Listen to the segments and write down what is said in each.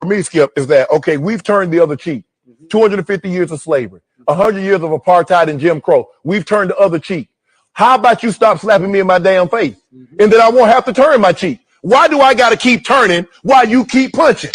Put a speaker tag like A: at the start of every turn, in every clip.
A: for me, Skip, is that, okay, we've turned the other cheek. 250 years of slavery, 100 years of apartheid and Jim Crow. We've turned the other cheek. How about you stop slapping me in my damn face? And then I won't have to turn my cheek. Why do I got to keep turning while you keep punching?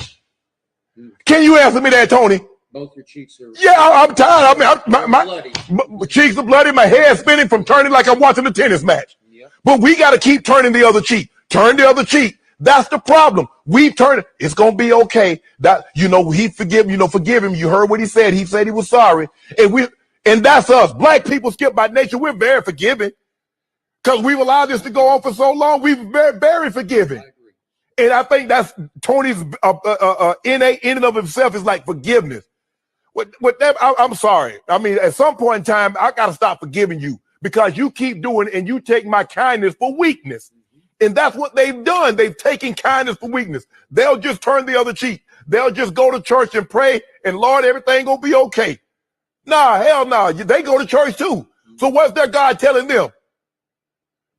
A: Can you answer me that, Tony?
B: Both your cheeks are...
A: Yeah, I'm tired. I mean, my cheeks are bloody. My head's spinning from turning like I'm watching a tennis match. Yep. But we got to keep turning the other cheek. Turn the other cheek. That's the problem. We turn it. It's going to be okay. That, he forgive him. You heard what he said. He said he was sorry. And that's us. Black people, Skip, by nature, we're very forgiving. Because we've allowed this to go on for so long. We've very, very forgiving. And I think that's Tony's innate in and of himself is like forgiveness. With that, I'm sorry. I mean, at some point in time, I got to stop forgiving you because you keep doing it and you take my kindness for weakness. And that's what they've done. They've taken kindness for weakness. They'll just turn the other cheek. They'll just go to church and pray and Lord, everything gonna be okay. Nah, hell no. They go to church too. So what's their God telling them?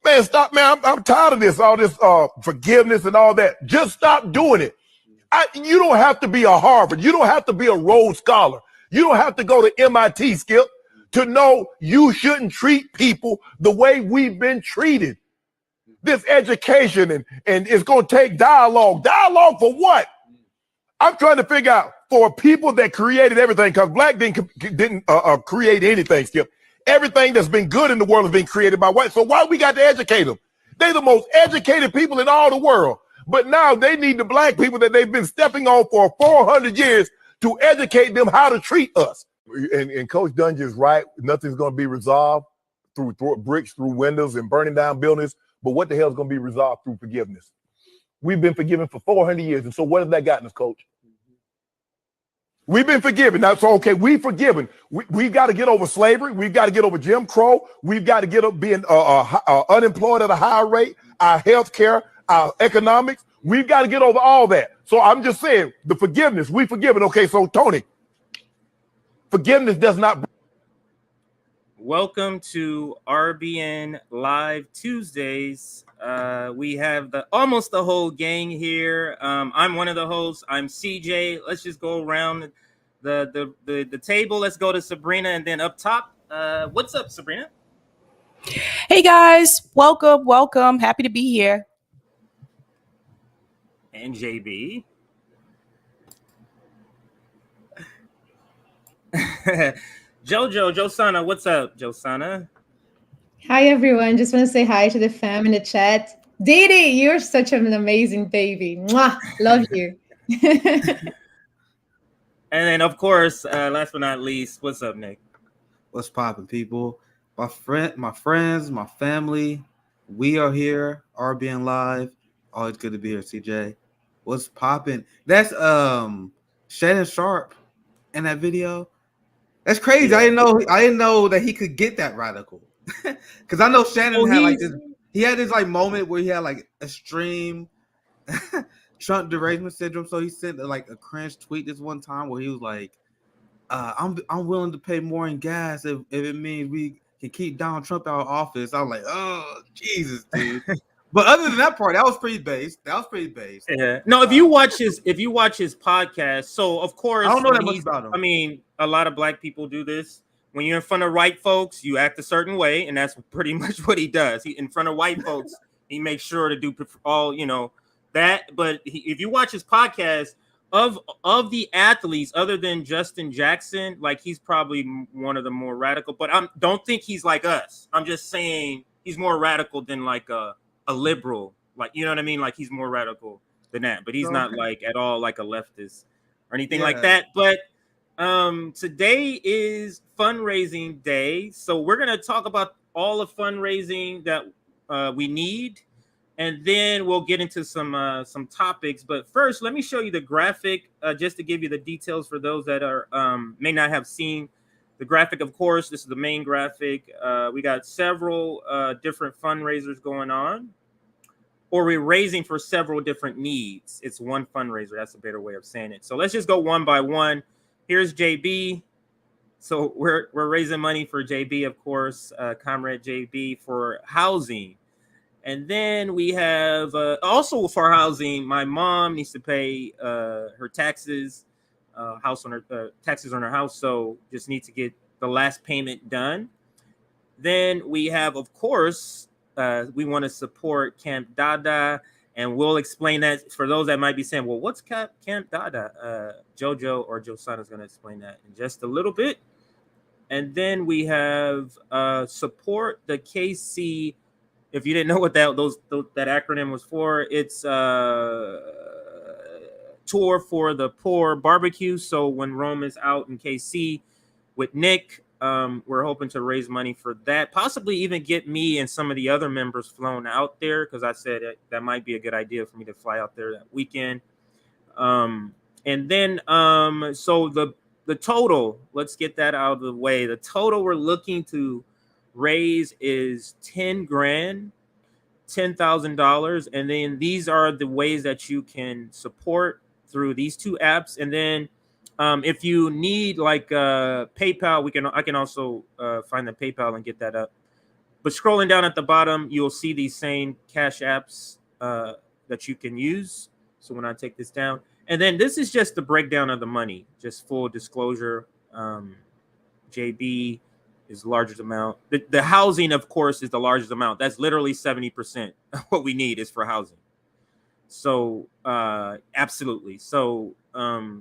A: Man, stop, man. I'm tired of this, all this forgiveness and all that. Just stop doing it. You don't have to be a Harvard. You don't have to be a Rhodes Scholar. You don't have to go to MIT, Skip, to know you shouldn't treat people the way we've been treated. This education and it's going to take dialogue. Dialogue for what? I'm trying to figure out for people that created everything, because black didn't create anything, Skip. Everything that's been good in the world has been created by white. So why we got to educate them? They're the most educated people in all the world. But now they need the black people that they've been stepping on for 400 years to educate them how to treat us. And Coach Dungeon's right. Nothing's going to be resolved through bricks, through windows, and burning down buildings. But what the hell is going to be resolved through forgiveness? We've been forgiven for 400 years. And so what has that gotten us, Coach? We've been forgiven. Now, so, okay, we've forgiven. We've got to get over slavery. We've got to get over Jim Crow. We've got to get up being unemployed at a high rate, our health care, our economics. We've got to get over all that. So I'm just saying, the forgiveness, we forgiven. Okay, so Tony, forgiveness does not...
C: Welcome to RBN Live Tuesdays. We have almost the whole gang here. I'm one of the hosts. I'm CJ. Let's just go around the table. Let's go to Sabrina and then up top. What's up, Sabrina?
D: Hey guys, welcome. Happy to be here.
C: And JB. Josana, what's up, Josana?
E: Hi, everyone. Just want to say hi to the fam in the chat. Dada, you're such an amazing baby. Mwah! Love you.
C: And then, of course, last but not least, what's up, Nick?
F: What's poppin', people? My friends, my family, we are here, RBN Live. Always good to be here, CJ. What's poppin'? That's Shannon Sharp in that video. That's crazy. Yeah. I didn't know that he could get that radical. Because I know Shannon had like this. He had this like moment where he had like extreme Trump derangement syndrome. So he sent like a cringe tweet this one time where he was like, "I'm willing to pay more in gas if it means we can keep Donald Trump out of office." I was like, "Oh Jesus, dude." But other than that part, that was pretty based.
C: Yeah. No, if you watch his podcast, so of course
F: I don't know that much about him.
C: I mean, a lot of black people do this. When you're in front of white folks, you act a certain way, and that's pretty much what he does. He in front of white folks, he makes sure to do all that. But if you watch his podcast, of the athletes, other than Justin Jackson, like he's probably one of the more radical. But I don't think he's like us. I'm just saying he's more radical than like a liberal, like, you know what I mean? Like he's more radical than that, but he's not like at all like a leftist or anything like that. But today is fundraising day, so we're gonna talk about all the fundraising that we need, and then we'll get into some topics. But first, let me show you the graphic just to give you the details for those that are may not have seen the graphic. Of course, this is the main graphic. We got several different fundraisers going on, or we're raising for several different needs. It's one fundraiser. That's a better way of saying it. So let's just go one by one. Here's JB. So we're raising money for JB, of course, Comrade JB, for housing. And then we have also for housing, my mom needs to pay her taxes, taxes on her house. So just need to get the last payment done. Then we have, of course, we want to support Camp Dada, and we'll explain that for those that might be saying, well, what's Camp Dada? Jojo or Josana is going to explain that in just a little bit. And then we have support the KC. If you didn't know what that acronym was for, it's Tour for the Poor barbecue. So when Rome is out in KC with Nick, we're hoping to raise money for that. Possibly even get me and some of the other members flown out there, because I said that might be a good idea for me to fly out there that weekend. And then so the total, let's get that out of the way. The total we're looking to raise is 10 grand. $10,000, and then these are the ways that you can support through these two apps. And then if you need like PayPal, I can also find the PayPal and get that up. But scrolling down at the bottom, you'll see these same cash apps that you can use. So when I take this down, and then this is just the breakdown of the money, just full disclosure. JB is the largest amount. The housing, of course, is the largest amount. That's literally 70% of what we need is for housing. So absolutely. So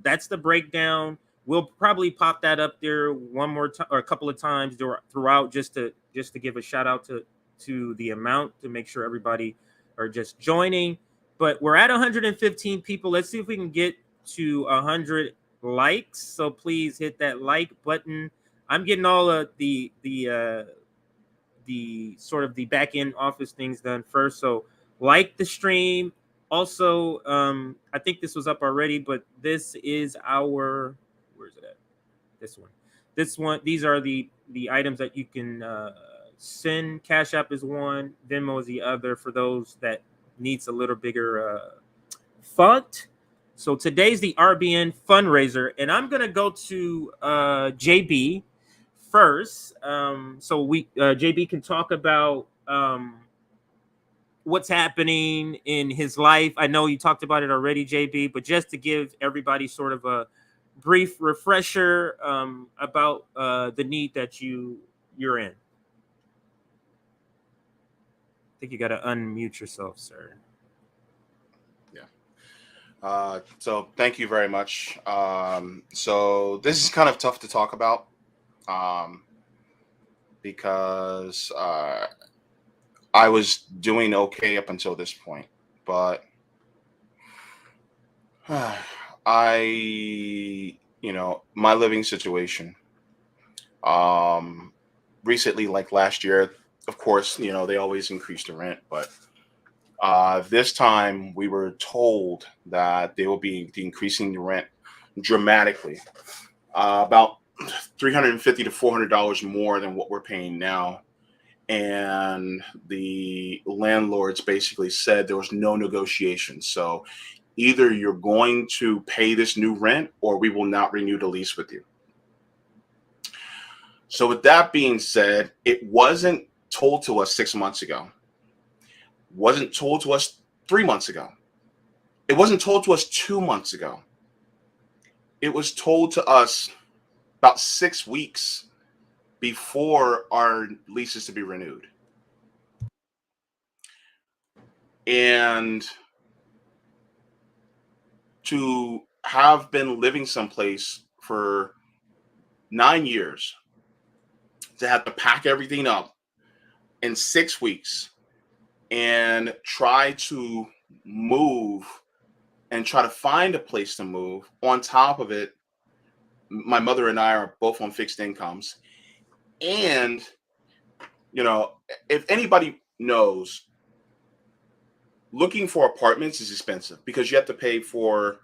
C: that's the breakdown. We'll probably pop that up there one more time or a couple of times throughout, just to give a shout out to the amount, to make sure everybody are just joining. But we're at 115 people. Let's see if we can get to 100 likes. So please hit that like button. I'm getting all of the sort of the back end office things done first. So like the stream. Also, I think this was up already, but this is our, where's it at? This one. These are the items that you can send. Cash App is one. Venmo is the other for those that needs a little bigger font. So today's the RBN fundraiser, and I'm gonna go to JB first. So JB can talk about what's happening in his life. I know you talked about it already, JB, but just to give everybody sort of a brief refresher about the need that you're in. I think you got to unmute yourself, sir.
B: So thank you very much. So this is kind of tough to talk about because I was doing okay up until this point, but my living situation, recently, like last year, of course, they always increase the rent, but this time we were told that they will be increasing the rent dramatically, about $350 to $400 more than what we're paying now. And the landlords basically said there was no negotiation. So either you're going to pay this new rent or we will not renew the lease with you. So with that being said, it wasn't told to us 6 months ago. Wasn't told to us 3 months ago. It wasn't told to us 2 months ago. It was told to us about 6 weeks before our lease is to be renewed. And to have been living someplace for 9 years, to have to pack everything up in 6 weeks and try to move and try to find a place to move. On top of it, my mother and I are both on fixed incomes. And, if anybody knows, looking for apartments is expensive because you have to pay for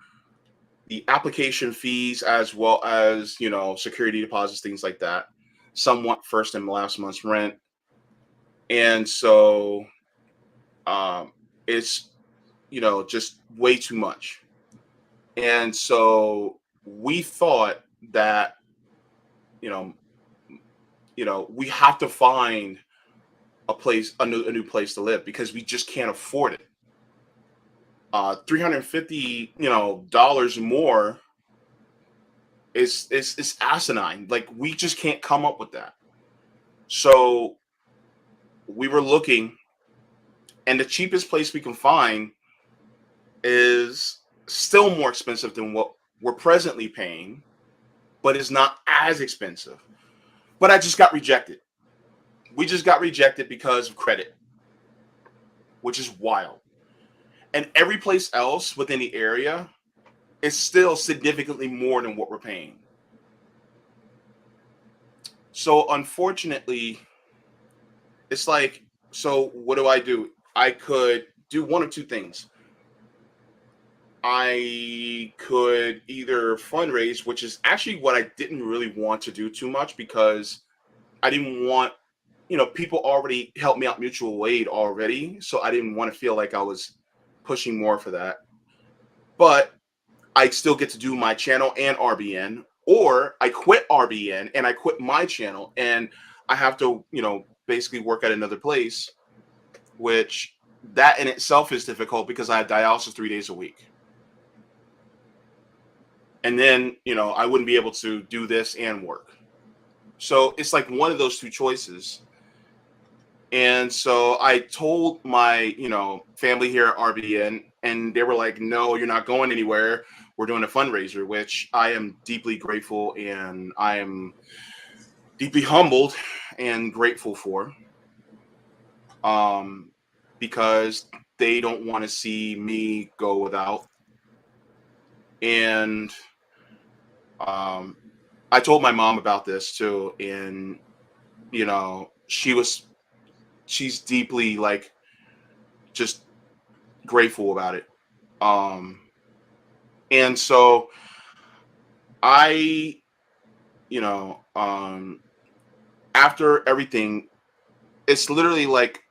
B: the application fees as well as, security deposits, things like that. Some want first and last month's rent. And so it's, just way too much. And so we thought that, we have to find a new place to live because we just can't afford it. $350 dollars more is asinine. Like, we just can't come up with that. So we were looking, and the cheapest place we can find is still more expensive than what we're presently paying, but it's not as expensive. But I just got rejected. We just got rejected because of credit, which is wild. And every place else within the area is still significantly more than what we're paying. So unfortunately, it's like, so what do? I could do one of two things. I could either fundraise, which is actually what I didn't really want to do too much because I didn't want, people already helped me out mutual aid already. So I didn't want to feel like I was pushing more for that. But I still get to do my channel and RBN, or I quit RBN and I quit my channel and I have to, basically work at another place, which that in itself is difficult because I have dialysis 3 days a week. And then, I wouldn't be able to do this and work. So it's like one of those two choices. And so I told my, family here at RBN, and they were like, no, you're not going anywhere. We're doing a fundraiser, which I am deeply grateful and I am deeply humbled and grateful for. Because they don't want to see me go without. And I told my mom about this too, and she's deeply like just grateful about it. And so I, after everything, it's literally like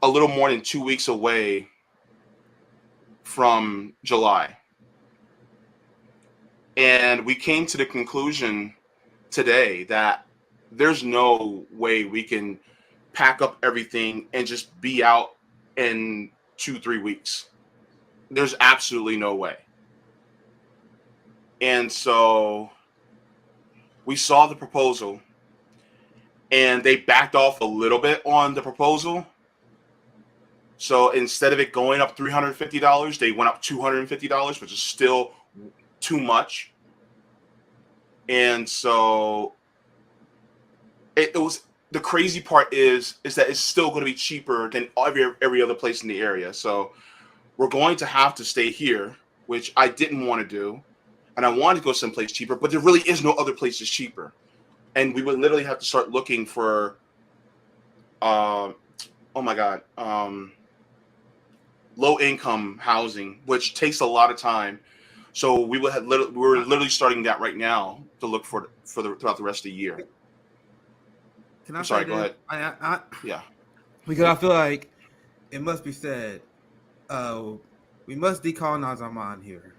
B: a little more than 2 weeks away from July. And we came to the conclusion today that there's no way we can pack up everything and just be out in 2-3 weeks. There's absolutely no way. And so we saw the proposal and they backed off a little bit on the proposal. So instead of it going up $350, they went up $250, which is still too much. And so it was, the crazy part is that it's still going to be cheaper than every other place in the area. So we're going to have to stay here, which I didn't want to do. And I wanted to go someplace cheaper, but there really is no other places cheaper. And we would literally have to start looking for, low income housing, which takes a lot of time. So we're literally starting that right now to look for throughout the rest of the year.
F: Can I
B: I'm sorry, go ahead.
F: Yeah. Because I feel like it must be said, we must decolonize our mind here.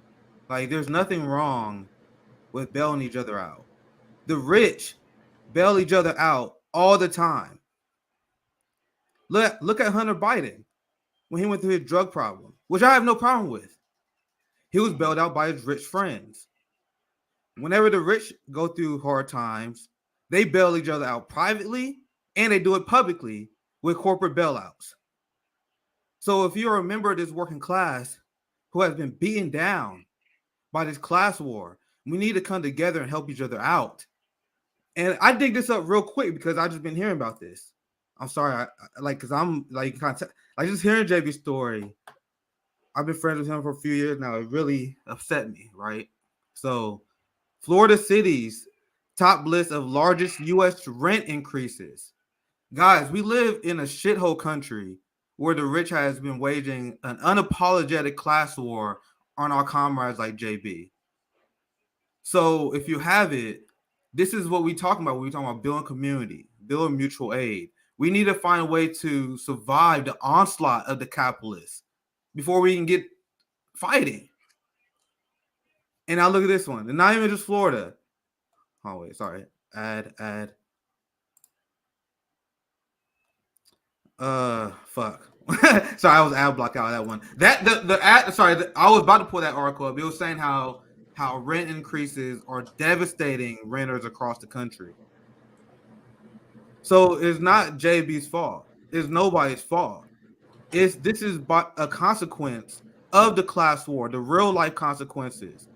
F: Like, there's nothing wrong with bailing each other out. The rich bail each other out all the time. Look at Hunter Biden when he went through his drug problem, which I have no problem with. He was bailed out by his rich friends. Whenever the rich go through hard times, they bail each other out privately and they do it publicly with corporate bailouts. So if you're a member of this working class who has been beaten down by this class war, we need to come together and help each other out. And I dig this up real quick because I've just been hearing about this. I'm sorry, because I'm like just hearing JB's story. I've been friends with him for a few years now. It really upset me, right? So, Florida cities top list of largest U.S. rent increases. Guys, we live in a shithole country where the rich has been waging an unapologetic class war on our comrades like JB. So, if you have it, this is what we're talking about. We're talking about building community, building mutual aid. We need to find a way to survive the onslaught of the capitalists before we can get fighting. And now look at this one. And not even just Florida. Oh, wait, sorry. Add. Fuck. Sorry, I was ad block out that one. I was about to pull that article up. It was saying how rent increases are devastating renters across the country. So it's not JB's fault. It's nobody's fault. This is a consequence of the class war, the real life consequences.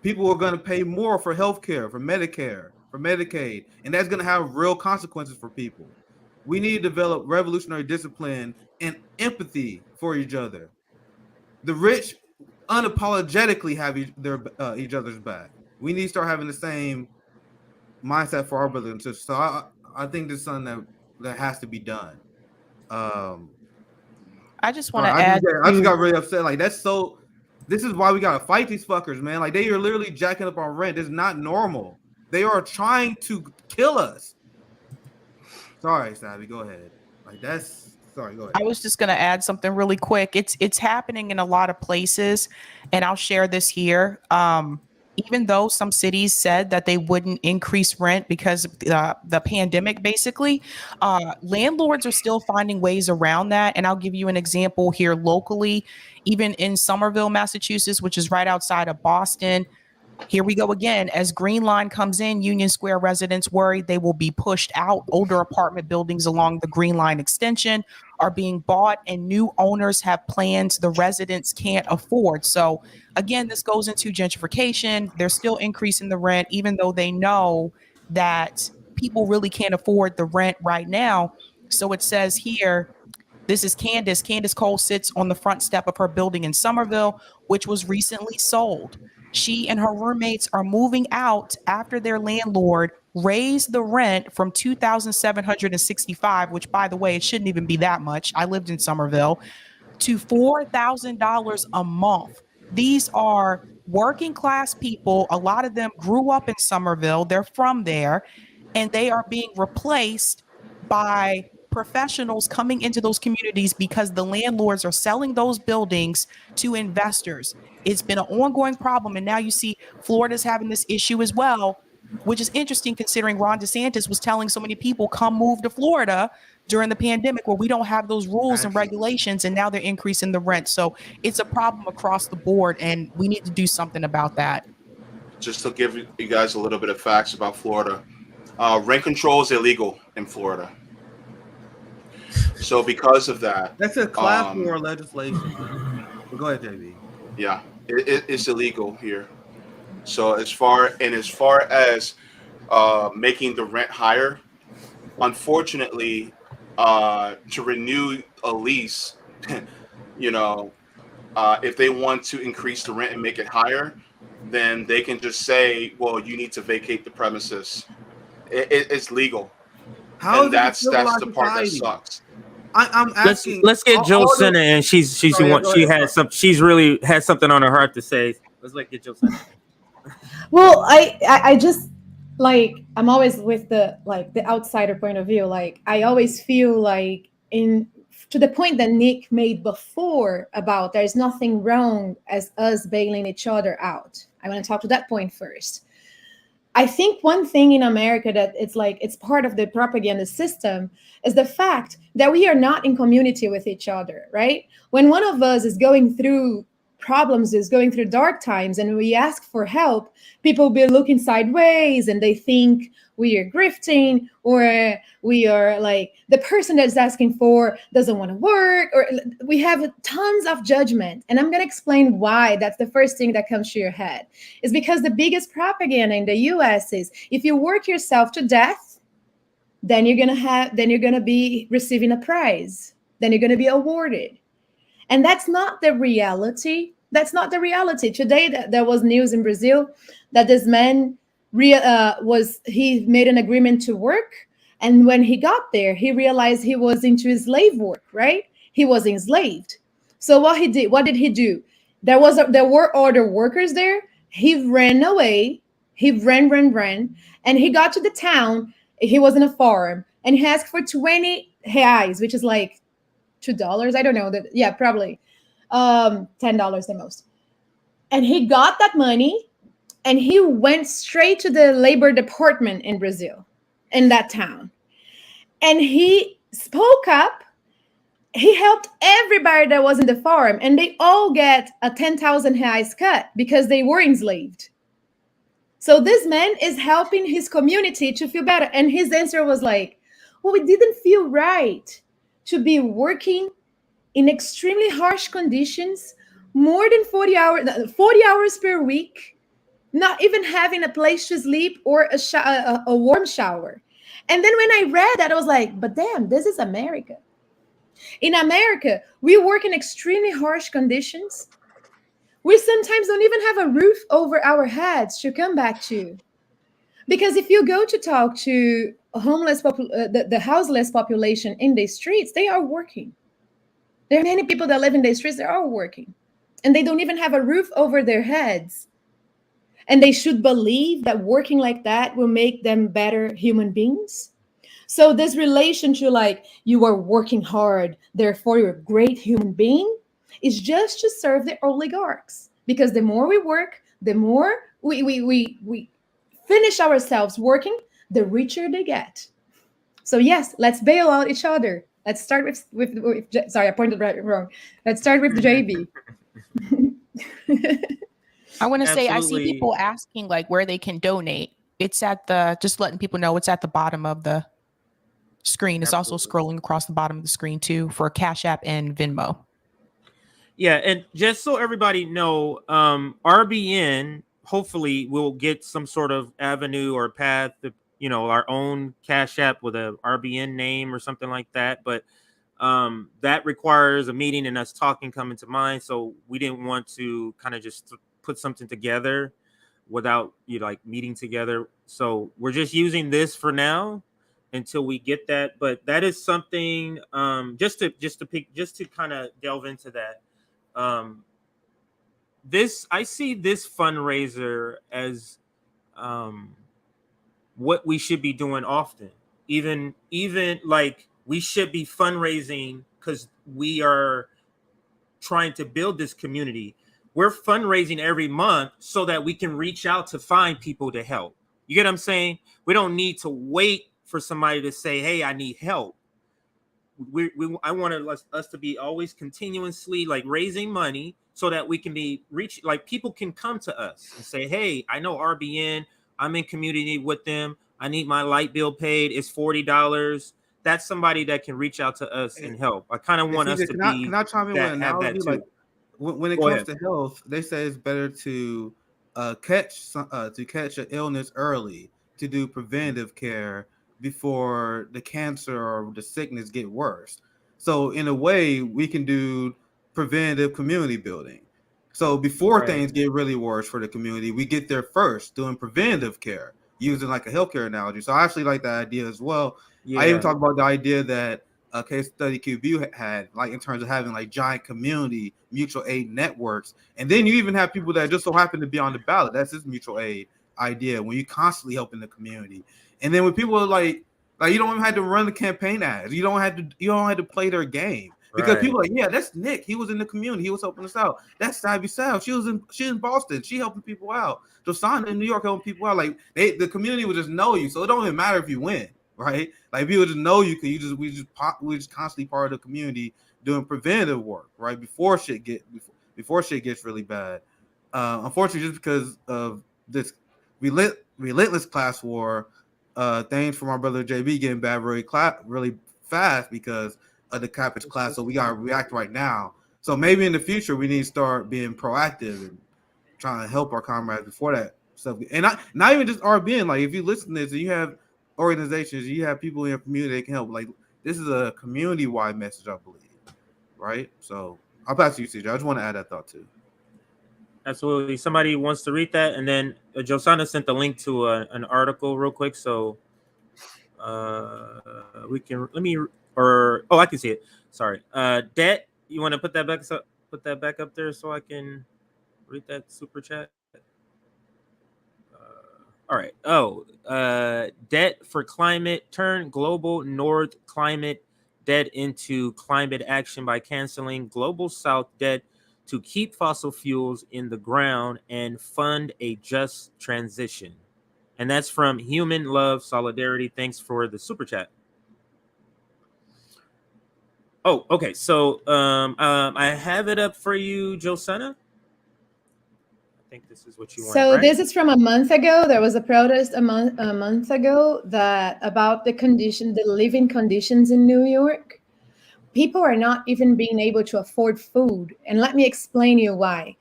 F: People are going to pay more for healthcare, for Medicare, for Medicaid, and that's going to have real consequences for people. We need to develop revolutionary discipline and empathy for each other. The rich unapologetically have each other's back. We need to start having the same mindset for our brothers and sisters. So I think this is something that has to be done.
D: I just want to add.
F: I just got really upset. Like this is why we gotta fight these fuckers, man. Like they are literally jacking up on rent. It's not normal. They are trying to kill us. Sorry, Savvy. Go ahead. Sorry. Go ahead.
D: I was just going to add something really quick. It's happening in a lot of places, and I'll share this here. Even though some cities said that they wouldn't increase rent because of the pandemic, basically, landlords are still finding ways around that. And I'll give you an example here locally, even in Somerville, Massachusetts, which is right outside of Boston. Here we go again. As Green Line comes in, Union Square residents worry they will be pushed out. Older apartment buildings along the Green Line extension are being bought, and new owners have plans the residents can't afford. So again, this goes into gentrification. They're still increasing the rent, even though they know that people really can't afford the rent right now. So it says here, this is Candace. Candace Cole sits on the front step of her building in Somerville, which was recently sold. She and her roommates are moving out after their landlord raised the rent from $2,765, which, by the way, it shouldn't even be that much. I lived in Somerville, to $4,000 a month. These are working class people. A lot of them grew up in Somerville. They're from there, and they are being replaced by professionals coming into those communities because the landlords are selling those buildings to investors. It's been an ongoing problem, and now you see Florida's having this issue as well, which is interesting considering Ron DeSantis was telling so many people, come move to Florida during the pandemic where we don't have those rules and regulations, and now they're increasing the rent. So it's a problem across the board, and we need to do something about that.
B: Just to give you guys a little bit of facts about Florida, rent control is illegal in Florida. So because of that,
F: that's a class war legislation. Well, go ahead, JB.
B: Yeah, it's illegal here. So as far as making the rent higher, unfortunately, to renew a lease, if they want to increase the rent and make it higher, then they can just say, well, you need to vacate the premises. It's legal.
F: How
B: and that's the part that sucks.
F: I'm asking.
C: Let's get Jill Senna, and she's really has something on her heart to say. Let's get Jill Senna.
E: Well, I just I'm always with the outsider point of view. I always feel to the point that Nick made before about there's nothing wrong as us bailing each other out. I want to talk to that point first. I think one thing in America that it's part of the propaganda system is the fact that we are not in community with each other, right? When one of us is going through problems, is going through dark times, and we ask for help, people will be looking sideways and they think we are grifting, or we are the person that's asking for doesn't want to work, or we have tons of judgment. And I'm going to explain why that's the first thing that comes to your head. Is because the biggest propaganda in the US is if you work yourself to death, then you're going to be receiving a prize, then you're going to be awarded. And that's not the reality. That's not the reality. Today, there was news in Brazil that this man he made an agreement to work. And when he got there, he realized he was into slave work, right? He was enslaved. So what did he do? There were other workers there. He ran away. He ran. And he got to the town. He was in a farm. And he asked for 20 reais, which is $2. I don't know. Yeah, probably $10 the most. And he got that money. And he went straight to the labor department in Brazil, in that town. And he spoke up he helped everybody that was in the farm, and they all get a 10,000 reais cut because they were enslaved. So this man is helping his community to feel better. And his answer was like, well, it didn't feel right to be working in extremely harsh conditions, more than 40 hours per week, not even having a place to sleep or a warm shower. And then when I read that, I was like, but damn, this is America. In America, we work in extremely harsh conditions. We sometimes don't even have a roof over our heads to come back to. Because if you go to talk to the houseless population in the streets, they are working. There are many people that live in the streets that are working, and they don't even have a roof over their heads. And they should believe that working like that will make them better human beings. So this relation to like, you are working hard, therefore you're a great human being, is just to serve the oligarchs. Because the more we work, the more we finish ourselves working, the richer they get. So yes, let's bail out each other. Let's start with sorry, I pointed right wrong. Let's start with JB.
D: I want to say, I see
C: Absolutely.
D: people asking like where they can donate. It's at the, just letting people know, it's at the bottom of the screen. It's also scrolling across the bottom of the screen too for Cash App and Venmo.
C: Yeah, and just so everybody know, RBN hopefully will get some sort of avenue or path to, you know, our own Cash App with a RBN name or something like that. But that requires a meeting and us talking coming to mind. So we didn't want to kind of just put something together without like meeting together. So we're just using this for now until we get that. But that is something just to kind of delve into that. I see this fundraiser as what we should be doing often. Even like we should be fundraising because we are trying to build this community. We're fundraising every month so that we can reach out to find people to help. You get what I'm saying? We don't need to wait for somebody to say, hey, I need help. I wanted us to be always continuously like raising money so that we can be like people can come to us and say, hey, I know RBN, I'm in community with them, I need my light bill paid, it's $40. That's somebody that can reach out to us and help. I kind of want us to
F: can I chime in with an
C: have that
F: analogy?
C: too.
F: Like when it
C: Go
F: comes
C: ahead.
F: to health, they say it's better to catch an illness early, to do preventative care before the cancer or the sickness get worse. So in a way, we can do preventative community building. So before things get really worse for the community, we get there first doing preventative care, using like a healthcare analogy. So I actually like that idea as well.
C: Yeah.
F: I even talked about the idea that a case study QB had, like in terms of having like giant community mutual aid networks. And then you even have people that just so happen to be on the ballot. That's his mutual aid idea, when you constantly helping the community. And then when people are like you don't even have to run the campaign ads. You don't have to play their game. Because people are like, yeah, that's Nick. He was in the community. He was helping us out. That's Savvy Sal. She in Boston. She helping people out. Josana in New York helping people out. Like the community will just know you. So it don't even matter if you win, right? Like people just know you because we just constantly part of the community doing preventative work, right? Before shit gets really bad. Unfortunately, just because of this relentless class war, things from our brother JB getting bad really fast because of the capitalist class. So we gotta react right now. So maybe in the future we need to start being proactive and trying to help our comrades before that stuff. And not even just RBN. Like if you listen to this and you have organizations, you have people in your community that can help. Like this is a community-wide message, I believe. Right? So I'll pass to you, CJ. I just want to add that thought too.
C: Absolutely. Somebody wants to read that, and then Josana sent the link to an article real quick, so we can I can see it. Sorry. Debt. You want to put that back up there so I can read that super chat? All right. Debt for climate. Turn global north climate debt into climate action by canceling global south debt to keep fossil fuels in the ground and fund a just transition. And that's from Human Love Solidarity. Thanks for the super chat. Oh, okay. So I have it up for you, Josena. I think this is what you wanted,
E: So
C: right?
E: this is from a month ago. There was a protest a month ago that about the living conditions in New York. People are not even being able to afford food. And let me explain you why.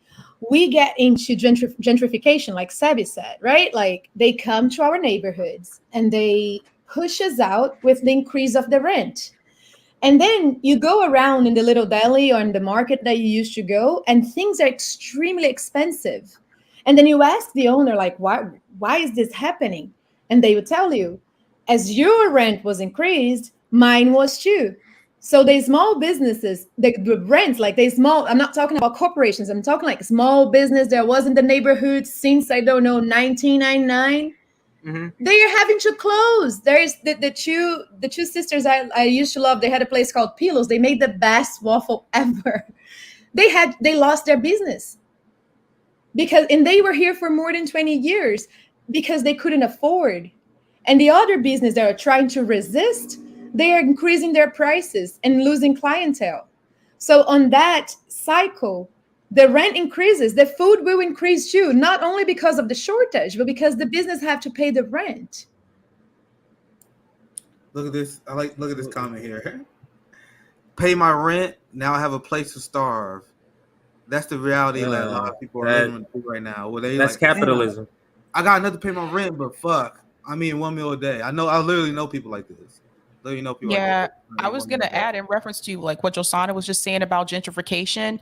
E: We get into gentrification, like Sebi said, right? Like they come to our neighborhoods and they push us out with the increase of the rent. And then you go around in the little deli or in the market that you used to go, and things are extremely expensive. And then you ask the owner, like, why is this happening? And they would tell you, as your rent was increased, mine was too. So they small businesses, the rents, like they small, I'm not talking about corporations, I'm talking like small business that was in the neighborhood since, I don't know, 1999.
C: Mm-hmm.
E: They are having to close. There's the two sisters I used to love. They had a place called Pilos. They made the best waffle ever. They lost their business because and they were here for more than 20 years because they couldn't afford. And the other business that are trying to resist, they are increasing their prices and losing clientele. So on that cycle, the rent increases, the food will increase too, not only because of the shortage, but because the business have to pay the rent.
F: Look at this. Look at this comment here. Pay my rent. Now I have a place to starve. That's the reality that a lot of people are living through right now. Where they
C: That's
F: like
C: capitalism.
F: I got enough to pay my rent, but fuck. I mean, 1 meal a day. I literally know people like this. Literally know people
D: Yeah,
F: like
D: I was going to add in reference to like what Josana was just saying about gentrification.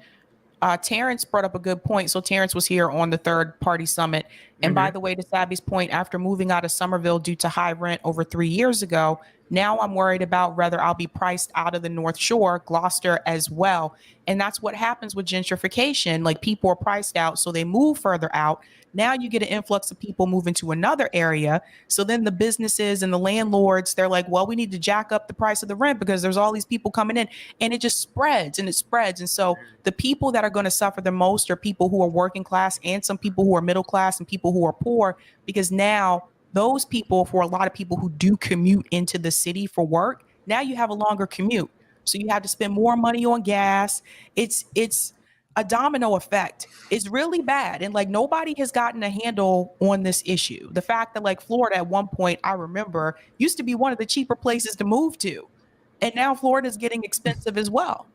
D: Terrence brought up a good point. So Terrence was here on the third party summit. And by the way, to Sabby's point, after moving out of Somerville due to high rent over 3 years ago, now I'm worried about whether I'll be priced out of the North Shore, Gloucester as well. And that's what happens with gentrification. Like people are priced out, so they move further out. Now you get an influx of people moving to another area. So then the businesses and the landlords, they're like, well, we need to jack up the price of the rent because there's all these people coming in, and it just spreads and it spreads. And so the people that are going to suffer the most are people who are working class and some people who are middle class and people who are poor, because now those people, for a lot of people who do commute into the city for work, now you have a longer commute. So you have to spend more money on gas. It's a domino effect. It's really bad. And like nobody has gotten a handle on this issue. The fact that like Florida at one point, I remember, used to be one of the cheaper places to move to. And now Florida is getting expensive as well.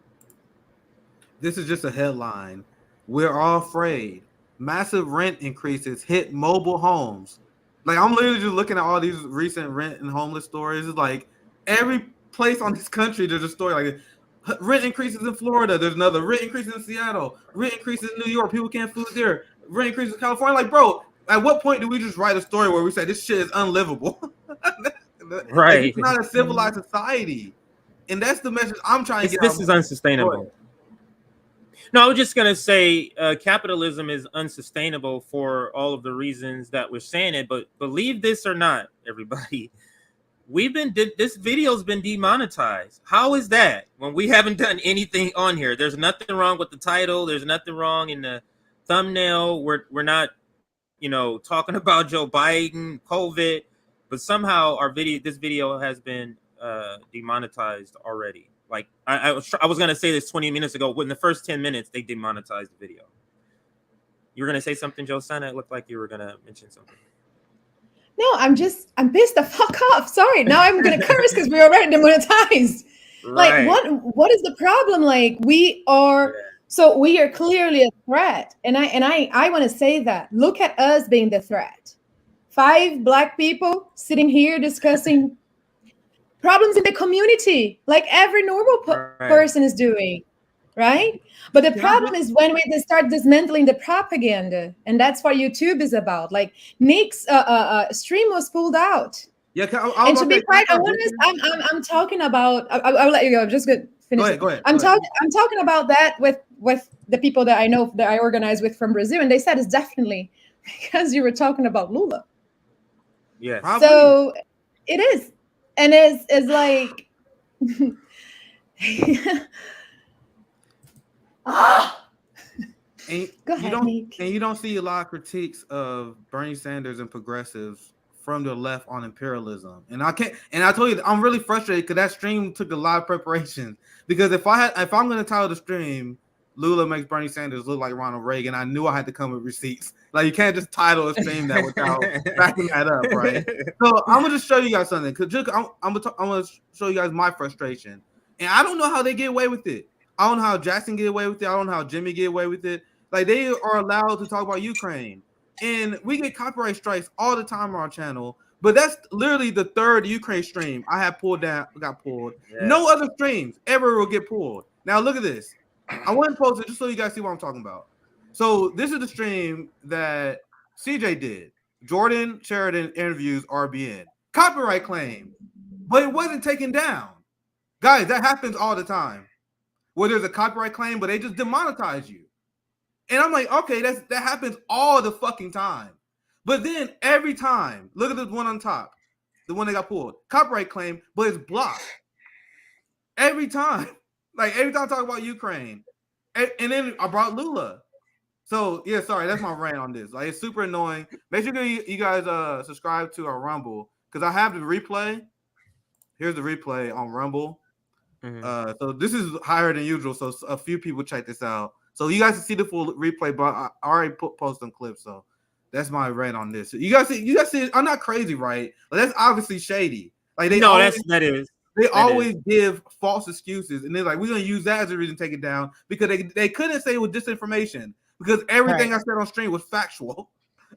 F: This is just a headline. We're all afraid. Massive rent increases hit mobile homes. Like I'm literally just looking at all these recent rent and homeless stories. It's like every place on this country there's a story like rent increases in Florida. There's another rent increases in Seattle. Rent increases in New York. People can't food there. Rent increases in California. Like, bro, at what point do we just write a story where we say this shit is unlivable? Like,
C: Right.
F: it's not a civilized society, and that's the message I'm trying to get.
C: This is unsustainable. No, I was just gonna say capitalism is unsustainable for all of the reasons that we're saying it. But believe this or not, everybody, this video's been demonetized. How is that when we haven't done anything on here? There's nothing wrong with the title. There's nothing wrong in the thumbnail. We're not, talking about Joe Biden, COVID, but somehow this video has been demonetized already. Like I was gonna say this 20 minutes ago. Within the first 10 minutes, they demonetized the video. You were gonna say something, Josana? It looked like you were gonna mention something.
E: No, I'm pissed the fuck off. Sorry. Now I'm gonna curse because we're already demonetized.
C: Right.
E: Like what is the problem? Like we are clearly a threat. And I want to say that. Look at us being the threat. 5 Black people sitting here discussing problems in the community, like every normal person is doing, right? But the problem is when we start dismantling the propaganda, and that's what YouTube is about. Like Nick's stream was pulled out.
F: Yeah,
E: and to be quite honest, I'm talking about. I'll let you go. I'm just gonna finish.
F: Go ahead.
E: I'm talking about that with the people that I know that I organize with from Brazil, and they said it's definitely because you were talking about Lula.
C: Yeah.
E: So it is. And it's like
F: and
E: go ahead, Nick.
F: And you don't see a lot of critiques of Bernie Sanders and progressives from the left on imperialism, and I can't. And I told you, I'm really frustrated because that stream took a lot of preparation. Because if I'm going to title the stream, Lula makes Bernie Sanders look like Ronald Reagan, I knew I had to come with receipts. Like, you can't just title a stream that without backing that up, right? So I'm gonna just show you guys something. Cause I'm gonna show you guys my frustration, and I don't know how they get away with it. I don't know how Jackson get away with it. I don't know how Jimmy get away with it. Like, they are allowed to talk about Ukraine, and we get copyright strikes all the time on our channel. But that's literally the third Ukraine stream I have got pulled. Yeah. No other streams ever will get pulled. Now look at this. I want to post it just so you guys see what I'm talking about. So this is the stream that CJ did. Jordan Sheridan interviews RBN. Copyright claim, but it wasn't taken down. Guys, that happens all the time. Where there's a copyright claim, but they just demonetize you. And I'm like, okay, that happens all the fucking time. But then every time, look at the one on top, the one that got pulled. Copyright claim, but it's blocked. Every time. Like, every time I talk about Ukraine. And then I brought Lula. So, yeah, sorry, that's my rant on this. Like, it's super annoying. Make sure you guys subscribe to our Rumble, because I have the replay. Here's the replay on Rumble. Mm-hmm. So this is higher than usual, so a few people check this out. So you guys can see the full replay, but I already post some clips, so that's my rant on this. You guys see, I'm not crazy, right? But that's obviously shady. Like, they always give false excuses, and they're like, we're gonna use that as a reason to take it down, because they couldn't say it was disinformation, because everything I said on stream was factual,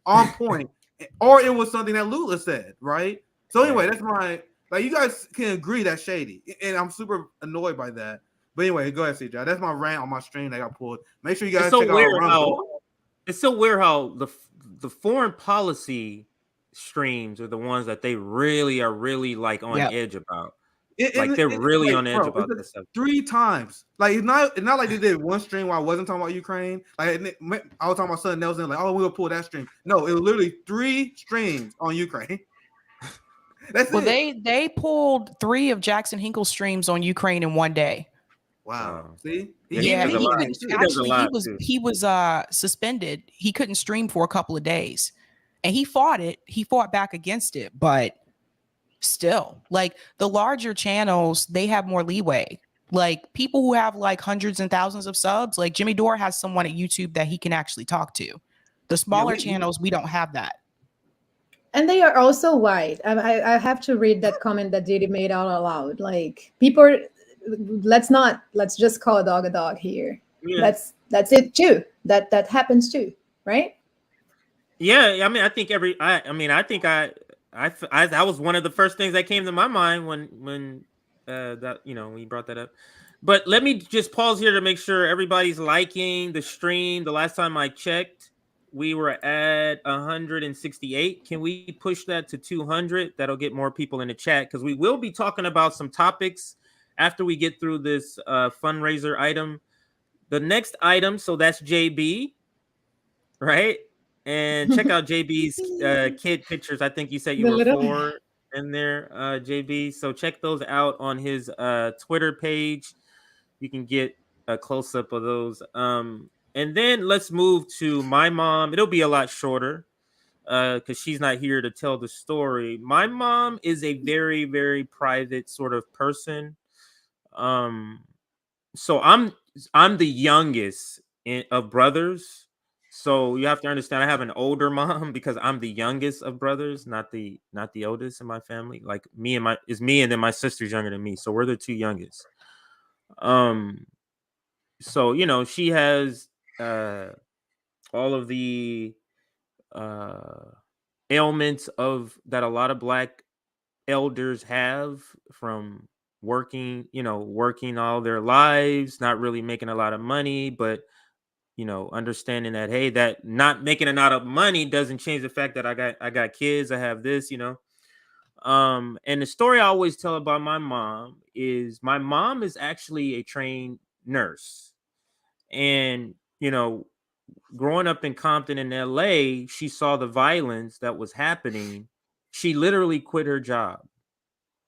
F: on point, or it was something that Lula said, right? So anyway, that's my, like, you guys can agree that's shady, and I'm super annoyed by that. But anyway, go ahead, CJ. That's my rant on my stream that got pulled. Make sure you guys check out.
C: It's so weird how the foreign policy streams are the ones that they really are like on edge about. They're really on edge about this stuff.
F: 3 times. Like, it's not like they did one stream where I wasn't talking about Ukraine. Like, I was talking about something else, and like, oh, we'll pull that stream. No, it was literally 3 streams on Ukraine. That's it.
D: They pulled 3 of Jackson Hinkle's streams on Ukraine in one day.
F: Wow. See?
D: He was suspended. He couldn't stream for a couple of days. And he fought it. He fought back against it, but still, like, the larger channels, they have more leeway. Like, people who have like hundreds and thousands of subs, like Jimmy Dore has someone at YouTube that he can actually talk to. The smaller channels, we don't have that.
E: And they are also white. I have to read that comment that Didi made out loud. Like, people, let's just call a dog here. Yeah. That's it too. That happens too, right?
C: Yeah, I mean, I think that was one of the first things that came to my mind when you brought that up. But let me just pause here to make sure everybody's liking the stream. The last time I checked, we were at 168. Can we push that to 200? That'll get more people in the chat, because we will be talking about some topics after we get through this fundraiser item. The next item, so that's JB, right? And check out JB's kid pictures. I think you said you were 4 in there, JB. So check those out on his Twitter page. You can get a close-up of those. And then let's move to my mom. It'll be a lot shorter because she's not here to tell the story. My mom is a very, very private sort of person. So I'm the youngest of brothers. So you have to understand, I have an older mom because I'm the youngest of brothers, not the oldest in my family. Like, me and then my sister's younger than me. So we're the 2 youngest. So, she has all of the ailments that a lot of Black elders have, from working all their lives, not really making a lot of money, but understanding that, hey, that not making a lot of money doesn't change the fact that I got kids, I have this, and the story I always tell about my mom is actually a trained nurse. And, growing up in Compton in LA, she saw the violence that was happening. She literally quit her job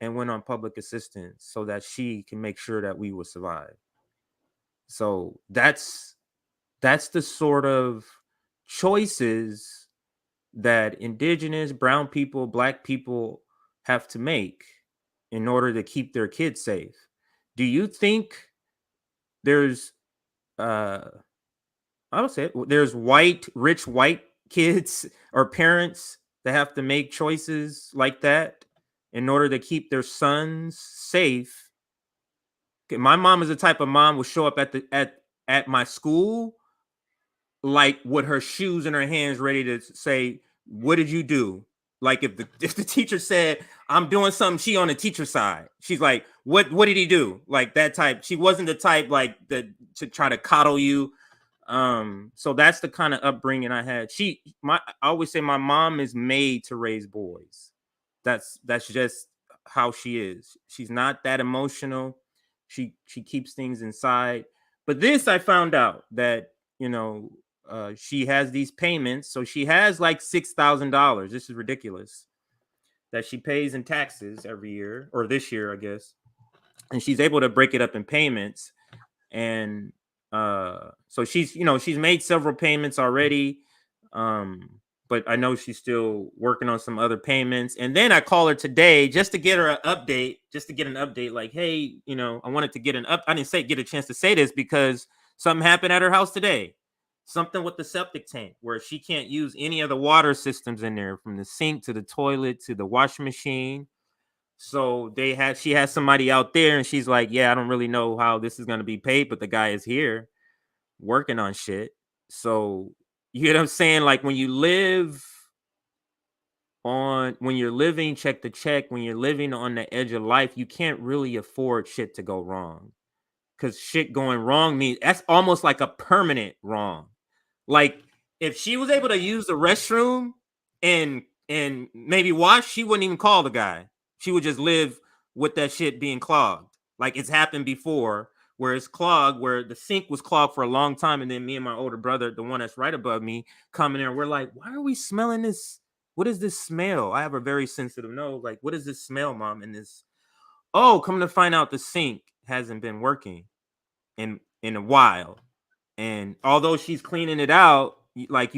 C: and went on public assistance so that she can make sure that we would survive. So that's the sort of choices that indigenous, brown people, black people have to make in order to keep their kids safe. Do you think there's I would say there's rich white kids or parents that have to make choices like that in order to keep their sons safe? My mom is the type of mom will show up at my school like with her shoes in her hands, ready to say, "What did you do?" Like if the teacher said, "I'm doing something," she on the teacher's side. She's like, "What did he do?" Like that type. She wasn't the type like to try to coddle you. So that's the kind of upbringing I had. I always say my mom is made to raise boys. That's just how she is. She's not that emotional. She keeps things inside. But this I found out that, she has these payments. So she has like $6,000. This is ridiculous. That she pays in taxes every year, or this year, I guess. And she's able to break it up in payments. And so she's made several payments already. But I know she's still working on some other payments. And then I call her today just to get her an update, like, hey, I wanted to I didn't get a chance to say this because something happened at her house today. Something with the septic tank where she can't use any of the water systems in there, from the sink to the toilet to the washing machine. So she has somebody out there, and she's like, yeah, I don't really know how this is going to be paid, but the guy is here working on shit. So you get what I'm saying? Like when you're living check to check, when you're living on the edge of life, you can't really afford shit to go wrong, because shit going wrong means that's almost like a permanent wrong. Like if she was able to use the restroom and maybe wash, she wouldn't even call the guy. She would just live with that shit being clogged. Like it's happened before where it's clogged, where the sink was clogged for a long time. And then me and my older brother, the one that's right above me, come in there. We're like, why are we smelling this? What is this smell? I have a very sensitive nose. Like, what is this smell, Mom? And this, come to find out the sink hasn't been working in a while. And although she's cleaning it out, like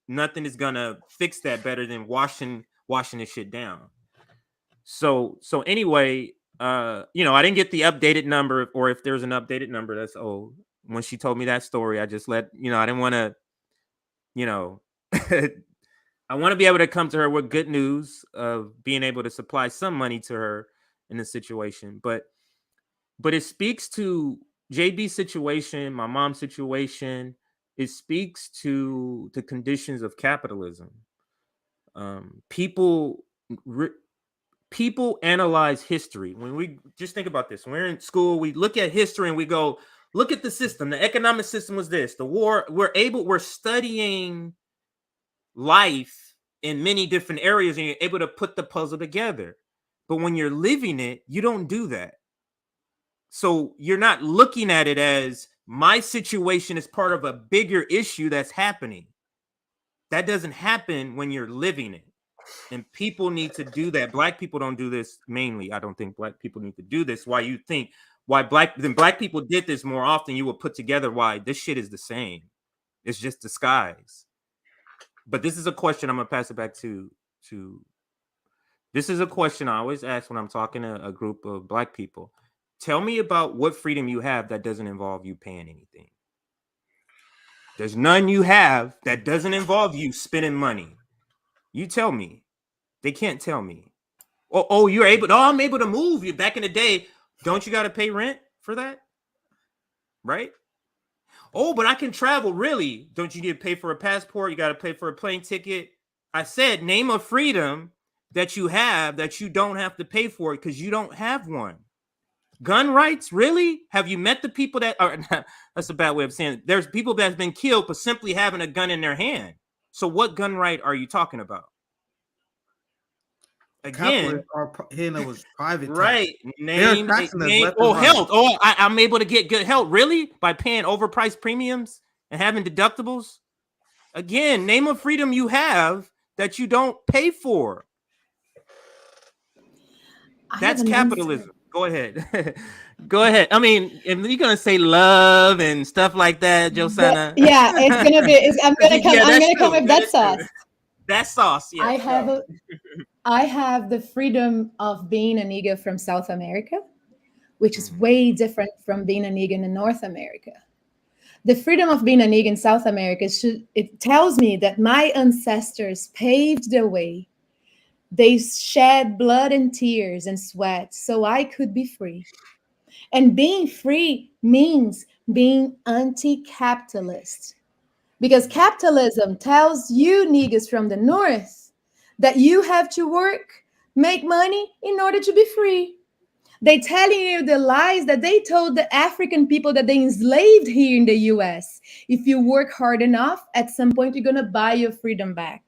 C: nothing is gonna fix that better than washing this shit down. So anyway, I didn't get the updated number, or if there's an updated number, that's old. When she told me that story, I just I didn't want to, I want to be able to come to her with good news of being able to supply some money to her in this situation. But it speaks to JB's situation, my mom's situation. It speaks to the conditions of capitalism. People analyze history. When we just think about this, when we're in school, we look at history and we go, look at the system. The economic system was this, the war. We're studying life in many different areas, and you're able to put the puzzle together. But when you're living it, you don't do that. So you're not looking at it as my situation is part of a bigger issue that's happening. That doesn't happen when you're living it. And people need to do that. Black people don't do this mainly. I don't think black people need to do this. Why black people did this more often, you would put together why this shit is the same. It's just disguise. But this is a question I'm going to pass it back to. This is a question I always ask when I'm talking to a group of black people. Tell me about what freedom you have that doesn't involve you paying anything. There's none you have that doesn't involve you spending money. You tell me. They can't tell me. I'm able to move. You back in the day, don't you got to pay rent for that? Right? Oh, but I can travel. Really? Don't you need to pay for a passport? You got to pay for a plane ticket. I said, name a freedom that you have that you don't have to pay for it because you don't have one. Gun rights? Really? Have you met the people that are, that's a bad way of saying it. There's people that's been killed for simply having a gun in their hand. So what gun right are you talking about? Again,
F: it was private.
C: Right. Name health. I'm able to get good health. Really? By paying overpriced premiums and having deductibles? Again, name a freedom you have that you don't pay for. That's capitalism. Go ahead. Go ahead. I mean, if you're gonna say love and stuff like that, Josana.
E: Yeah, it's gonna be. I'm gonna come with that sauce.
C: That sauce. Yes.
E: I have the freedom of being a nigga from South America, which is way different from being a nigga in North America. The freedom of being a nigga in South America, it tells me that my ancestors paved the way. They shed blood and tears and sweat so I could be free. And being free means being anti-capitalist. Because capitalism tells you niggas from the North that you have to work, make money in order to be free. They telling you the lies that they told the African people that they enslaved here in the US. If you work hard enough, at some point you're gonna buy your freedom back.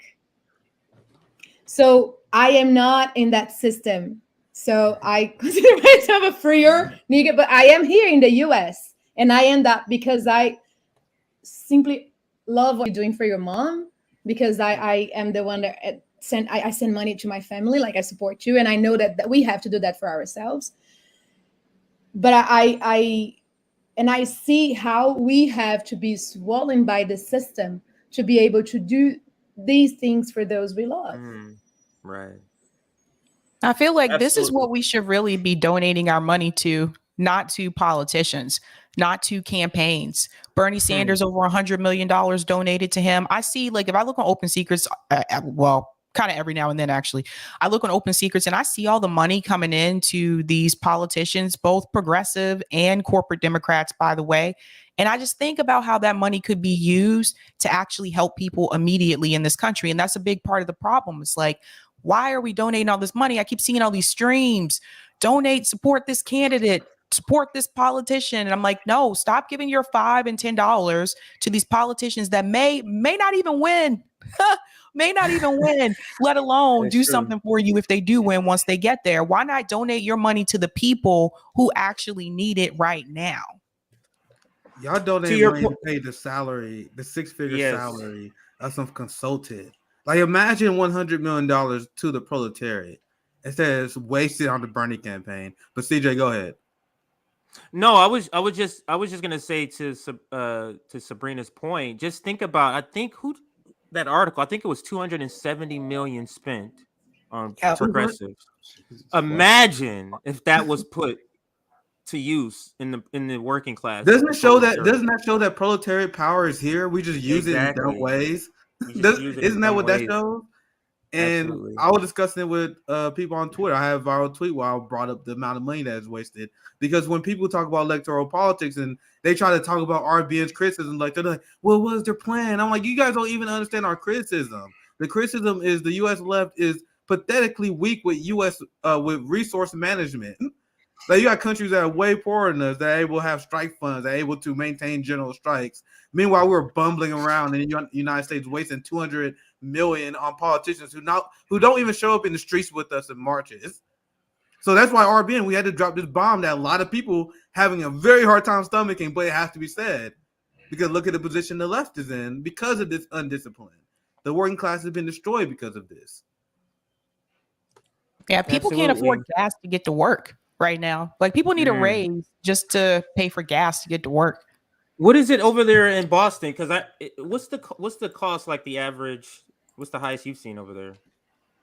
E: So I am not in that system. So I consider myself a freer nigga, but I am here in the US. And I end up because I simply love what you're doing for your mom, because I am the one that I send money to my family, like I support you, and I know that we have to do that for ourselves. But I see how we have to be swollen by the system to be able to do these things for those we love.
C: Right.
D: I feel like this is what we should really be donating our money to, not to politicians, not to campaigns. Bernie Sanders, over $100 million donated to him. I see, like, if I look on Open Secrets, well, kind of every now and then, actually, I look on Open Secrets and I see all the money coming in to these politicians, both progressive and corporate Democrats, by the way. And I just think about how that money could be used to actually help people immediately in this country. And that's a big part of the problem. It's like, why are we donating all this money? I keep seeing all these streams. Donate, support this candidate, support this politician. And I'm like, no, stop giving your $5 and $10 to these politicians that may not even win. May not even win, let alone do something for you if they do win once they get there. Why not donate your money to the people who actually need it right now?
F: Y'all donate money to pay the salary, the six-figure salary of some consultant. Like, imagine $100 million to the proletariat instead it's wasted on the Bernie campaign. But CJ, go ahead.
C: No, I was just gonna say to Sabrina's point. Just think about, I think that article. I think it was 270 million spent on progressives. Imagine if that was put to use in the working class.
F: Doesn't that show that proletariat power is here? We just use it in different ways. Isn't that what that shows? And absolutely. I was discussing it with people on Twitter. I have a viral tweet where I brought up the amount of money that is wasted, because when people talk about electoral politics and they try to talk about RBN's criticism, like they're like, well, what is their plan? I'm like, you guys don't even understand our criticism. The criticism is the U.S. left is pathetically weak with with resource management. Like, you got countries that are way poorer than us that are able to have strike funds, that are able to maintain general strikes. Meanwhile, we're bumbling around in the United States wasting $200 million on politicians who don't even show up in the streets with us in marches. So that's why RBN, we had to drop this bomb that a lot of people having a very hard time stomaching, but it has to be said. Because look at the position the left is in because of this undiscipline. The working class has been destroyed because of this.
D: Yeah, people can't afford gas to get to work right now. Like, people need a raise just to pay for gas to get to work.
C: What is it over there in Boston? Because what's the cost, like the average? What's the highest you've seen over there?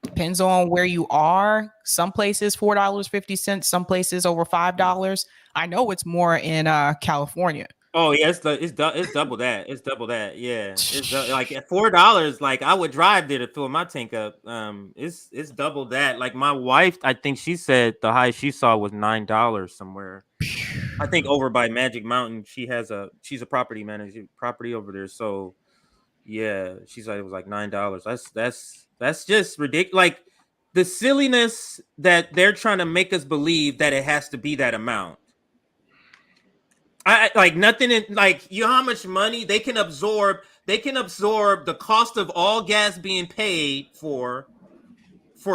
D: Depends on where you are. Some places $4.50, some places over $5. I know it's more in California.
C: Oh yeah, it's double that. It's double that. Yeah, it's like at $4. Like, I would drive there to fill my tank up. It's double that. Like, my wife, I think she said the highest she saw was $9 somewhere. I think over by Magic Mountain. She's a property manager, property over there. So yeah, she said it was like $9. That's just ridiculous. Like, the silliness that they're trying to make us believe that it has to be that amount. I like nothing in, like, you know how much money they can absorb the cost of all gas being paid for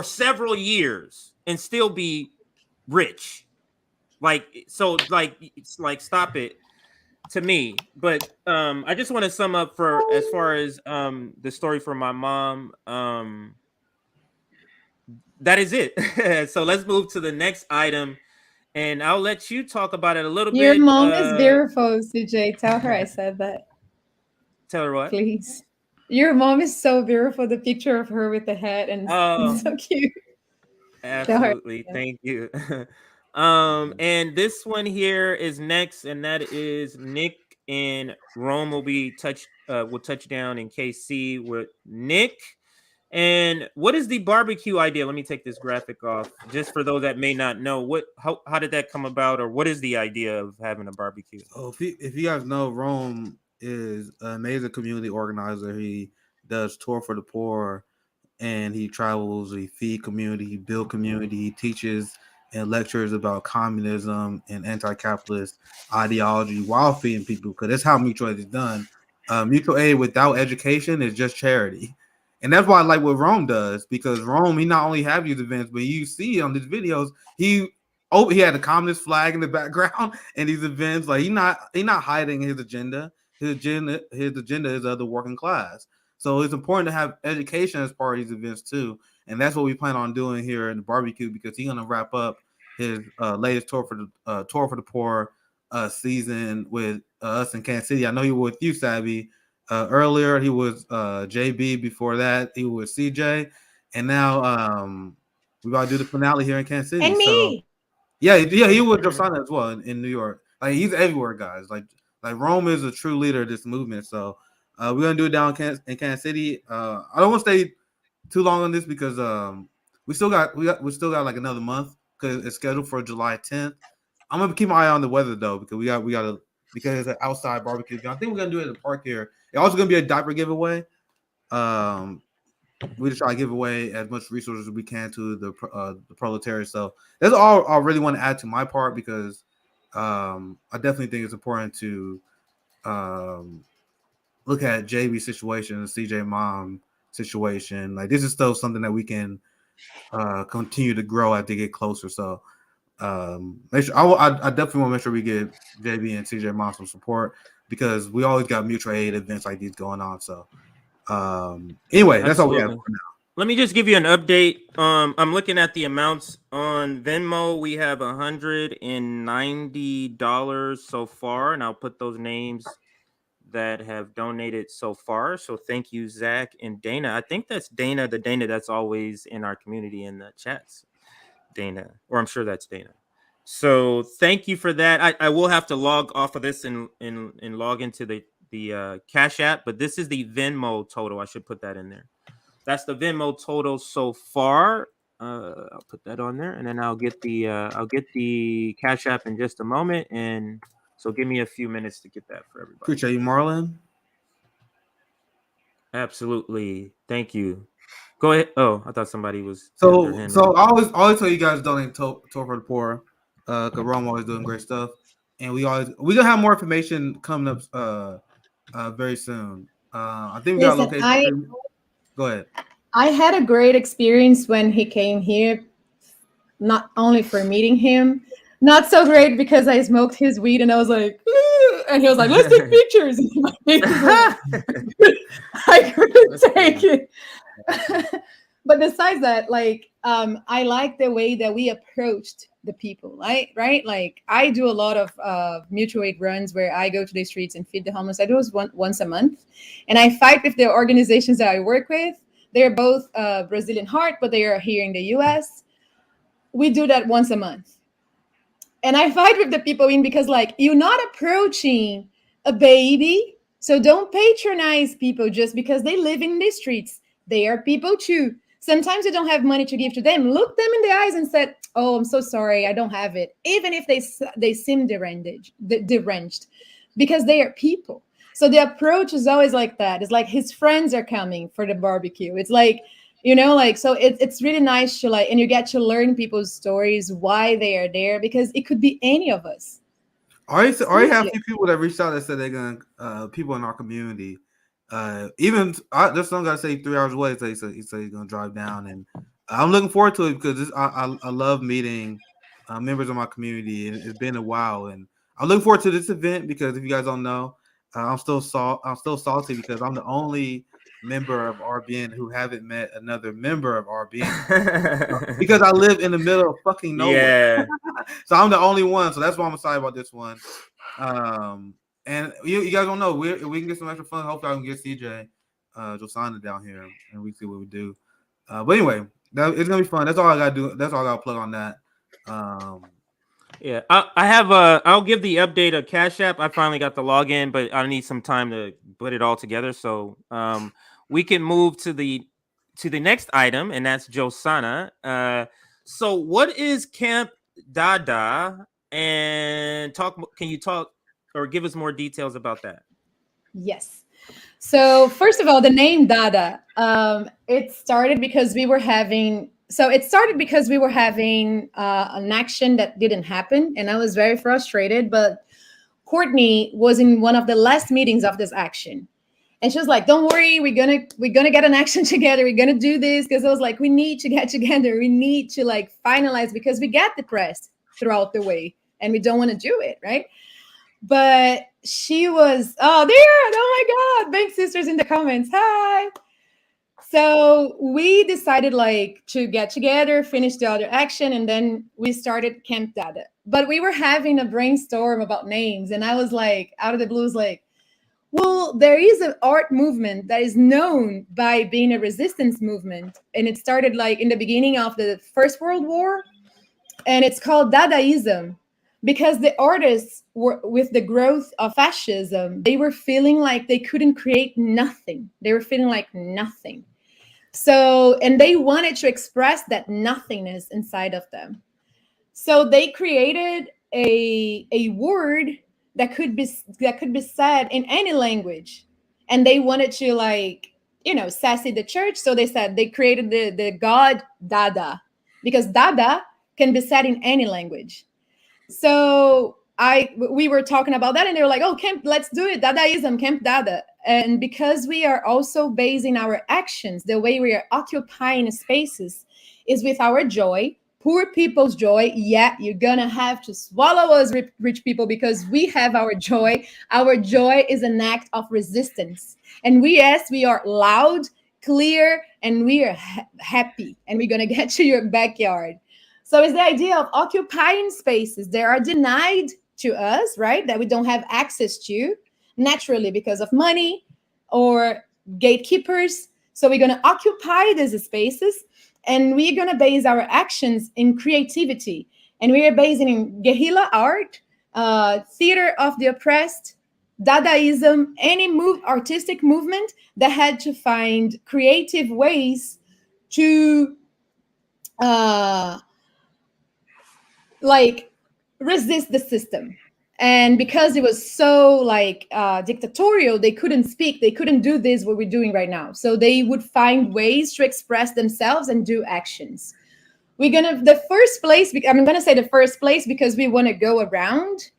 C: several years and still be rich. Like, so, like, it's like, stop it to me. But I just want to sum up for as far as the story for my mom. That is it. So let's move to the next item. And I'll let you talk about it a little bit.
E: Your mom is beautiful, CJ. Tell her I said that.
C: Tell her what?
E: Please. Your mom is so beautiful. The picture of her with the hat and it's so cute. Show her.
C: Absolutely. Thank you. And this one here is next, and that is Nick in Rome will touch down in KC with Nick. And what is the barbecue idea? Let me take this graphic off just for those that may not know. How did that come about, or what is the idea of having a barbecue?
F: Oh, if you guys know, Rome is an amazing community organizer. He does tour for the poor, and he travels. He feed community, he build community, he teaches and lectures about communism and anti-capitalist ideology while feeding people, because that's how mutual aid is done. Mutual aid without education is just charity. And that's why I like what Rome does, because Rome, he not only have these events, but you see on these videos, he had a communist flag in the background and these events. Like he not hiding his agenda. His agenda is of the working class. So it's important to have education as part of these events too. And that's what we plan on doing here in the barbecue, because he's gonna wrap up his latest tour for the poor season with us in Kansas City. I know he was with you, Savvy. Earlier, he was JB. Before that, he was CJ, and now we about to do the finale here in Kansas City.
E: And me.
F: So, yeah, he was Josana as well in New York. Like he's everywhere, guys. Like Rome is a true leader of this movement. So we're gonna do it down in Kansas City. I don't want to stay too long on this because we still got like another month because it's scheduled for July 10th. I'm gonna keep my eye on the weather though, because we gotta because it's an outside barbecue. I think we're gonna do it in the park here. It's also gonna be a diaper giveaway. We just try to give away as much resources as we can to the proletariat. So that's all I really want to add to my part, because I definitely think it's important to look at JB's situation, the CJ mom situation. Like this is still something that we can continue to grow as they get closer. So make sure I definitely want to make sure we give JB and CJ mom some support, because we always got mutual aid events like these going on. So anyway, that's all we have for now.
C: Let me just give you an update. I'm looking at the amounts on Venmo. We have $190 so far, and I'll put those names that have donated so far. So thank you, Zach and Dana. I think that's Dana, the Dana that's always in our community in the chats. Dana, or I'm sure that's Dana. So thank you for that. I will have to log off of this and log into the Cash App, but this is the Venmo total. I should put that in there. That's the Venmo total so far. I'll put that on there, and then I'll get the Cash App in just a moment. And so give me a few minutes to get that for everybody.
F: Appreciate you, Marlon.
C: Absolutely. Thank you. Go ahead. Oh, I thought somebody was.
F: So I always tell you guys donate tour for the poor, because Rome always doing great stuff, and we're gonna have more information coming up very soon. I think we got location. Go ahead.
E: I had a great experience when he came here, not only for meeting him, not so great because I smoked his weed and I was like, and he was like, let's take pictures. I couldn't take it. But besides that, like, I like the way that we approached the people, right? Like, I do a lot of mutual aid runs where I go to the streets and feed the homeless. I do it once a month, and I fight with the organizations that I work with. They're both Brazilian heart, but they are here in the US. We do that once a month. And I fight with the people because, like, you're not approaching a baby, so don't patronize people just because they live in the streets. They are people too. Sometimes you don't have money to give to them. Look them in the eyes and say, oh, I'm so sorry, I don't have it. Even if they seem deranged, because they are people. So the approach is always like that. It's like his friends are coming for the barbecue. It's like, you know, like, so it's really nice to, like, and you get to learn people's stories, why they are there, because it could be any of us.
F: I already have a few people that reached out that said they're gonna people in our community. Even there's some guy say 3 hours away. So he said he's gonna drive down, and I'm looking forward to it because I love meeting members of my community, and it's been a while. And I'm looking forward to this event because if you guys don't know, I'm still salty because I'm the only member of RBN who haven't met another member of RBN because I live in the middle of fucking nowhere. Yeah. So I'm the only one. So that's why I'm excited about this one. And you guys don't know, we can get some extra fun. Hopefully I can get CJ Josana down here, and we see what we do. But anyway, it's gonna be fun. That's all I gotta do. That's all I gotta plug on that.
C: Yeah, I have I'll give the update of Cash App. I finally got the login, but I need some time to put it all together. So we can move to the next item, and that's Josana. So what is Camp Dada? And can you talk or give us more details about that?
E: Yes. So first of all, the name Dada, it started because we were having an action that didn't happen, and I was very frustrated. But Courtney was in one of the last meetings of this action, and she was like, "Don't worry, we're gonna get an action together. We're gonna do this." Because I was like, "We need to get together. We need to like finalize because we get depressed throughout the way, and we don't want to do it, right?" But she was, oh my God, Bank Sisters in the comments. Hi. So we decided like to get together, finish the other action, and then we started Camp Dada. But we were having a brainstorm about names, and I was like, out of the blue, like, well, there is an art movement that is known by being a resistance movement. And it started like in the beginning of the First World War, and it's called Dadaism. Because the artists were, with the growth of fascism, they were feeling like they couldn't create nothing. They were feeling like nothing. So, and they wanted to express that nothingness inside of them. So they created a word that could be said in any language. And they wanted to like, sassy the church. So they created the god Dada, because Dada can be said in any language. So we were talking about that, and they were like, "Oh, let's do it, Dadaism, Camp Dada." And because we are also basing our actions, the way we are occupying spaces is with our joy, poor people's joy. Yeah, you're gonna have to swallow us, rich people, because we have our joy. Our joy is an act of resistance, and we are loud, clear, and we are happy, and we're gonna get to your backyard. So it's the idea of occupying spaces that are denied to us, right? That we don't have access to naturally because of money or gatekeepers. So we're going to occupy these spaces, and we're going to base our actions in creativity. And we are basing in guerrilla art, theater of the oppressed, Dadaism, any artistic movement that had to find creative ways to like resist the system. And because it was so like dictatorial, they couldn't speak, they couldn't do this what we're doing right now. So they would find ways to express themselves and do actions. I'm gonna say the first place because we want to go around.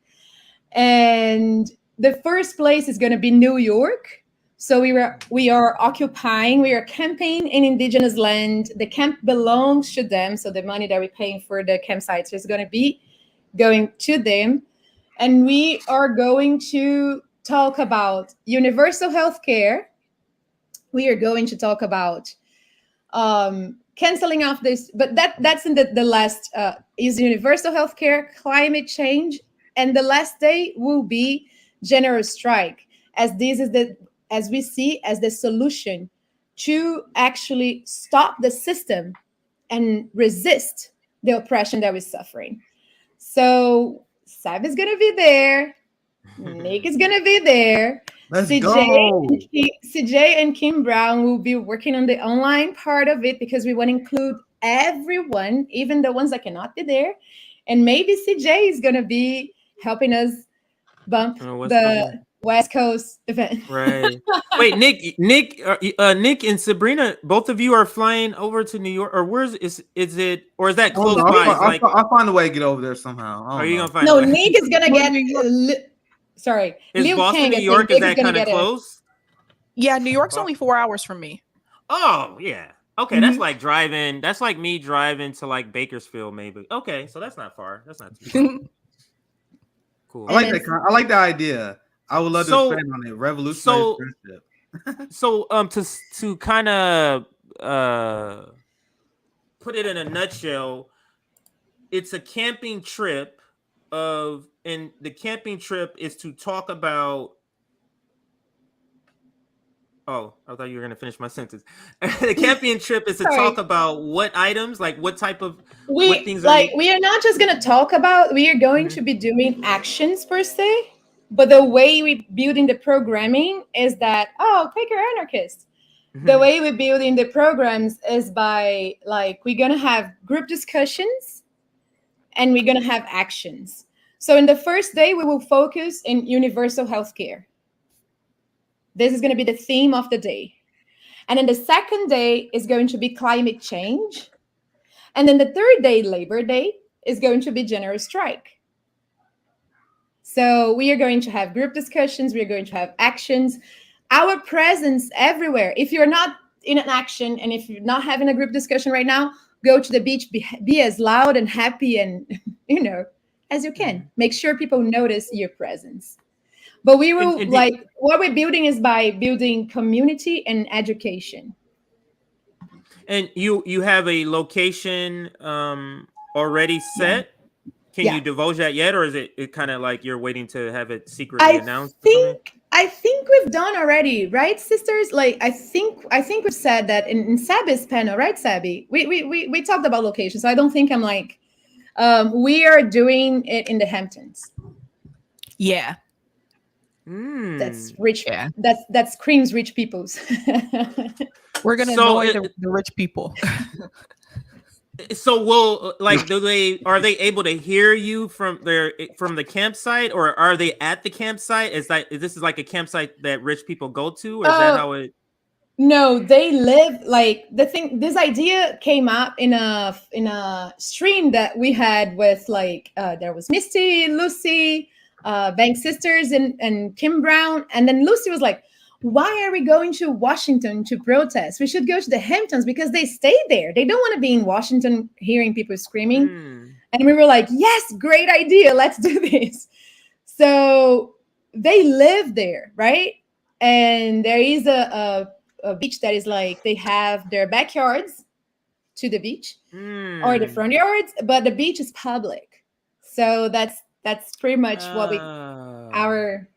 E: And the first place is going to be New York. So we are occupying, we are camping in indigenous land. The camp belongs to them. So the money that we're paying for the campsites is going to be going to them. And we are going to talk about universal health care. We are going to talk about canceling off this, but that's in the last is universal health care, climate change, and the last day will be general strike, as this is as we see as the solution to actually stop the system and resist the oppression that we're suffering. So Sab is going to be there. Nick is going to be there. CJ and Kim Brown will be working on the online part of it because we want to include everyone, even the ones that cannot be there. And maybe CJ is going to be helping us bump the West Coast event.
C: Right. Wait, Nick and Sabrina, both of you are flying over to New York, or is it, or is that close by?
F: I'll find a way to get over there somehow.
C: Are you gonna find?
E: No, Nick is gonna get. Sorry,
C: is Boston, New York? Is that kind of close?
D: Yeah, New York's only 4 hours from me.
C: Oh yeah. Okay, mm-hmm. That's like driving. That's like me driving to like Bakersfield, maybe. Okay, so that's not far. That's not too far. Cool.
F: I like that. I like the idea. I would love to expand on it. Revolutionary friendship.
C: So to kind of put it in a nutshell, it's a camping trip and the camping trip is to talk about Oh, I thought you were going to finish my sentence. The camping trip is to
E: Sorry.
C: talk about what items, like what type of what things are you...
E: We are not just going to talk about, we are going to be doing actions per se, but the way we building the programming is that, Quaker anarchist. The way we're building the programs is by, like, we're going to have group discussions and we're going to have actions. So in the first day, we will focus in universal healthcare. This is going to be the theme of the day. And then the second day is going to be climate change. And then the third day, Labor Day, is going to be general strike. So we are going to have group discussions. We are going to have actions. Our presence everywhere. If you're not in an action and if you're not having a group discussion right now, go to the beach, be as loud and happy and, as you can. Make sure people notice your presence. But we will, what we're building is by building community and education.
C: And you have a location already set? Can you divulge that yet? Or is it kind of like you're waiting to have it secretly announced?
E: I think we've done already, right, sisters? Like, I think we've said that in Sabi's panel, right, Sabi? We talked about location. So I don't think I'm like, we are doing it in the Hamptons.
D: Yeah.
E: That's rich. Yeah. That screams rich peoples.
D: We're gonna annoy the rich people.
C: So are they able to hear you from the campsite, or are they at the campsite? Is this like a campsite that rich people go to, or is that how it?
E: No, they live like this idea came up in a stream that we had with there was Misty, Lucy, Bank Sisters and Kim Brown. And then Lucy was like, why are we going to Washington to protest? We should go to the Hamptons because they stay there. They don't want to be in Washington hearing people screaming. And we were like, yes, great idea. Let's do this. So they live there, right? And there is a beach that is like, they have their backyards to the beach or the front yards, but the beach is public. So that's pretty much what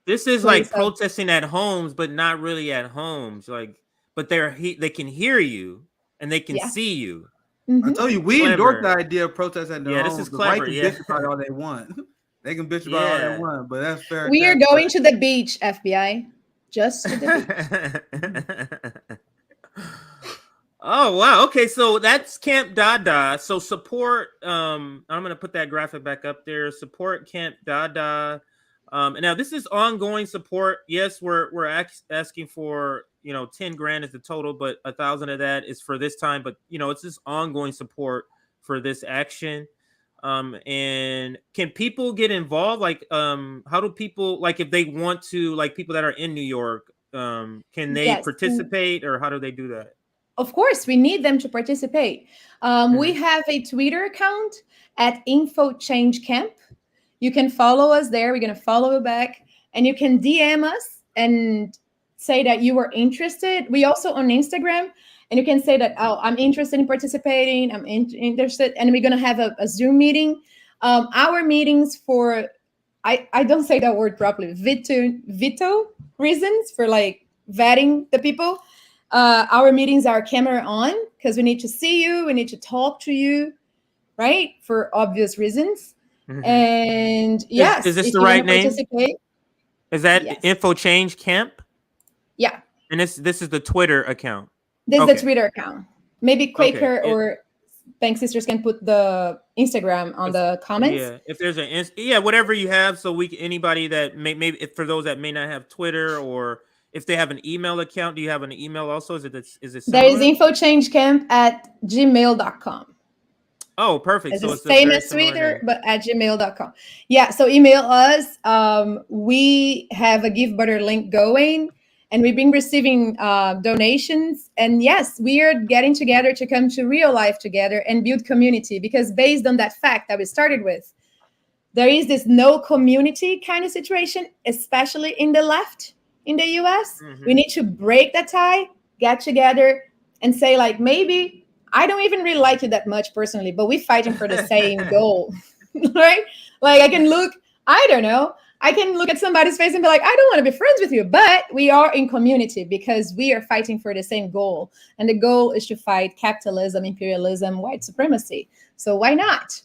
C: this is like protesting at homes, but not really at homes. But they can hear you and they can see you.
F: I told you, we endorse the idea of protest at their homes.
C: This is clever.
F: They can bitch about all they want. They can bitch about all they want, but that's fair.
E: We are going to the beach, FBI. Just to the beach.
C: Oh wow. Okay, so that's Camp Dada. So support. I'm gonna put that graphic back up there. Support Camp Dada. And now this is ongoing support. Yes, we're asking for 10 grand is the total, but 1,000 of that is for this time. But it's just ongoing support for this action. And can people get involved? How do people if they want to, people that are in New York, can they participate, or how do they do that?
E: Of course, we need them to participate. We have a Twitter account at InfoChangeCamp. You can follow us there. We're going to follow you back. And you can DM us and say that you are interested. We also on Instagram. And you can say that, I'm interested in participating. I'm interested. And we're going to have a Zoom meeting. Our meetings for, I don't say that word properly, veto reasons for vetting the people. Our meetings are camera on because we need to see you. We need to talk to you, right? For obvious reasons. And yes.
C: Is this the right name? Is that Info Change Camp?
E: Yeah.
C: And this is the Twitter account.
E: This is the Twitter account. Maybe Quaker or Bank Sisters can put the Instagram on the comments.
C: Yeah, if there's whatever you have. So anybody that maybe for those that may not have Twitter, or if they have an email account, do you have an email also? Is it similar?
E: There is infochange.camp@gmail.com.
C: Oh, perfect.
E: It's the same as Twitter, but at gmail.com. Yeah, so email us. We have a Give Butter link going, and we've been receiving donations. And yes, we are getting together to come to real life together and build community, because based on that fact that we started with, there is this no community kind of situation, especially in the left in the US. We need to break that tie, get together and say maybe I don't even really like you that much personally, but we're fighting for the same goal, right? I can look, I don't know. I can look at somebody's face and be like, I don't want to be friends with you, but we are in community because we are fighting for the same goal. And the goal is to fight capitalism, imperialism, white supremacy. So why not?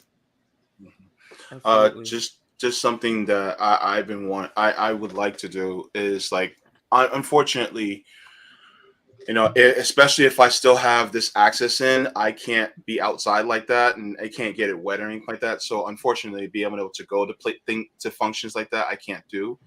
B: Just something that I would like to do is like, unfortunately, especially if I still have this access in, I can't be outside like that, and I can't get it wet or anything like that. So unfortunately, being able to go to functions like that, I can't do.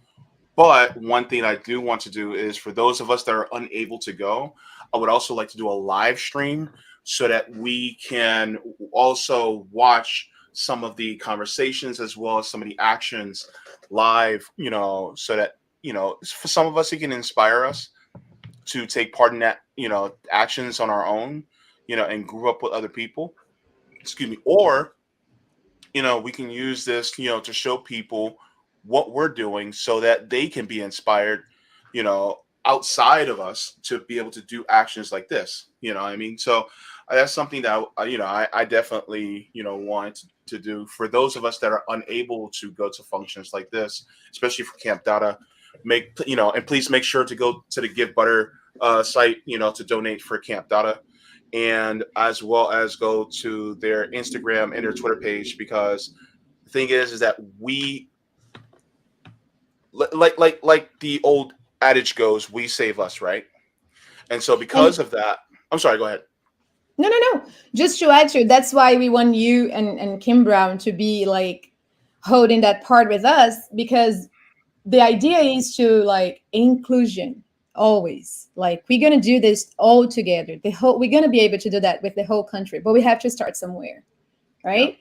B: But one thing I do want to do is, for those of us that are unable to go, I would also like to do a live stream so that we can also watch some of the conversations as well as some of the actions live, so that, for some of us, it can inspire us to take part in that, actions on our own, and group up with other people. Excuse me. Or, we can use this, to show people what we're doing so that they can be inspired, outside of us to be able to do actions like this. You know what I mean? So that's something that, I definitely, want to do for those of us that are unable to go to functions like this, especially for Camp Dada. And please make sure to go to the Give Butter site, to donate for Camp Dada, and as well as go to their Instagram and their Twitter page, because the thing is that we like the old adage goes, we save us, right? And so because of that, I'm sorry, go ahead.
E: No. Just to add to, that's why we want you and Kim Brown to be like holding that part with us, because the idea is to like inclusion always. Like, we're gonna do this all together. We're gonna be able to do that with the whole country, but we have to start somewhere, right? Yeah.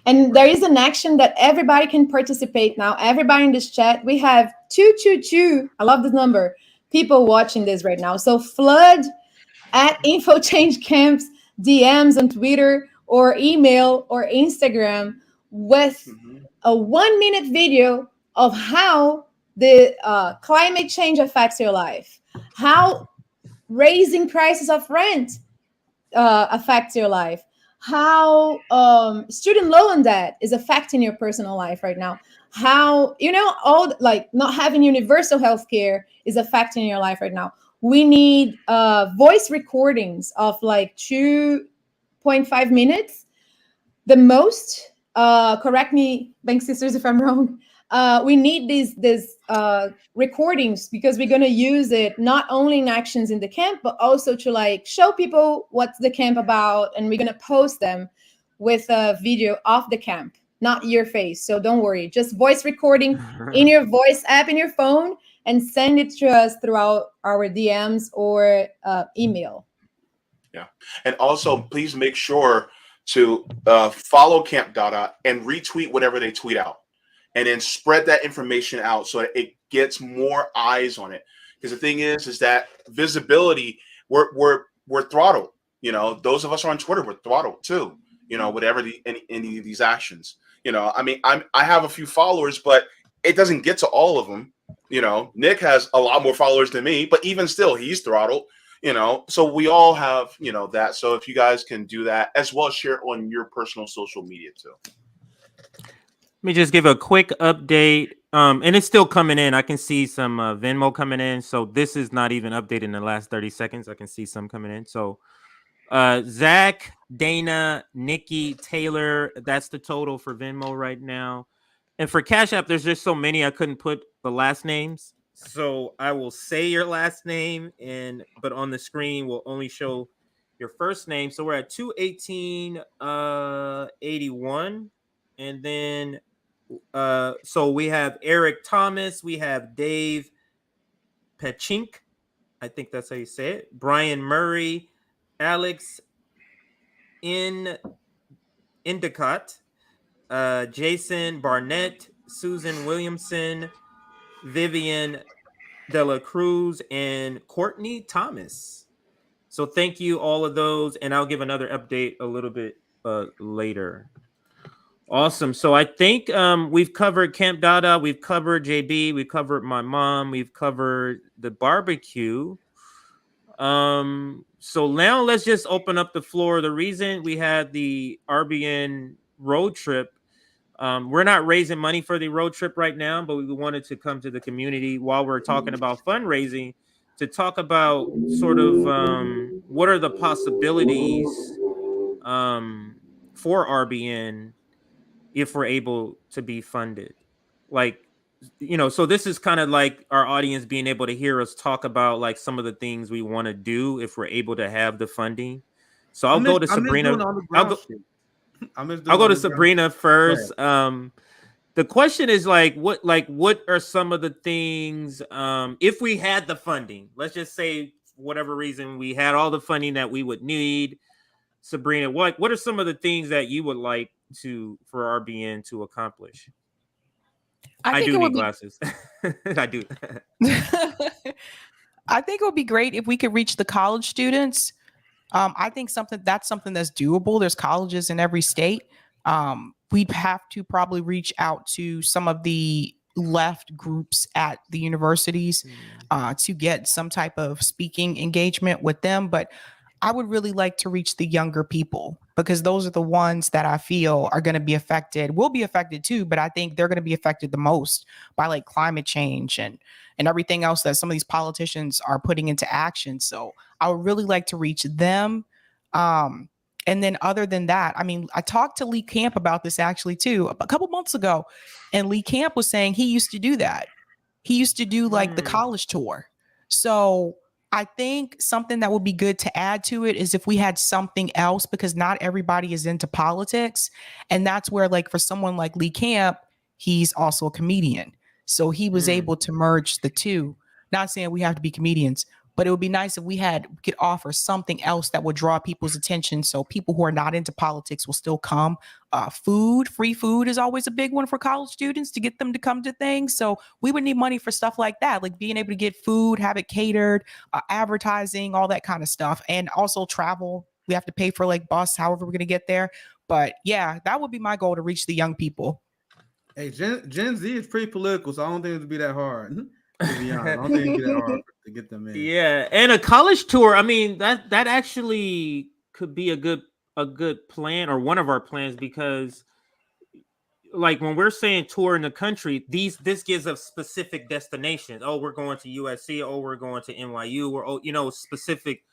E: And there is an action that everybody can participate now. Everybody in this chat, we have 222. I love this number. People watching this right now. So flood at Info Change Camps DMs on Twitter or email or Instagram with a 1-minute video of how the climate change affects your life, how raising prices of rent affects your life, how student loan debt is affecting your personal life right now, how all like not having universal health care is affecting your life right now. We need voice recordings of like 2.5 minutes, the most. Correct me, Bank Sisters, if I'm wrong. We need these recordings because we're going to use it not only in actions in the camp, but also to like show people what's the camp about. And we're going to post them with a video of the camp, not your face. So don't worry, just voice recording in your voice app in your phone and send it to us throughout our DMs or email.
B: Yeah. And also, please make sure to follow Camp Dada and retweet whatever they tweet out, and then spread that information out so that it gets more eyes on it. Because the thing is that visibility, we're throttled. Those of us who are on Twitter, we're throttled too. Whatever any of these actions. I mean, I have a few followers, but it doesn't get to all of them. Nick has a lot more followers than me, but even still, he's throttled. So we all have, that. So if you guys can do that, as well as share on your personal social media too.
C: Let me just give a quick update. And it's still coming in. I can see some Venmo coming in. So this is not even updated in the last 30 seconds. I can see some coming in. So Zach, Dana, Nikki, Taylor, that's the total for Venmo right now. And for Cash App, there's just so many I couldn't put the last names. So I will say your last name, but on the screen will only show your first name. So we're at 218.81, and then so we have Eric Thomas, we have Dave Pechink, I think that's how you say it, Brian Murray, Alex Endicott, Jason Barnett, Susan Williamson, Vivian Dela Cruz, and Courtney Thomas. So thank you, all of those, and I'll give another update a little bit later. Awesome. So I think we've covered Camp Dada, we've covered JB, we've covered my mom, we've covered the barbecue. So now let's just open up the floor. The reason we had the RBN road trip We're not raising money for the road trip right now, but we wanted to come to the community while we're talking about fundraising to talk about sort of what are the possibilities for RBN if we're able to be funded. Like, so this is kind of like our audience being able to hear us talk about like some of the things we want to do if we're able to have the funding. So I'll go to Sabrina. I'll go to Sabrina first. The question is what are some of the things if we had the funding? Let's just say for whatever reason we had all the funding that we would need. Sabrina, what are some of the things that you would like for RBN to accomplish? I do need glasses. I do.
D: I think it would be great if we could reach the college students. I think that's something that's doable. There's colleges in every state. We'd have to probably reach out to some of the left groups at the universities to get some type of speaking engagement with them. But I would really like to reach the younger people because those are the ones that I feel are going to be affected. Will be affected too, but I think they're going to be affected the most by like climate change and everything else that some of these politicians are putting into action. So I would really like to reach them. And then other than that, I mean, I talked to Lee Camp about this actually too, a couple months ago. And Lee Camp was saying he used to do that. He used to do like the college tour. So I think something that would be good to add to it is if we had something else, because not everybody is into politics. And that's where, like, for someone like Lee Camp, he's also a comedian. So he was able to merge the two. Not saying we have to be comedians, but it would be nice if we could offer something else that would draw people's attention. So people who are not into politics will still come. Free food is always a big one for college students to get them to come to things. So we would need money for stuff like that, like being able to get food, have it catered, advertising, all that kind of stuff. And also travel. We have to pay for like bus, however we're going to get there. But yeah, that would be my goal, to reach the young people.
F: Hey, Gen Z is pretty political, so I don't think it'd be that hard. To be honest, I don't think it'd be that hard to get them in.
C: Yeah, and a college tour. I mean, that actually could be a good plan, or one of our plans, because like when we're saying tour in the country, this gives us specific destinations. Oh, we're going to USC. Oh, we're going to NYU. Or specific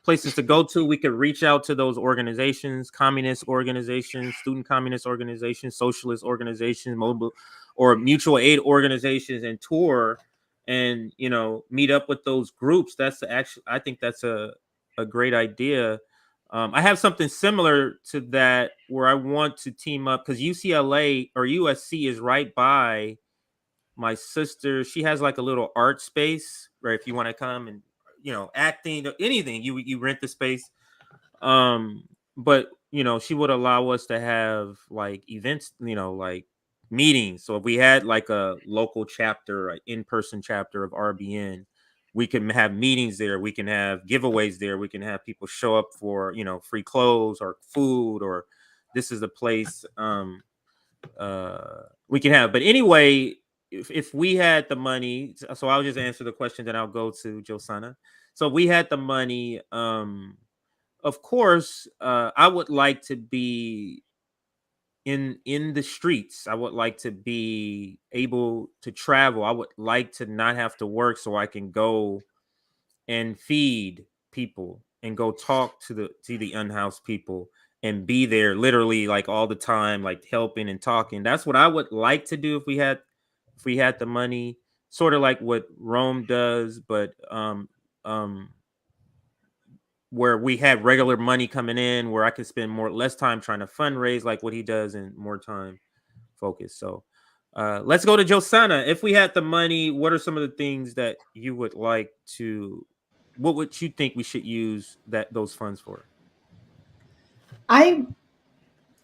C: places to go to. We could reach out to those organizations, communist organizations, student communist organizations, socialist organizations, mobile or mutual aid organizations, and tour and meet up with those groups. I think that's a great idea. I have something similar to that where I want to team up because UCLA or USC is right by my sister. She has like a little art space, right? If you want to come and acting, anything, you rent the space. But she would allow us to have like events, like meetings. So if we had like a local chapter, an in-person chapter of RBN, we can have meetings there. We can have giveaways there. We can have people show up for, free clothes or food, or this is the place we can have. But anyway, if we had the money, so I'll just answer the question, then I'll go to Josana. So if we had the money, of course, I would like to be in the streets. I would like to be able to travel. I would like to not have to work so I can go and feed people and go talk to the unhoused people and be there literally like all the time, like helping and talking. That's what I would like to do if we had the money, sort of like what Rome does, but where we had regular money coming in, where I could spend less time trying to fundraise like what he does and more time focused. So let's go to Josana. If we had the money, what are some of the things that you would like to, what would you think we should use those funds for?
E: I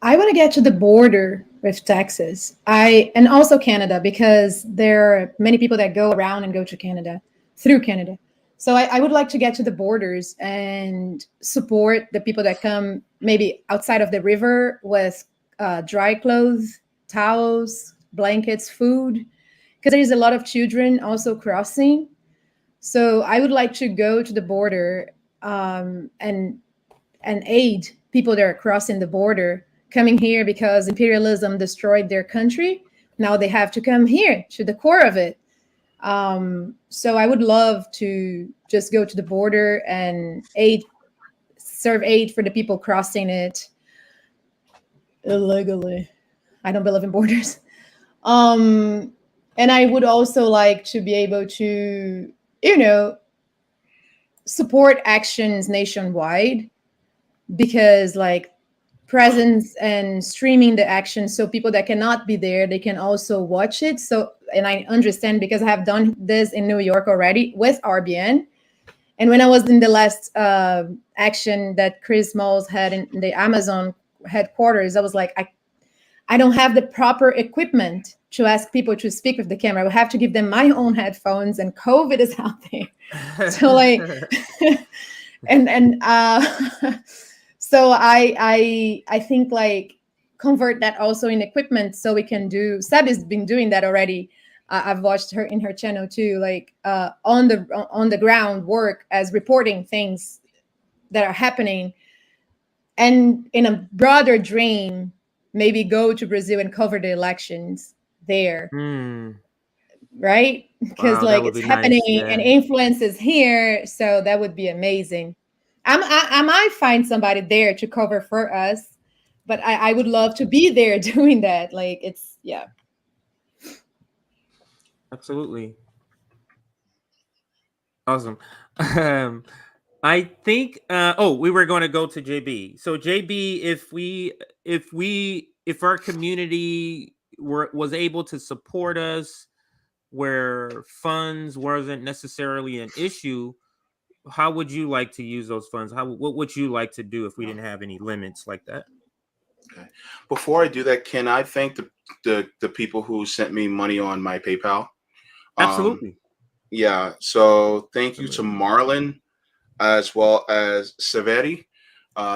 E: want to get to the border with Texas, and also Canada, because there are many people that go around and go to Canada through Canada. So I would like to get to the borders and support the people that come maybe outside of the river with dry clothes, towels, blankets, food, because there's a lot of children also crossing. So I would like to go to the border and aid people that are crossing the border, coming here because imperialism destroyed their country. Now they have to come here to the core of it. So I would love to just go to the border and serve aid for the people crossing it illegally. I don't believe in borders. And I would also like to be able to, support actions nationwide, because like presence and streaming the action, so people that cannot be there, they can also watch it. So, and I understand because I have done this in New York already with RBN. And when I was in the last action that Chris Malls had in the Amazon headquarters, I was like, I don't have the proper equipment to ask people to speak with the camera. I will have to give them my own headphones, and COVID is out there. So like, so I think like convert that also in equipment so we can do. Seb has been doing that already. I've watched her in her channel too, like on the ground work as reporting things that are happening, and in a broader dream, maybe go to Brazil and cover the elections there, right? Because
C: Wow,
E: like it's happening and influence is here, so that would be amazing. I might find somebody there to cover for us, but I would love to be there doing that. Like it's
C: Absolutely. Awesome. I think we were going to go to JB. So JB, if our community was able to support us where funds wasn't necessarily an issue, how would you like to use those funds? What would you like to do if we didn't have any limits like that?
B: Okay. Before I do that, can I thank the people who sent me money on my PayPal?
C: Absolutely.
B: Yeah. So thank you to Marlon as well as Severi.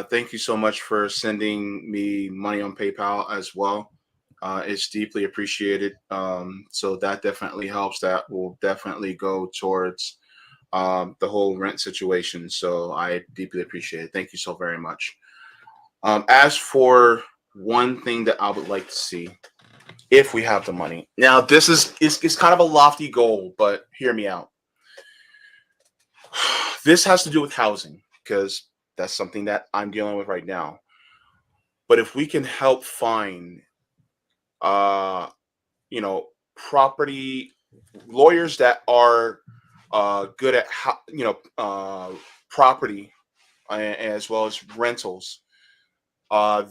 B: Thank you so much for sending me money on PayPal as well. It's deeply appreciated. So that definitely helps. That will definitely go towards the whole rent situation. So I deeply appreciate it. Thank you so very much. As for one thing that I would like to see, if we have the money. Now, this is kind of a lofty goal, but hear me out. This has to do with housing, because that's something that I'm dealing with right now. But if we can help find, property lawyers that are good at, property as well as rentals,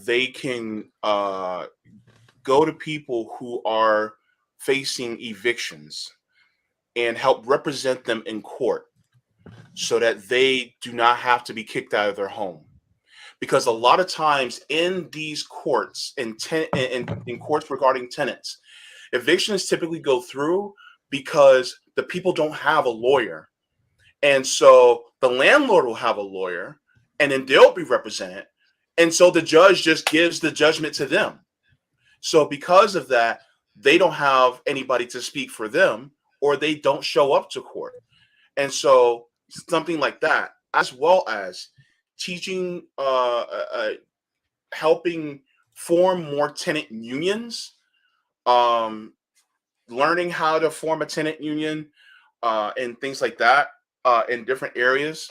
B: they can go to people who are facing evictions and help represent them in court so that they do not have to be kicked out of their home. Because a lot of times in these courts, in courts regarding tenants, evictions typically go through because the people don't have a lawyer. And so the landlord will have a lawyer, and then they'll be represented. And so the judge just gives the judgment to them. So because of that, they don't have anybody to speak for them, or they don't show up to court. And so something like that, as well as teaching, helping form more tenant unions, learning how to form a tenant union, and things like that in different areas.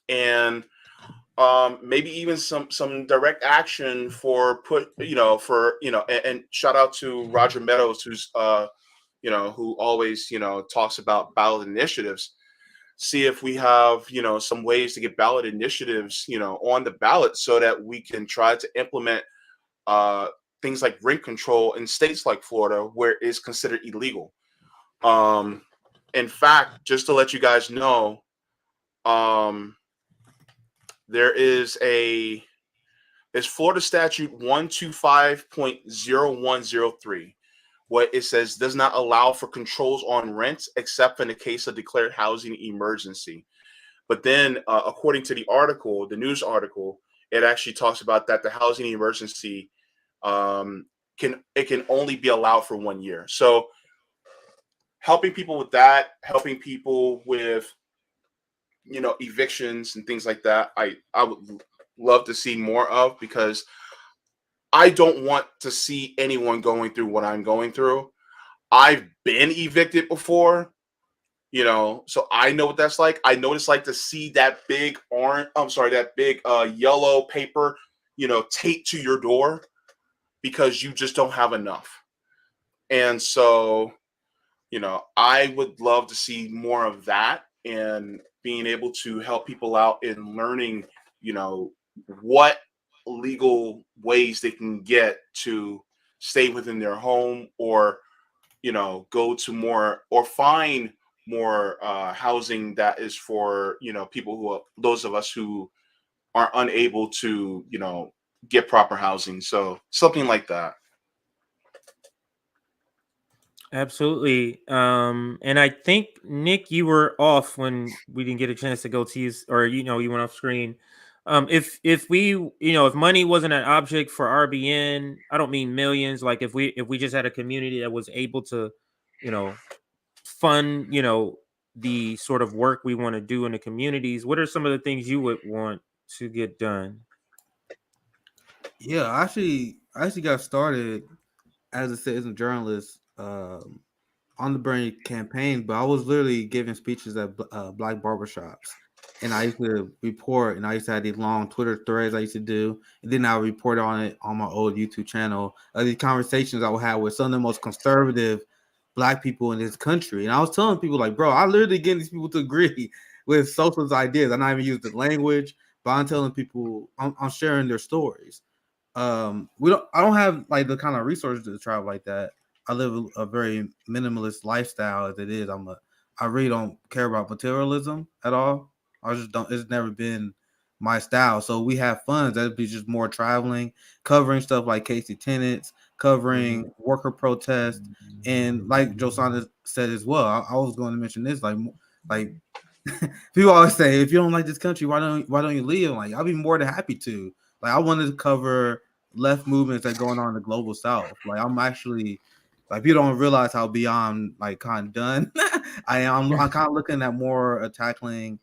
B: And maybe even some direct action for and shout out to Roger Meadows, who's who always talks about ballot initiatives. See if we have some ways to get ballot initiatives on the ballot so that we can try to implement things like rent control in states like Florida where it's considered illegal. In fact, just to let you guys know, there is Florida statute 125.0103. What it says does not allow for controls on rents except in the case of declared housing emergency. But then, according to the article, the news article, it actually talks about that the housing emergency can only be allowed for 1 year. So, helping people with that, helping people with evictions and things like that, I would love to see more of, because I don't want to see anyone going through what I'm going through. I've been evicted before, you know, so I know what that's like. I know what it's like to see that big that big yellow paper, you know, taped to your door because you just don't have enough. And so, you know, I would love to see more of that and being able to help people out in learning, you know, what legal ways they can get to stay within their home, or, you know, go to more or find more housing that is for, you know, people who are, those of us who are unable to, you know, get proper housing. So something like that.
C: Absolutely. And I think Nick, you were off when we didn't get a chance to go to you, or you know, you went off screen. If we, you know, if money wasn't an object for RBN, I don't mean millions. Like if we just had a community that was able to, you know, fund, you know, the sort of work we want to do in the communities, what are some of the things you would want to get done?
F: Yeah, I actually got started as a citizen journalist on the Bernie campaign, but I was literally giving speeches at black barbershops. And I used to report, and I used to have these long Twitter threads I used to do, and then I would report on it on my old YouTube channel. These conversations I would have with some of the most conservative black people in this country, and I was telling people like, bro, I literally getting these people to agree with socialist ideas. I'm not even using the language, but I'm telling people, I'm sharing their stories. I don't have like the kind of resources to travel like that. I live a very minimalist lifestyle as it is. I really don't care about materialism at all. I just don't. It's never been my style. So we have funds that'd be just more traveling, covering stuff like Casey tenants, covering worker protests, and like Josana said as well. I was going to mention this, like people always say, if you don't like this country, why don't you leave? Like, I'll be more than happy to. Like, I wanted to cover left movements that going on in the global south. Like, I'm actually, like, people don't realize how beyond like kind of done I am. I'm kind of looking at more tackling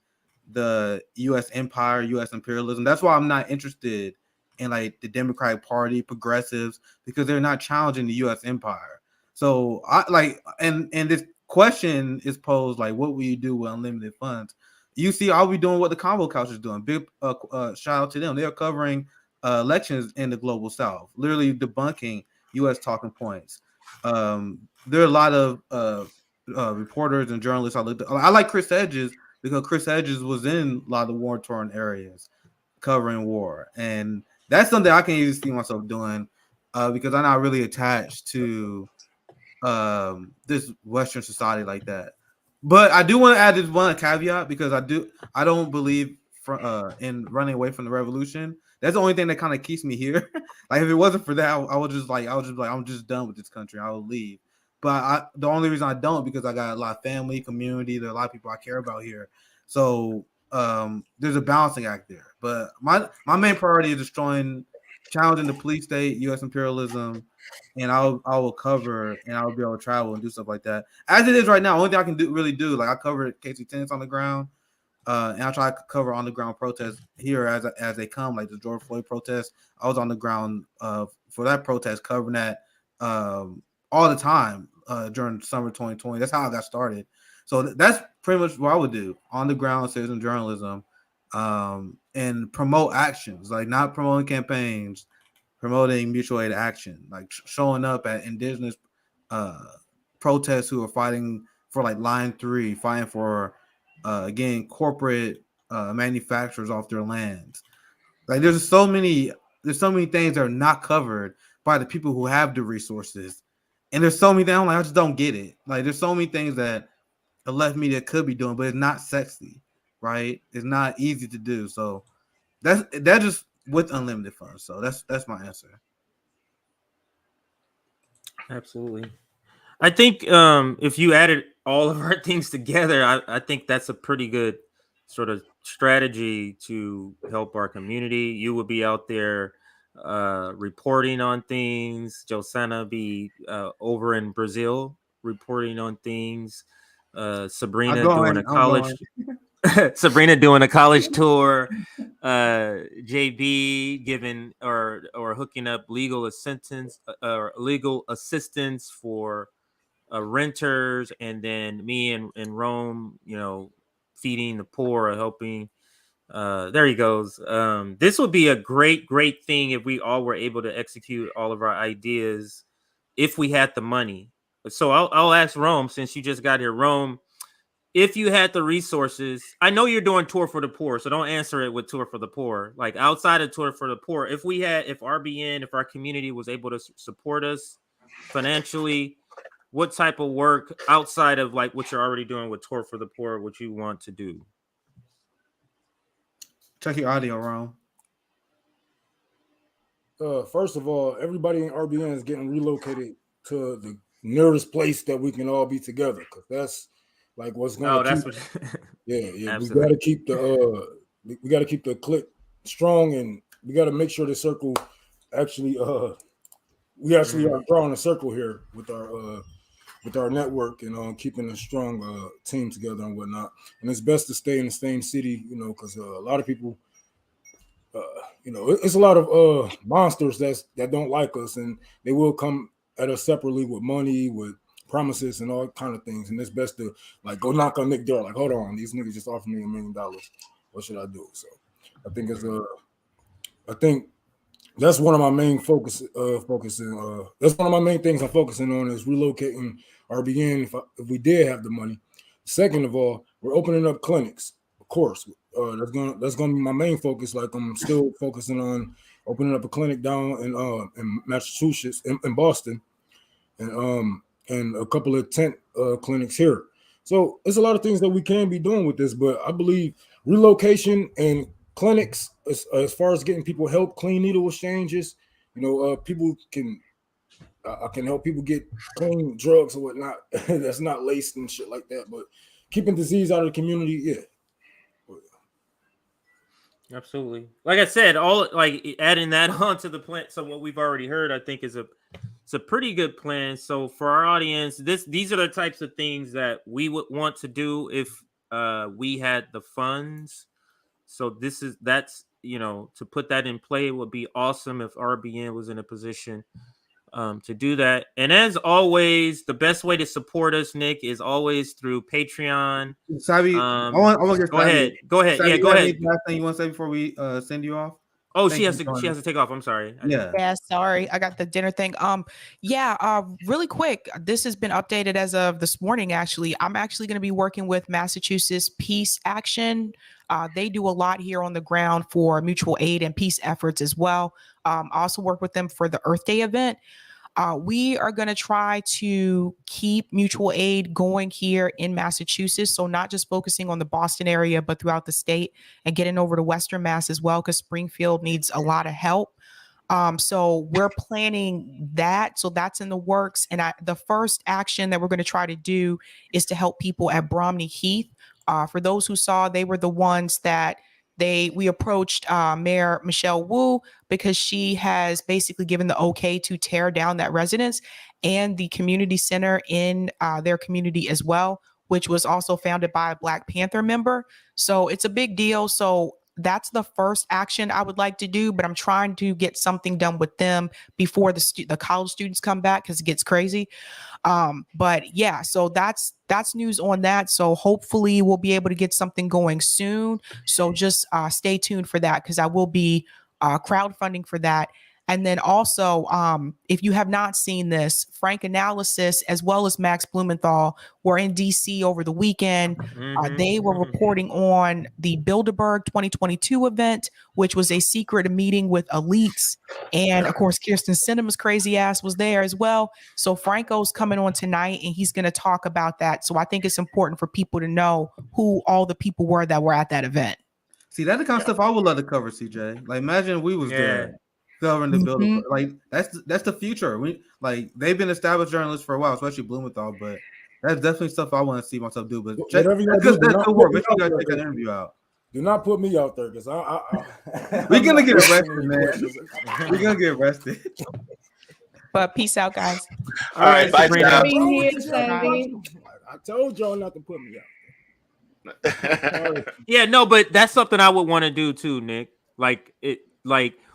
F: the U.S. empire, U.S. imperialism. That's why I'm not interested in like the Democratic Party, progressives, because they're not challenging the U.S. empire. So I like, and this question is posed like, what will you do with unlimited funds? You see, I'll be doing what the Convo Couch is doing. Big shout out to them. They're covering elections in the global south, literally debunking U.S. talking points. There are a lot of reporters and journalists I like Chris Hedges, because Chris Hedges was in a lot of the war-torn areas covering war, and that's something I can easily see myself doing because I'm not really attached to this Western society like that. But I do want to add this one caveat, because I don't believe in running away from the revolution. That's the only thing that kind of keeps me here. Like, if it wasn't for that, I would just like I'm just done with this country. I would leave. But the only reason I don't, because I got a lot of family, community, there are a lot of people I care about here. So there's a balancing act there. But my main priority is challenging the police state, U.S. imperialism, and I will cover, and I'll be able to travel and do stuff like that. As it is right now, only thing I can do, like, I covered KC tenants on the ground, and I try to cover on the ground protests here as they come, like the George Floyd protest. I was on the ground for that protest, covering that all the time during summer 2020. That's how I got started. So that's pretty much what I would do: on the ground citizen journalism, and promote actions, like not promoting campaigns, promoting mutual aid action, like showing up at indigenous protests who are fighting for like Line 3, fighting for getting corporate manufacturers off their lands. Like, there's so many things that are not covered by the people who have the resources, and there's so many things I'm like, I just don't get it. Like, there's so many things that the left media could be doing, but it's not sexy, right? It's not easy to do. So that's just with unlimited funds. So that's my answer.
C: Absolutely. I think if you added all of our things together, I think that's a pretty good sort of strategy to help our community. You would be out there reporting on things. Josana be over in Brazil reporting on things.
F: I'm
C: Sabrina doing
F: going.
C: a
F: I'm
C: college.
F: going.
C: Sabrina doing a college tour, JB giving or hooking up legal assistance for renters, and then me and Rome, feeding the poor or helping. There he goes. This would be a great thing if we all were able to execute all of our ideas if we had the money. So I'll ask Rome, since you just got here. Rome, if you had the resources, I know you're doing Tour for the Poor, so don't answer it with Tour for the Poor. Like outside of Tour for the Poor, if RBN, if our community was able to support us financially, what type of work outside of like what you're already doing with Tour for the Poor would you want to do?
F: Check your audio, Ron.
G: First of all, everybody in RBN is getting relocated to the nearest place that we can all be together, because that's like what's going to keep. Yeah. We got to keep the clique strong, and we got to make sure the circle actually. We actually are drawing a circle here with our network and keeping a strong team together and whatnot. And it's best to stay in the same city, because a lot of people, it's a lot of monsters that don't like us, and they will come at us separately with money, with promises and all kind of things. And it's best to like go knock on Nick door, like, hold on, these niggas just offered me $1 million. What should I do? So I think that's one of my main that's one of my main things I'm focusing on is relocating RBN if we did have the money. Second of all, we're opening up clinics, of course. That's gonna be my main focus. Like I'm still focusing on opening up a clinic down in Massachusetts, in Boston, and a couple of tent clinics here. So there's a lot of things that we can be doing with this, but I believe relocation and clinics, as far as getting people help, clean needle exchanges, people I can help people get clean drugs or whatnot that's not laced and shit like that. But keeping disease out of the community, yeah.
C: Absolutely. Like I said, all like adding that onto the plan. So what we've already heard, I think, is a pretty good plan. So for our audience, these are the types of things that we would want to do if we had the funds. So that's to put that in play, it would be awesome if RBN was in a position to do that. And as always, the best way to support us, Nick, is always through Patreon.
F: Sabi, I want to
C: go ahead.
F: Sabi,
C: yeah, go ahead.
F: Last thing you want to say before we send you off?
C: Oh, she has to take off. I'm sorry.
D: Yeah, sorry. I got the dinner thing. Really quick. This has been updated as of this morning, actually. I'm actually going to be working with Massachusetts Peace Action. They do a lot here on the ground for mutual aid and peace efforts as well. I also work with them for the Earth Day event. We are going to try to keep mutual aid going here in Massachusetts. So not just focusing on the Boston area, but throughout the state and getting over to Western Mass as well, because Springfield needs a lot of help. So we're planning that. So that's in the works. And the first action that we're going to try to do is to help people at Bromley Heath. For those who saw, they were the ones that we approached Mayor Michelle Wu, because she has basically given the okay to tear down that residence and the community center in their community as well, which was also founded by a Black Panther member. So it's a big deal. So that's the first action I would like to do, but I'm trying to get something done with them before the college students come back, because it gets crazy. But yeah, so that's news on that. So hopefully we'll be able to get something going soon. So just stay tuned for that, because I will be crowdfunding for that. And then also, if you have not seen this, Frank Analysis as well as Max Blumenthal were in DC over the weekend. They were reporting on the Bilderberg 2022 event, which was a secret meeting with elites. And of course, Kirsten Sinema's crazy ass was there as well. So Franco's coming on tonight and he's going to talk about that. So I think it's important for people to know who all the people were that were at that event.
F: See, that's the kind of stuff I would love to cover, CJ. Like, imagine we was there covering the Bilderberg. Like, that's the future. They've been established journalists for a while, especially Blumenthal, but that's definitely stuff I want to see myself do. But
G: whatever you
F: do,
G: make
F: sure you guys check that interview out.
G: Do not put me out there, because
F: we're gonna get arrested, man. We're gonna get arrested.
D: But peace out, guys.
B: All right, bye.
G: I told y'all not to put me out.
C: Yeah, no, but that's something I would want to do too, Nick. Like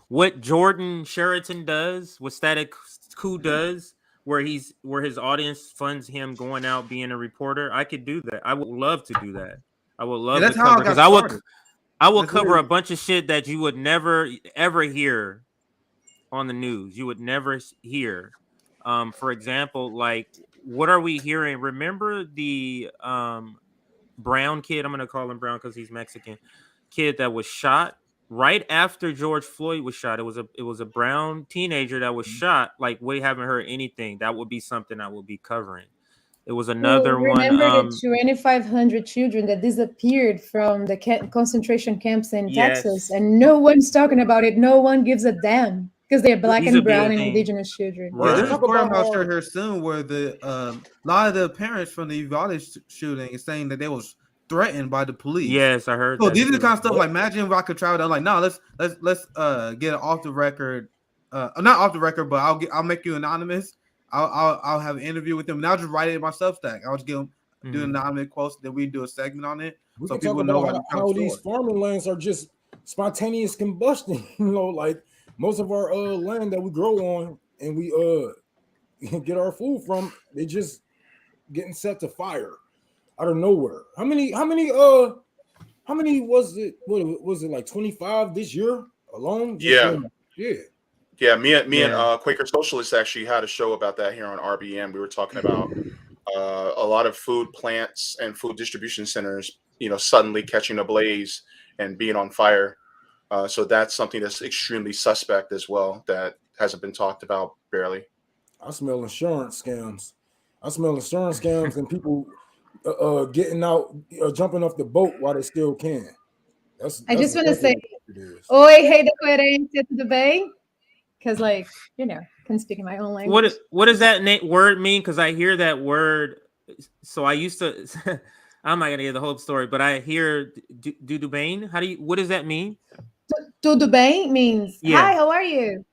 C: what Jordan Sheraton does, what Static Coup does, where his audience funds him going out being a reporter. I could do that. I would love to do that. I would love
F: that's
C: to
F: how I
C: cover
F: got
C: because
F: started.
C: I will
F: That's
C: cover a
F: literally-
C: bunch of shit that you would never ever hear on the news. You would never hear. For example, like what are we hearing? Remember the Brown kid? I'm gonna call him Brown because he's Mexican. Kid that was shot right after George Floyd was shot. It was a brown teenager that was shot. Like we haven't heard anything. That would be something I will be covering. It was another one.
E: Remember the 2,500 children that disappeared from the concentration camps in
C: Yes.
E: Texas, and no one's talking about it. No one gives a damn because they're black
C: These would
E: and
C: be the
E: brown and
C: thing.
E: indigenous children.
C: Right.
F: Yeah, there's a
G: Talk
F: story I'm
G: about
F: gonna share
G: how-
F: here soon where the a lot of the parents from the Uvalde shooting is saying that they was threatened by the police.
C: Yes, I heard.
F: So
C: that
F: these are the
C: too.
F: kind of stuff. Like, imagine if I could travel down. Like, no, let's get it off the record. Not off the record, but I'll make you anonymous. I'll have an interview with them, and I'll just write it in my Substack. I'll just give them do anonymous quotes. Then we do a segment on it,
G: We
F: so
G: can
F: people
G: talk
F: know
G: about how these farming lands are just spontaneous combustion. Like most of our land that we grow on and we get our food from, they just getting set to fire out of nowhere. How many was it? What was it, like 25 this year alone?
B: Yeah.
G: Yeah.
B: Me and Quaker Socialists actually had a show about that here on RBN. We were talking about a lot of food plants and food distribution centers, suddenly catching a blaze and being on fire. So that's something that's extremely suspect as well that hasn't been talked about barely.
G: I smell insurance scams. And people getting out, jumping off the boat while they still can.
E: I just want to say,
G: is.
E: oi, hey, the coherencia to the bay. Because, can speak in my own language.
C: What does that word mean? Because I hear that word. So I used to. I'm not gonna get the whole story, but I hear "dudubain." What does that mean?
E: Tudo bem means hi, how are you?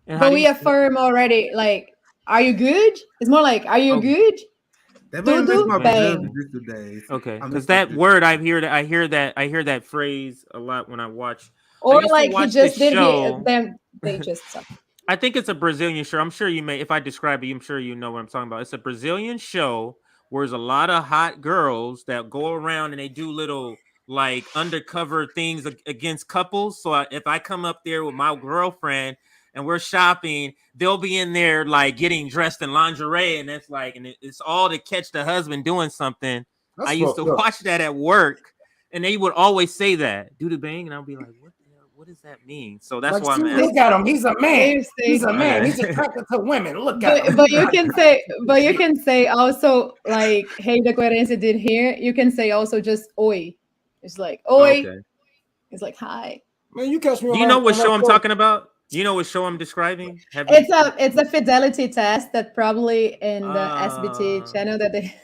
E: But we affirm already, like, are you good? It's more like, are you good?
F: Tudo bem.
C: Okay, because that word I hear that phrase a lot when I watch.
E: Or like he just did then they just suck.
C: I think it's a Brazilian show. I'm sure you may, if I describe it, I'm sure you know what I'm talking about. It's a Brazilian show where there's a lot of hot girls that go around and they do little like undercover things against couples. So if I come up there with my girlfriend and we're shopping, they'll be in there like getting dressed in lingerie, and it's all to catch the husband doing something. I used to watch that at work, and they would always say that, do the bang, and I'll be like, what does that mean? So that's why I'm asking.
G: Look at him. He's a man. He's a man. He's attracted to women. Look at him.
E: But you can say also like, hey, the coherencia did here. You can say also just oi. It's like oi. Okay. It's like hi.
G: Man, you catch me.
C: Do you know what show I'm talking about? Do you know what show I'm describing?
E: It's a fidelity test that probably in the SBT channel that
C: they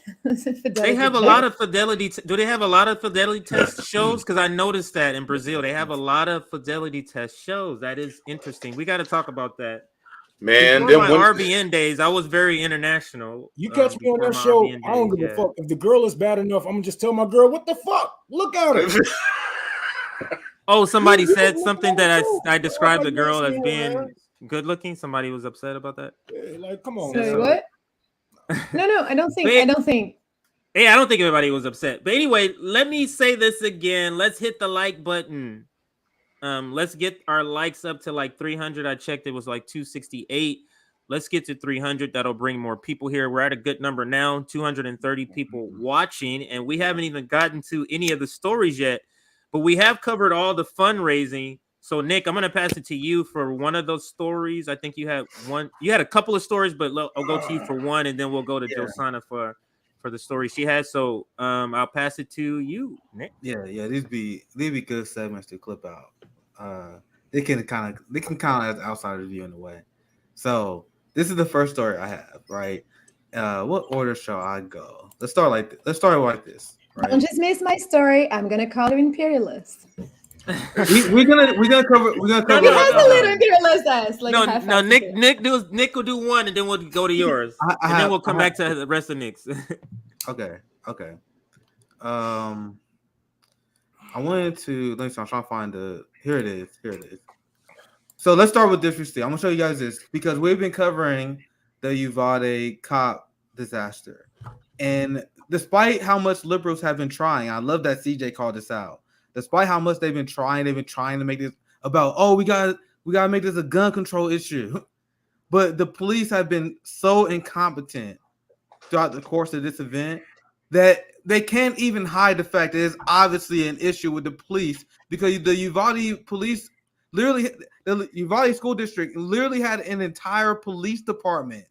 C: have a lot of fidelity. Do they have a lot of fidelity test shows? Because I noticed that in Brazil they have a lot of fidelity test shows. That is interesting. We got to talk about that.
B: Man,
C: before my RBN days, I was very international.
G: You catch me on that show. I don't give a fuck if the girl is bad enough. I'm gonna just tell my girl, "What the fuck? Look at her."
C: Oh, somebody said something that I described the girl as being good looking. Somebody was upset about that.
G: Yeah, like, come on.
E: Say what? No, I don't think.
C: Hey, I don't think everybody was upset. But anyway, let me say this again. Let's hit the like button. Let's get our likes up to like 300. I checked; it was like 268. Let's get to 300. That'll bring more people here. We're at a good number now. 230 people watching, and we haven't even gotten to any of the stories yet. But we have covered all the fundraising. So, Nick, I'm going to pass it to you for one of those stories. I think you had one. You had a couple of stories, but I'll go to you for one, and then we'll go to Josana for the story she has. So, I'll pass it to you, Nick.
F: Yeah. These be good segments to clip out. They can count as outsider view in a way. So, this is the first story I have. Right? What order shall I go? Let's start like this. Right.
E: Don't just miss my story. I'm gonna call you imperialist.
F: we're gonna cover.
E: He has a little imperialist ass. Like
C: no. Nick will do one, and then we'll go to yours, and then we'll come back to the rest of Nick's.
F: Okay. I wanted to. Let me see. I'm trying to find the. Here it is. So let's start with this receipt. I'm gonna show you guys this because we've been covering the Uvalde cop disaster, and despite how much liberals have been trying, I love that CJ called this out. Despite how much they've been trying to make this about, oh, we gotta make this a gun control issue, but the police have been so incompetent throughout the course of this event that they can't even hide the fact that it's obviously an issue with the police, because the Uvalde police literally, the Uvalde school district literally had an entire police department.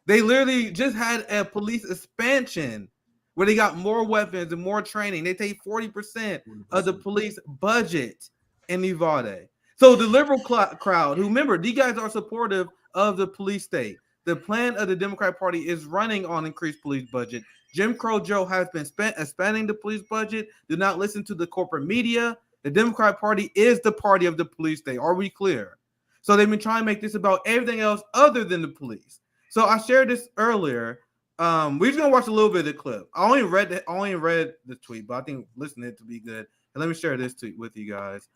F: They literally just had a police expansion where they got more weapons and more training. They take 40% of the police budget in Uvalde. So the liberal crowd, who, remember, these guys are supportive of the police state. The plan of the Democratic Party is running on increased police budget. Jim Crow Joe has been expanding the police budget. Do not listen to the corporate media. The Democratic Party is the party of the police state. Are we clear? So they've been trying to make this about everything else other than the police. So I shared this earlier. We're just gonna watch a little bit of the clip. I only read the tweet, but I think listening to be good. And let me share this tweet with you guys.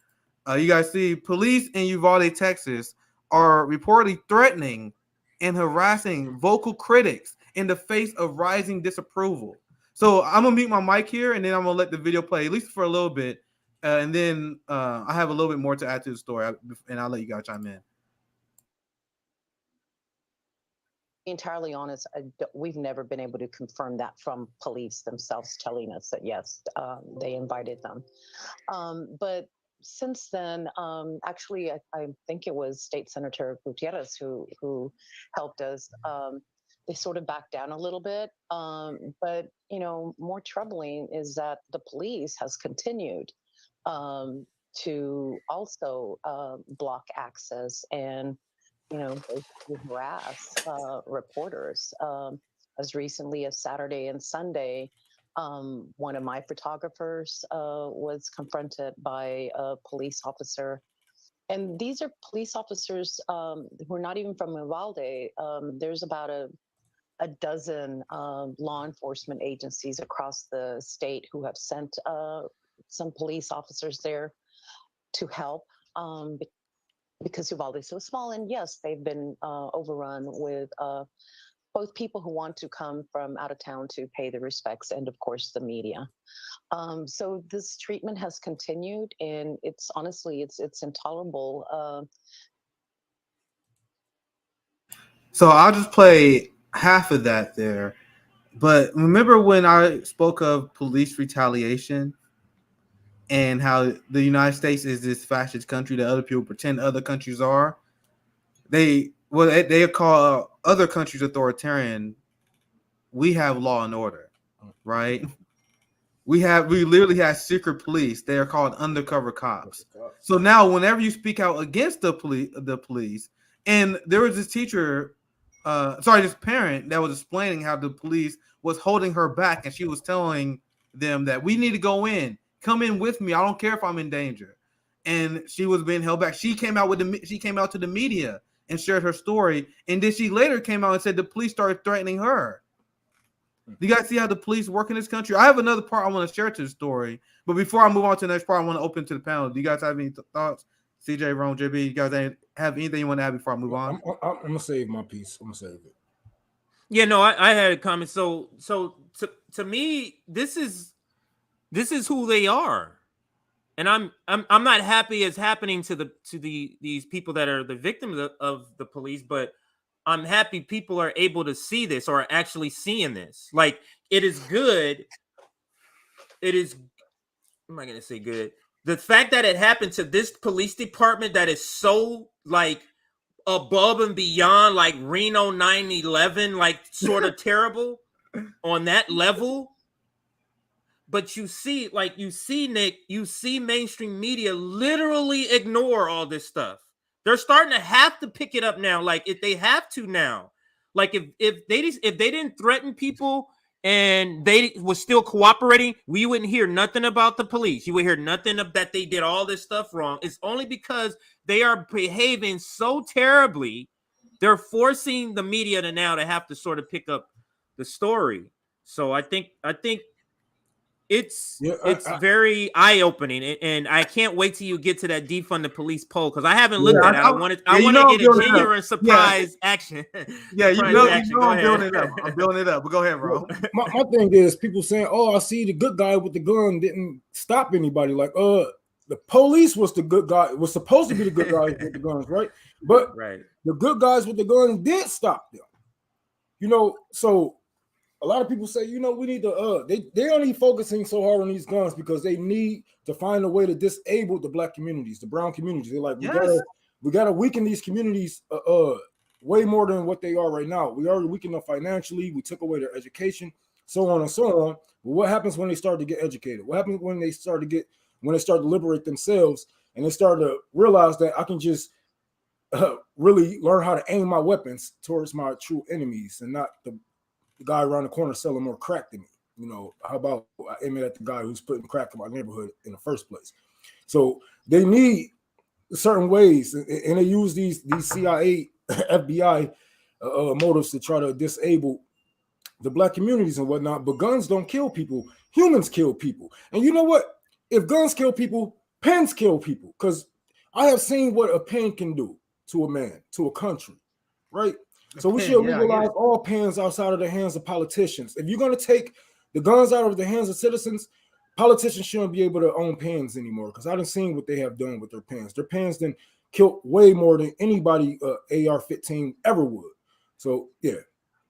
F: You guys see police in Uvalde, Texas, are reportedly threatening and harassing vocal critics in the face of rising disapproval. So I'm gonna mute my mic here, and then I'm gonna let the video play at least for a little bit, and then I have a little bit more to add to the story, and I'll let you guys chime in.
H: Entirely honest, we've never been able to confirm that from police themselves telling us that yes, they invited them. But since then, actually, I think it was State Senator Gutierrez who helped us. They sort of backed down a little bit. But more troubling is that the police has continued to also block access and harass reporters. As recently as Saturday and Sunday, one of my photographers was confronted by a police officer. And these are police officers who are not even from Uvalde. There's about a dozen law enforcement agencies across the state who have sent some police officers there to help. Because Uvalde is so small, and yes, they've been overrun with both people who want to come from out of town to pay their respects, and of course the media. So this treatment has continued, and it's honestly it's intolerable.
F: So I'll just play half of that there. But remember when I spoke of police retaliation and how the United States is this fascist country that other people pretend other countries are? They call other countries authoritarian. We have law and order, right? We literally have secret police. They are called undercover cops. So now, whenever you speak out against the police, and there was this teacher, this parent that was explaining how the police was holding her back, and she was telling them that we need to go in. Come in with me. I don't care if I'm in danger. And she was being held back. She came out to the media and shared her story. And then she later came out and said the police started threatening her. Do you guys see how the police work in this country? I have another part I want to share to the story. But before I move on to the next part, I want to open to the panel. Do you guys have any thoughts? CJ, Ron, JB, you guys have anything you want to add before I move on?
G: I'm going to save my piece. I'm going to save it.
C: Yeah, no, I had a comment. So to me, this is who they are, and I'm not happy it's happening to these people that are the victims of the police, but I'm happy people are able to see this or are actually seeing this. Like, it is good. It is. Am I going to say good? The fact that it happened to this police department that is so like above and beyond, like Reno 9/11, like sort of terrible on that level. But you see, Nick, you see mainstream media literally ignore all this stuff. They're starting to have to pick it up now. Like, if they have to now, like if they didn't threaten people and they was still cooperating, we wouldn't hear nothing about the police. You would hear nothing of that they did all this stuff wrong. It's only because they are behaving so terribly, they're forcing the media to have to sort of pick up the story. So I think it's very eye-opening, and I can't wait till you get to that defund the police poll, because I haven't looked at it. I want to get a genuine surprise action.
F: Yeah, you know I'm building it up.
C: Go
F: I'm building it up. But go ahead, bro.
G: My thing is, people saying, "Oh, I see the good guy with the gun didn't stop anybody." Like, the police was the good guy. Was supposed to be the good guys with the guns, right? But the good guys with the guns did stop them. You know, so a lot of people say, you know, we need to they only focusing so hard on these guns because they need to find a way to disable the black communities, the brown communities. They're like, we gotta weaken these communities way more than what they are right now. We already weakened them financially, we took away their education, so on and so on. But what happens when they start to get educated? What happens when they start to liberate themselves and they start to realize that I can just really learn how to aim my weapons towards my true enemies and not the guy around the corner selling more crack than me? You know, how about I aim it at the guy who's putting crack in my neighborhood in the first place? So they need certain ways, and they use these CIA, FBI motives to try to disable the black communities and whatnot. But guns don't kill people. Humans kill people. And you know what? If guns kill people, pens kill people. Because I have seen what a pen can do to a man, to a country, right? So we should legalize all pens outside of the hands of politicians. If you're going to take the guns out of the hands of citizens, politicians shouldn't be able to own pens anymore, because I done seen what they have done with their pens. Their pens then killed way more than anybody AR-15 ever would. So yeah,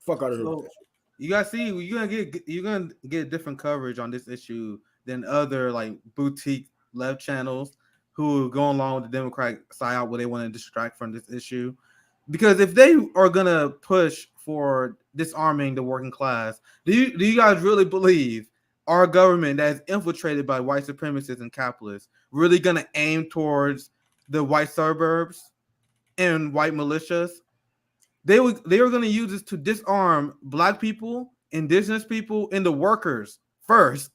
G: fuck out of here with that.
F: You guys see, you're gonna get different coverage on this issue than other like boutique left channels who go along with the Democratic side where they want to distract from this issue. Because if they are gonna push for disarming the working class, do you guys really believe our government that is infiltrated by white supremacists and capitalists really gonna aim towards the white suburbs and white militias? They were gonna use this to disarm black people, indigenous people, and the workers first.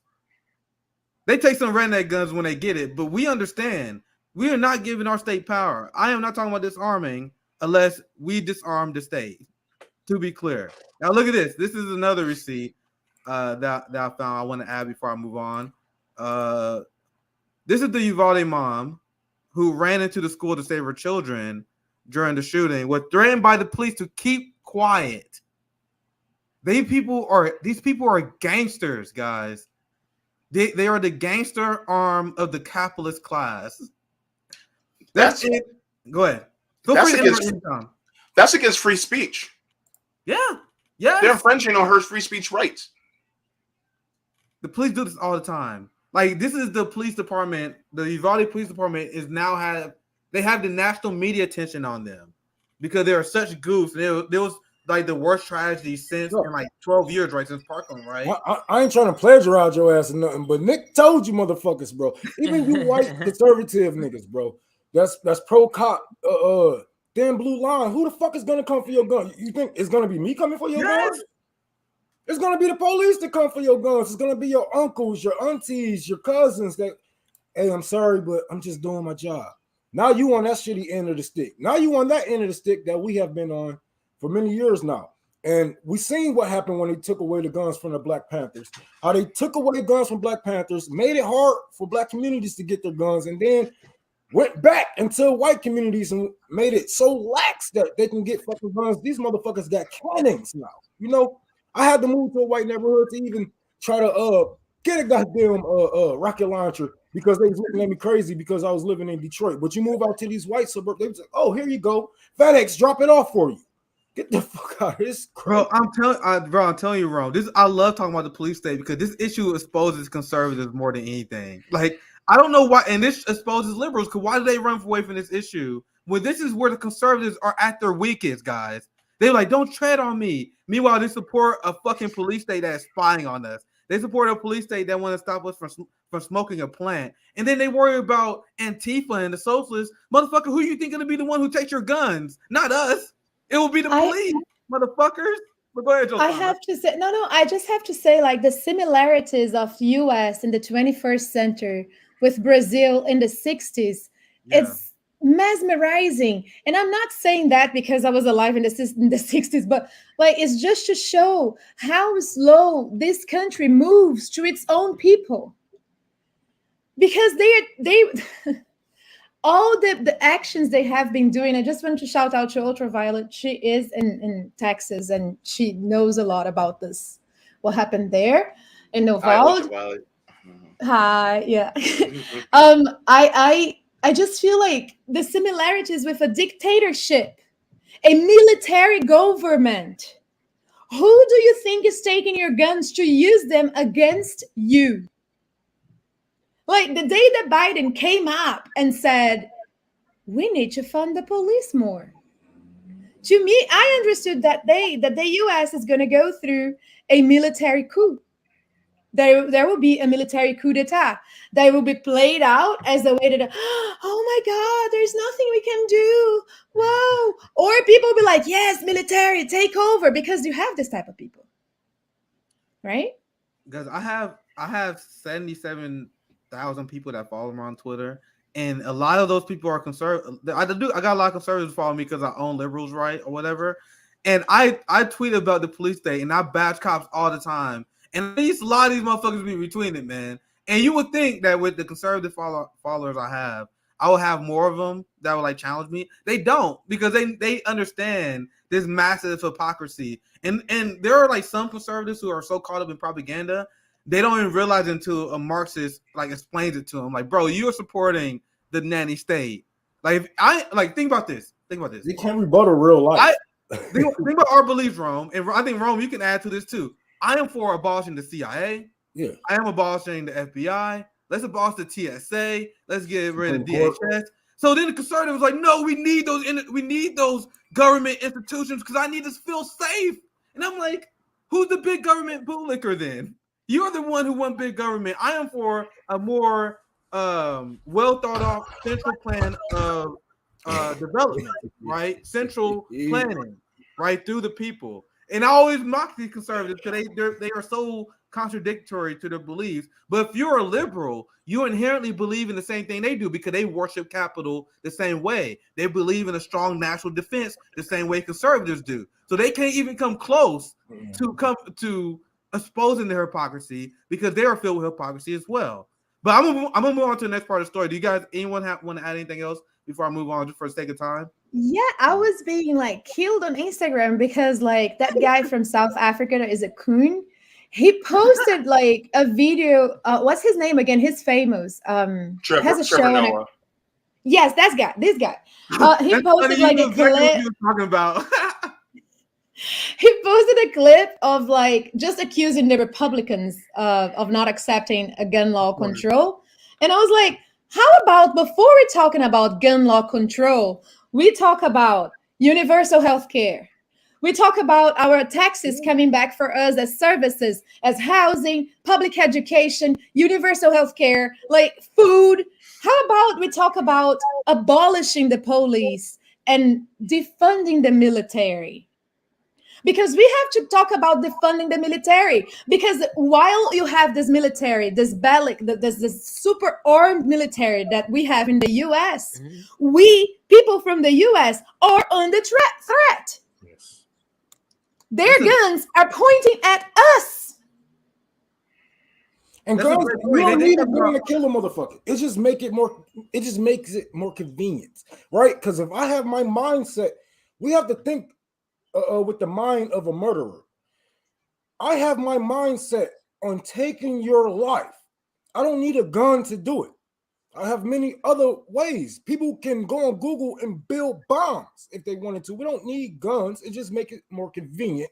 F: They take some redneck guns when they get it, but we understand we are not giving our state power. I am not talking about disarming unless we disarm the state, to be clear. Now look at this. This is another receipt that I found I want to add before I move on. This is the Uvalde mom who ran into the school to save her children during the shooting, was threatened by the police to keep quiet. These people are gangsters, guys. They are the gangster arm of the capitalist class. That's it. Go ahead.
B: That's against free speech.
F: Yeah. They're
B: infringing on her free speech rights.
F: The police do this all the time. Like, this is the police department. The Uvalde Police Department is now have the national media attention on them because they are such goofs. There was like the worst tragedy since in like 12 years, right? Since Parkland, right?
G: I ain't trying to plagiarize your ass or nothing, but Nick told you motherfuckers, bro. Even you white conservative niggas, bro. That's pro cop, damn blue line. Who the fuck is gonna come for your gun? You think it's gonna be me coming for your guns? It's gonna be the police to come for your guns. It's gonna be your uncles, your aunties, your cousins that, hey, I'm sorry, but I'm just doing my job. Now you on that shitty end of the stick. Now you on that end of the stick that we have been on for many years now. And we seen what happened when they took away the guns from the Black Panthers. How they took away guns from Black Panthers, made it hard for black communities to get their guns, and then went back into white communities and made it so lax that they can get fucking guns. These motherfuckers got cannons now. You know, I had to move to a white neighborhood to even try to get a goddamn rocket launcher because they was looking at me crazy because I was living in Detroit. But you move out to these white suburbs, they was like, oh, here you go. FedEx, drop it off for you. Get the fuck out of this,
F: bro. I'm telling you, bro. I love talking about the police state because this issue exposes conservatives more than anything. Like, I don't know why, and this exposes liberals. Because why do they run away from this issue? Well, this is where the conservatives are at their weakest, guys. They're like, don't tread on me. Meanwhile, they support a fucking police state that's spying on us. They support a police state that want to stop us from smoking a plant. And then they worry about Antifa and the socialists. Motherfucker, who you think going to be the one who takes your guns? Not us. It will be the police, motherfuckers. But go ahead,
E: I have to say, I just have to say, like, the similarities of US in the 21st century with Brazil in the 60s, mesmerizing. And I'm not saying that because I was alive in the 60s, but like it's just to show how slow this country moves to its own people. Because they all the actions they have been doing. I just want to shout out to Ultraviolet. She is in Texas and she knows a lot about this, what happened there in Uvalde. Hi, yeah. I just feel like the similarities with a dictatorship, a military government. Who do you think is taking your guns to use them against you? Like the day that Biden came up and said, we need to fund the police more. To me, I understood that day that the US is going to go through a military coup. There will be a military coup d'etat that will be played out as a way to, oh my God, there's nothing we can do. Whoa. Or people will be like, yes, military, take over, because you have this type of people. Right?
F: Because I have 77,000 people that follow me on Twitter. And a lot of those people are conservative. I got a lot of conservatives following me because I own liberals, right? Or whatever. And I tweet about the police state and I bash cops all the time. And at least a lot of these motherfuckers be retweeting it, man. And you would think that with the conservative followers I will have more of them that will like challenge me. They don't, because they understand this massive hypocrisy. And there are like some conservatives who are so caught up in propaganda, they don't even realize until a Marxist like explains it to them. Like, bro, you're supporting the nanny state. Like, think about this.
G: You can't rebuttal real life.
F: Think about our beliefs, Rome. And I think, Rome, you can add to this too. I am for abolishing the CIA.
G: Yeah.
F: I am abolishing the FBI. Let's abolish the TSA. Let's get rid of DHS. So then the conservatives like, no, we need those government institutions because I need to feel safe. And I'm like, who's the big government bootlicker then? You're the one who want big government. I am for a more well thought out central plan of development, right? Central planning, right, through the people. And I always mock these conservatives because they are so contradictory to their beliefs. But if you're a liberal, you inherently believe in the same thing they do because they worship capital the same way. They believe in a strong national defense the same way conservatives do. So they can't even come close to exposing their hypocrisy because they are filled with hypocrisy as well. But I'm gonna move on to the next part of the story. Do you guys want to add anything else before I move on, just for the sake of time?
E: Yeah, I was being like killed on Instagram because like that guy from South Africa that is a coon, he posted like a video. What's his name again? He's famous. Has a show on it. Yes, this guy. He posted like a clip. What you were talking about. He posted a clip of like just accusing the Republicans of not accepting a gun law control. And I was like, how about before we're talking about gun law control, we talk about universal health care. We talk about our taxes coming back for us as services, as housing, public education, universal health care, like food. How about we talk about abolishing the police and defunding the military? Because we have to talk about defunding the military. Because while you have this military, this super armed military that we have in the US, we, people from the US, are under threat. Yes. Their guns are pointing at us.
G: And guns, you don't need a gun to kill a motherfucker. It just makes it more convenient, right? Because if I have my mindset, we have to think with the mind of a murderer. I have my mindset on taking your life. I don't need a gun to do it. I have many other ways. People can go on Google and build bombs if they wanted to. We don't need guns. It just makes it more convenient.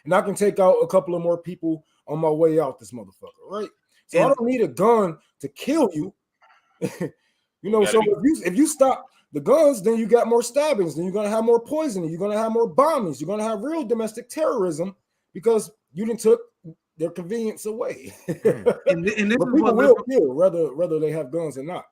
G: And I can take out a couple of more people on my way out this motherfucker, right? So I don't need a gun to kill you. You know, so if you stop the guns, then you got more stabbings, then you're going to have more poisoning, you're going to have more bombings, you're going to have real domestic terrorism because you didn't took their convenience away. and this is people will kill whether they have guns or not.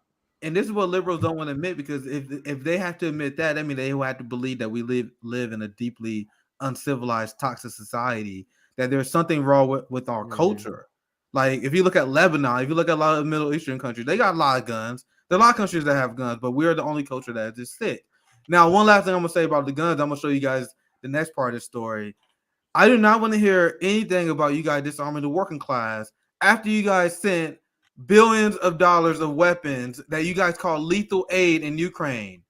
F: And this is what liberals don't want to admit, because if they have to admit that, I mean, they will have to believe that we live in a deeply uncivilized, toxic society, that there's something wrong with our culture. Like if you look at Lebanon, if you look at a lot of Middle Eastern countries, they got a lot of guns. There are a lot of countries that have guns, but we're the only culture that is sick. Now, one last thing I'm gonna say about the guns, I'm gonna show you guys the next part of the story. I do not want to hear anything about you guys disarming the working class after you guys sent billions of dollars of weapons that you guys call lethal aid in Ukraine.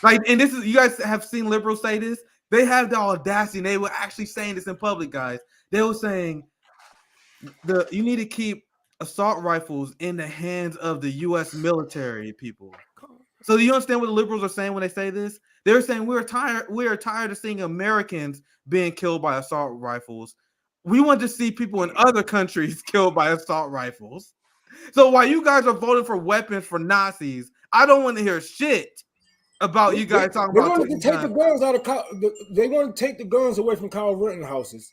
F: Like, and this is, you guys have seen liberals say this. They have the audacity, and they were actually saying this in public, guys. They were saying you need to keep assault rifles in the hands of the U.S. military people. So do you understand what the liberals are saying when they say this? They're saying we are tired of seeing Americans being killed by assault rifles. We want to see people in other countries killed by assault rifles. So while you guys are voting for weapons for Nazis, I don't want to hear shit about you guys talking about.
G: They want to take the guns out of. They want to take the guns away from Kyle Rittenhouses,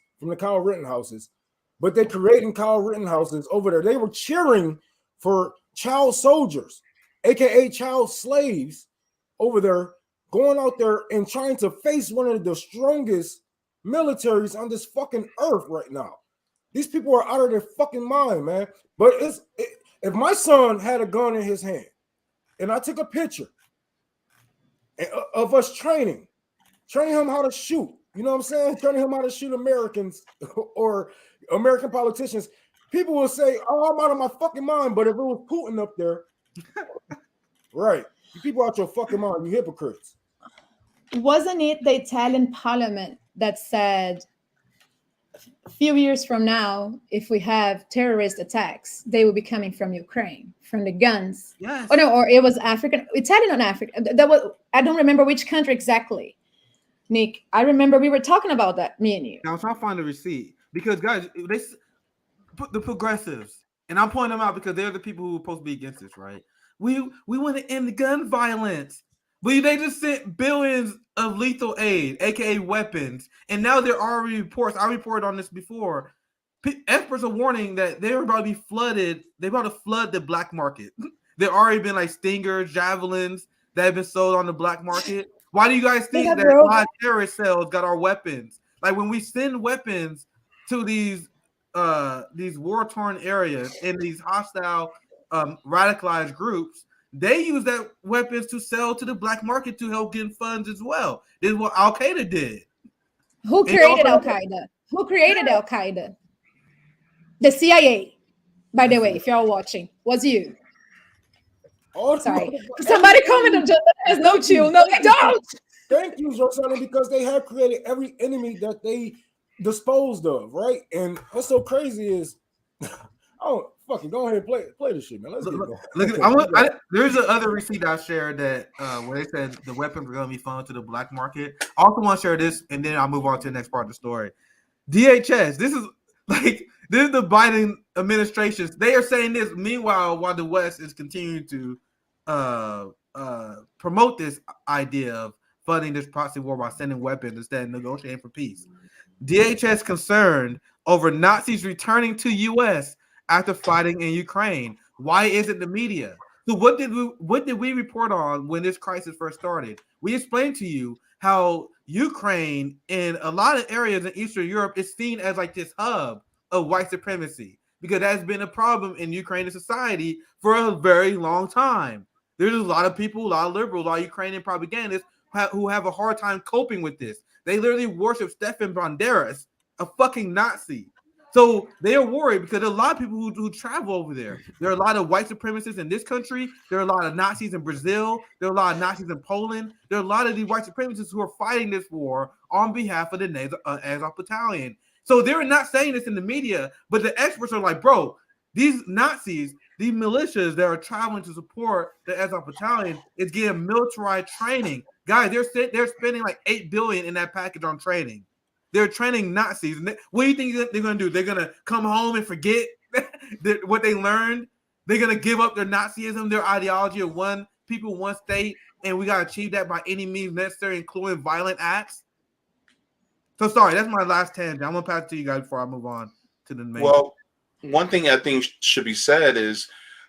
G: but they're creating Kyle Rittenhouses over there. They were cheering for child soldiers, aka child slaves, over there, going out there and trying to face one of the strongest militaries on this fucking earth right now. These people are out of their fucking mind, man. But if my son had a gun in his hand and I took a picture of us training him how to shoot, you know what I'm saying? Training him how to shoot Americans or American politicians, people will say, oh, I'm out of my fucking mind. But if it was Putin up there, right, you people out your fucking mind, you hypocrites.
E: Wasn't it the Italian parliament that said a few years from now, if we have terrorist attacks, they will be coming from Ukraine, from the guns?
F: Yes.
E: Oh no, or it was Italian on African. That was, I don't remember which country exactly. Nick, I remember we were talking about that, me and you.
F: Now I'm trying to find the receipt because guys, they put the progressives, and I'm pointing them out because they're the people who are supposed to be against this, right? We want to end the gun violence. But they just sent billions of lethal aid, aka weapons, and now there are reports. I reported on this before. Experts are warning that they're about to be flooded. They're about to flood the black market. There already been like stingers, javelins that have been sold on the black market. Why do you guys think that a lot of terrorist cells got our weapons? Like when we send weapons to these war-torn areas and these hostile, radicalized groups, they use that weapons to sell to the black market to help get funds as well. This is what Al Qaeda did.
E: Who created Al Qaeda? Who created Al Qaeda? The CIA, by the way, if you're watching, was you. Oh, sorry. Somebody commented, just there's no chill. No, they don't.
G: Thank you, Rosanna, because they have created every enemy that they disposed of, right? And what's so crazy is, oh, fucking go ahead and play this shit, man. Let's
F: look. There's another receipt I shared that where they said the weapons were going to be funneled to the black market. I also want to share this, and then I'll move on to the next part of the story. DHS. This is the Biden administration. They are saying this. Meanwhile, while the West is continuing to promote this idea of funding this proxy war by sending weapons instead of negotiating for peace. DHS concerned over Nazis returning to U.S. after fighting in Ukraine. Why isn't the media? So what did we report on when this crisis first started? We explained to you how Ukraine in a lot of areas in Eastern Europe is seen as like this hub of white supremacy because that's been a problem in Ukrainian society for a very long time. There's a lot of people, a lot of liberals, a lot of Ukrainian propagandists who have a hard time coping with this. They literally worship Stefan Banderas, a fucking Nazi. So they are worried because there are a lot of people who travel over there. There are a lot of white supremacists in this country. There are a lot of Nazis in Brazil. There are a lot of Nazis in Poland. There are a lot of these white supremacists who are fighting this war on behalf of the Azov Battalion. So they're not saying this in the media, but the experts are like, bro, these Nazis, these militias that are traveling to support the Azov Battalion is getting militarized training. Guys, they're spending like $8 billion in that package on training. They're training Nazis. What do you think they're going to do? They're going to come home and forget what they learned? They're going to give up their Nazism, their ideology of one people, one state, and we got to achieve that by any means necessary, including violent acts? So sorry, that's my last tangent. I'm going to pass it to you guys before I move on to the main.
B: Well, one thing I think should be said is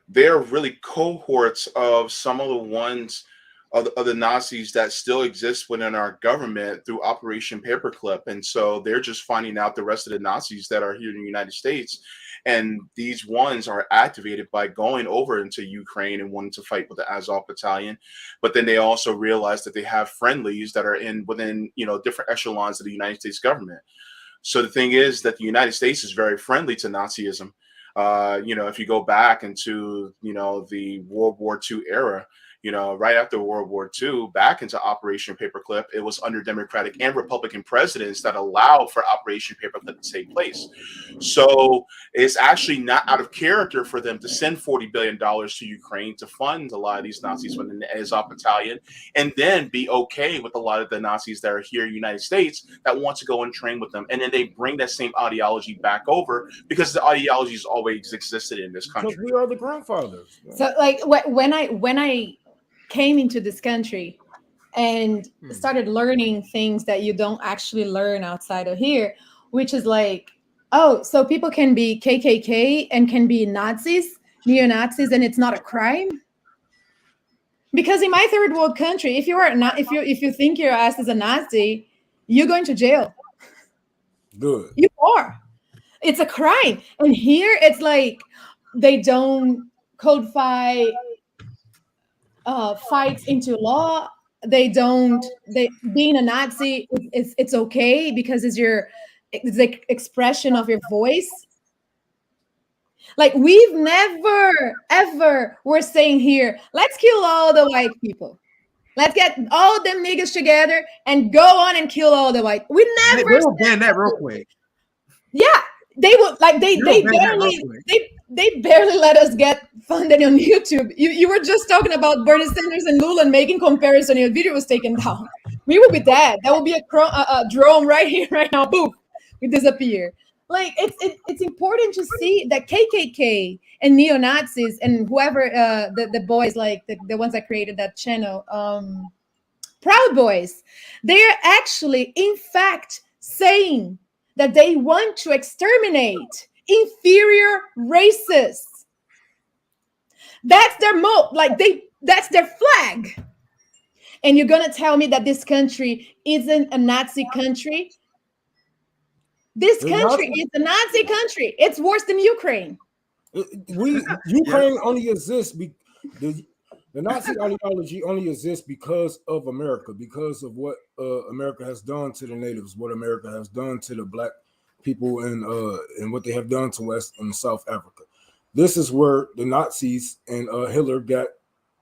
B: there are really cohorts of some of the ones of the Nazis that still exist within our government through Operation Paperclip. And so they're just finding out the rest of the Nazis that are here in the United States. And these ones are activated by going over into Ukraine and wanting to fight with the Azov battalion. But then they also realize that they have friendlies that are within, different echelons of the United States government. So the thing is that the United States is very friendly to Nazism. If you go back into, the World War II era, right after World War II, back into Operation Paperclip, it was under Democratic and Republican presidents that allowed for Operation Paperclip to take place. So it's actually not out of character for them to send $40 billion to Ukraine to fund a lot of these Nazis within the Azov battalion, and then be okay with a lot of the Nazis that are here in the United States that want to go and train with them. And then they bring that same ideology back over because the ideology has always existed in this country.
G: Because we are the grandfathers.
E: So like when I came into this country and started learning things that you don't actually learn outside of here, which is like, oh, so people can be KKK and can be Nazis, neo-Nazis, and it's not a crime? Because in my third world country, if you think your ass is a Nazi, you're going to jail.
G: Good.
E: You are. It's a crime. And here it's like they don't codify fights into law. Being a Nazi, it's okay because it's the expression of your voice. Like we've never ever we're saying here, let's kill all the white people. Let's get all them niggas together and go on and kill all the white. We never
F: We'll ban that real quick.
E: Yeah, they would like they barely let us get funded on YouTube. You were just talking about Bernie Sanders and Lula and making comparison. Your video was taken down. We would be dead. That would be a drone right here, right now. Boom, we disappear. Like it's important to see that KKK and neo-Nazis and whoever the boys like the ones that created that channel, Proud Boys, they are actually in fact saying that they want to exterminate inferior races. That's their that's their flag. And you're gonna tell me that this country isn't a Nazi country? This country is a Nazi country. It's worse than Ukraine.
G: Ukraine only exists the Nazi ideology only exists because of America, because of what America has done to the natives, what America has done to the black people, and what they have done to West and South Africa. This is where the Nazis and Hitler got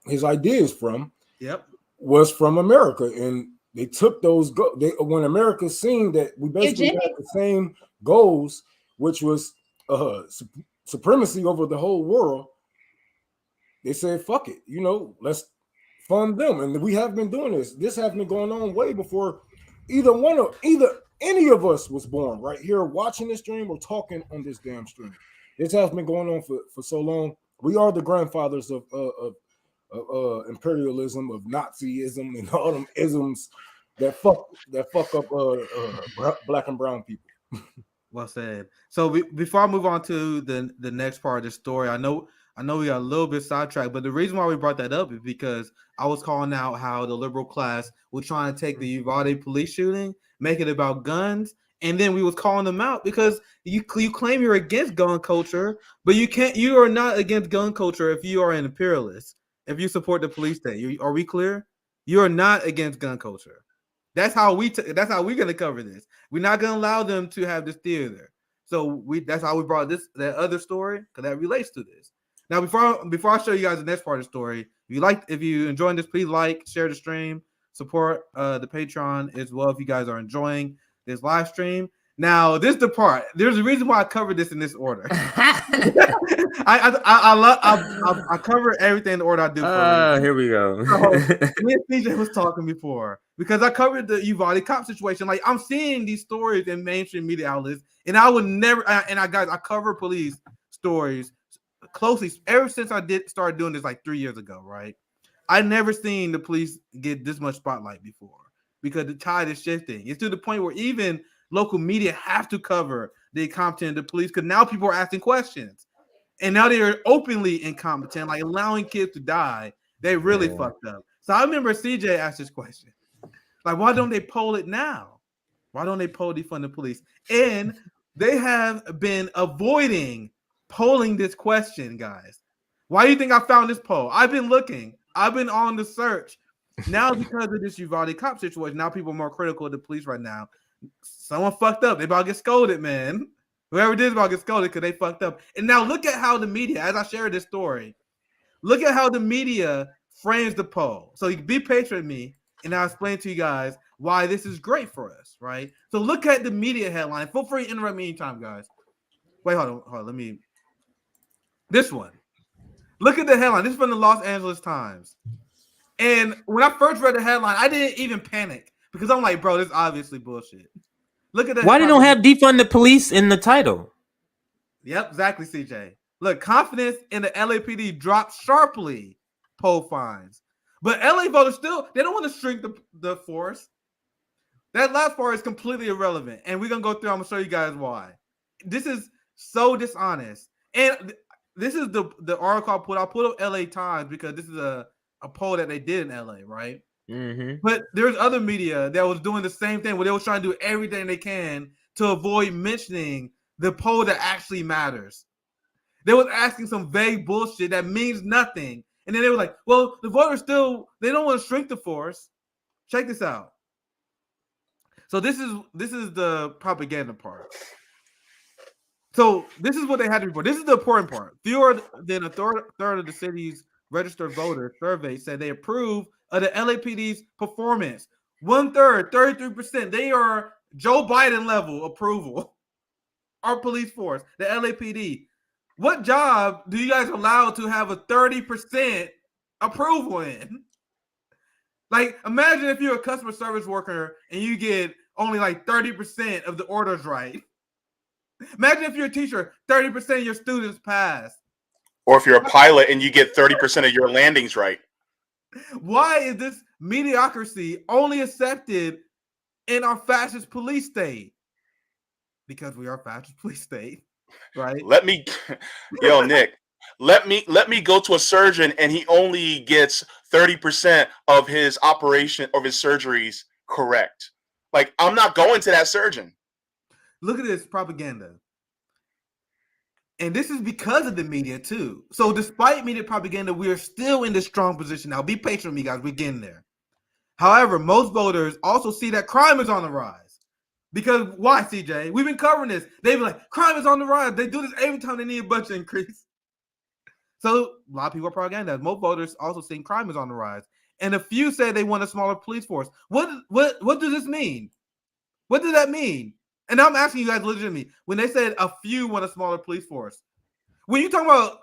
G: his ideas from.
F: Yep,
G: was from America, and they took those. When America seen that we basically had the same goals, which was supremacy over the whole world, they said, "Fuck it, let's fund them." And we have been doing this. This has been going on way before either any of us was born. Right here, watching this stream or talking on this damn stream. This has been going on for so long. We are the grandfathers of imperialism, of Nazism, and all them isms that fuck up black and brown people.
F: Well said. So before I move on to the next part of the story, I know we got a little bit sidetracked, but the reason why we brought that up is because I was calling out how the liberal class was trying to take the Uvalde police shooting, make it about guns, and then we was calling them out because you claim you're against gun culture, but you are not against gun culture if you are an imperialist, if you support the police state. Are we clear? You are not against gun culture. That's how we're gonna cover this. We're not gonna allow them to have this theater. So that's how we brought that other story, because that relates to this. Now, before I show you guys the next part of the story, if you enjoying this, please share the stream, support the Patreon as well if you guys are enjoying this live stream. Now, this is the part. There's a reason why I covered this in this order. I cover everything in the order I do.
I: Here we go.
F: So, me and CJ was talking before because I covered the Uvalde cop situation. Like, I'm seeing these stories in mainstream media outlets, and I would never. I cover police stories closely ever since I started doing this like 3 years ago. Right? I never seen the police get this much spotlight before because the tide is shifting. It's to the point where even local media have to cover the incompetent of the police because now people are asking questions, and now they are openly incompetent, like allowing kids to die. They really fucked up. So I remember CJ asked this question. Like, why don't they poll it now? Why don't they poll defund the police? And they have been avoiding polling this question, guys. Why do you think I found this poll? I've been looking. I've been on the search. Now, because of this Uvalde cop situation, now people are more critical of the police right now. Someone fucked up. They about to get scolded, man. Whoever did is about to get scolded because they fucked up. And now look at how the media, as I shared this story, look at how the media frames the poll. So you can be patient with me, and I'll explain to you guys why this is great for us, right? So look at the media headline. Feel free to interrupt me anytime, guys. Wait, hold on. Let me. This one. Look at the headline. This is from the Los Angeles Times. And when I first read the headline, I didn't even panic because I'm like, bro, this is obviously bullshit. Look at that.
C: Why they don't have defund the police in the title?
F: Yep, exactly, CJ. Look, confidence in the LAPD dropped sharply. Poll finds. But LA voters still, they don't want to shrink the force. That last part is completely irrelevant. And we're going to go through, I'm going to show you guys why. This is so dishonest. And this is the article I put. I put up LA Times because this is a poll that they did in LA, right?
C: Mm-hmm.
F: But there's other media that was doing the same thing where they were trying to do everything they can to avoid mentioning the poll that actually matters. They was asking some vague bullshit that means nothing. And then they were like, well, the voters still, they don't want to shrink the force. Check this out. So this is the propaganda part. So this is what they had to report. This is the important part. Fewer than a third of the city's registered voters survey said they approve of the LAPD's performance. 1/3, 33%. They are Joe Biden level approval. Our police force, the LAPD. What job do you guys allow to have a 30% approval in? Like, imagine if you're a customer service worker and you get only like 30% of the orders right. Imagine if you're a teacher, 30% of your students pass.
B: Or if you're a pilot and you get 30% of your landings right.
F: Why is this mediocrity only accepted in our fascist police state? Because we are a fascist police state, right?
B: Let me go to a surgeon and he only gets 30% of his operation of his surgeries correct. Like, I'm not going to that surgeon.
F: Look at this propaganda. And this is because of the media too. So despite media propaganda, we are still in this strong position. Now be patient with me, guys. We're getting there. However, most voters also see that crime is on the rise. Because why, CJ? We've been covering this. They be like, crime is on the rise. They do this every time they need a budget increase. So a lot of people are propaganda. Most voters also think crime is on the rise. And a few say they want a smaller police force. What does this mean? What does that mean? And I'm asking you guys legitimately, when they said a few want a smaller police force, when you talk about,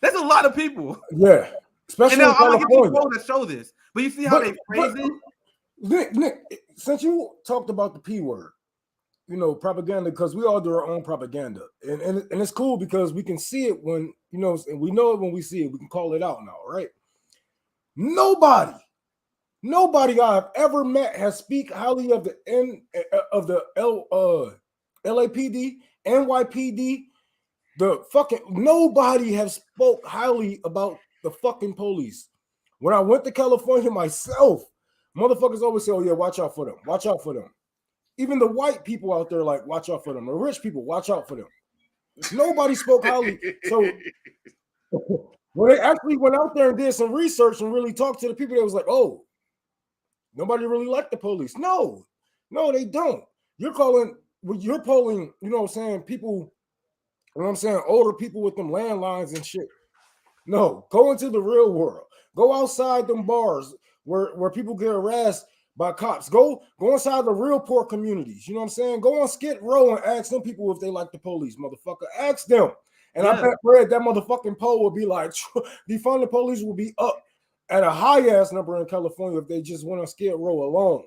F: that's a lot of people.
G: Yeah, especially
F: and now
G: in
F: I'm gonna get
G: California.
F: people that show this, but you see how they phrase it.
G: Nick, since you talked about the P word, you know, propaganda, because we all do our own propaganda, and it's cool because we can see it when, you know, and we know it when we see it. We can call it out now, right? Nobody I've ever met has speak highly of the LAPD, NYPD, the fucking nobody have spoke highly about the fucking police. When I went to California myself, motherfuckers always say, "Oh yeah, watch out for them. Watch out for them." Even the white people out there like, "Watch out for them." The rich people, watch out for them. Nobody spoke highly. So when they actually went out there and did some research and really talked to the people, they was like, "Oh, nobody really liked the police." No, they don't. You're polling, you know what I'm saying, people, you know what I'm saying, older people with them landlines and shit. No, go into the real world. Go outside them bars where people get harassed by cops. Go inside the real poor communities. You know what I'm saying? Go on Skid Row and ask them people if they like the police, motherfucker. Ask them. And I bet Fred, that motherfucking poll will be like, defund the police will be up at a high ass number in California if they just went on Skid Row alone.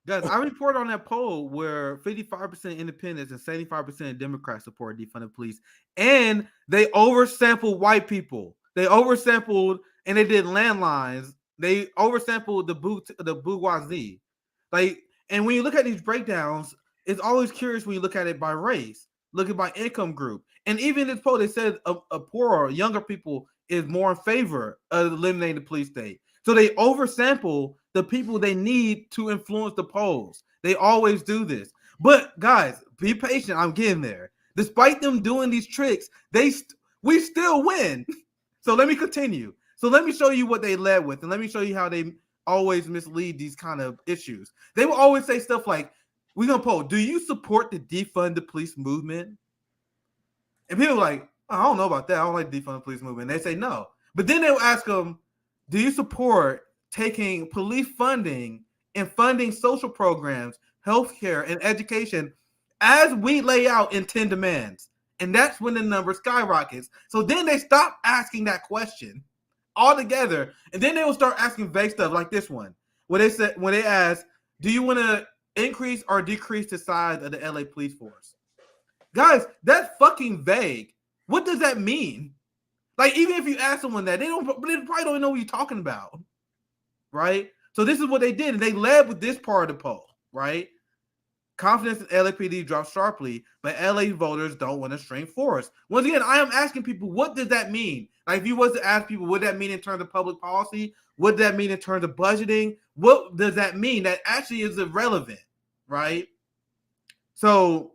F: Guys, I report on that poll where 55% independents and 75% Democrats support defund the police, and they oversampled white people. They oversampled and they did landlines. They oversampled the bourgeoisie. Like, and when you look at these breakdowns, it's always curious when you look at it by race, look at by income group, and even in this poll, they said a poorer, younger people is more in favor of eliminating the police state. So they oversample the people they need to influence the polls. They always do this. But guys, be patient. I'm getting there. Despite them doing these tricks, we still win. So let me continue. So let me show you what they led with, and let me show you how they always mislead these kind of issues. They will always say stuff like, we're going to poll, do you support the defund the police movement? And people are like, I don't know about that. I don't like defund the police movement. And they say no. But then they'll ask them, do you support taking police funding and funding social programs, healthcare, and education as we lay out in 10 demands? And that's when the number skyrockets. So then they stop asking that question altogether, and then they will start asking vague stuff like this one, where they ask, do you want to increase or decrease the size of the LA police force? Guys, that's fucking vague. What does that mean? Like, even if you ask someone that, they probably don't know what you're talking about, right? So this is what they did, and they led with this part of the poll, right? Confidence in LAPD dropped sharply, but LA voters don't want a string force. Once again, I am asking people, what does that mean? Like, if you was to ask people, what does that mean in terms of public policy? What does that mean in terms of budgeting? What does that mean? That actually is irrelevant, right? So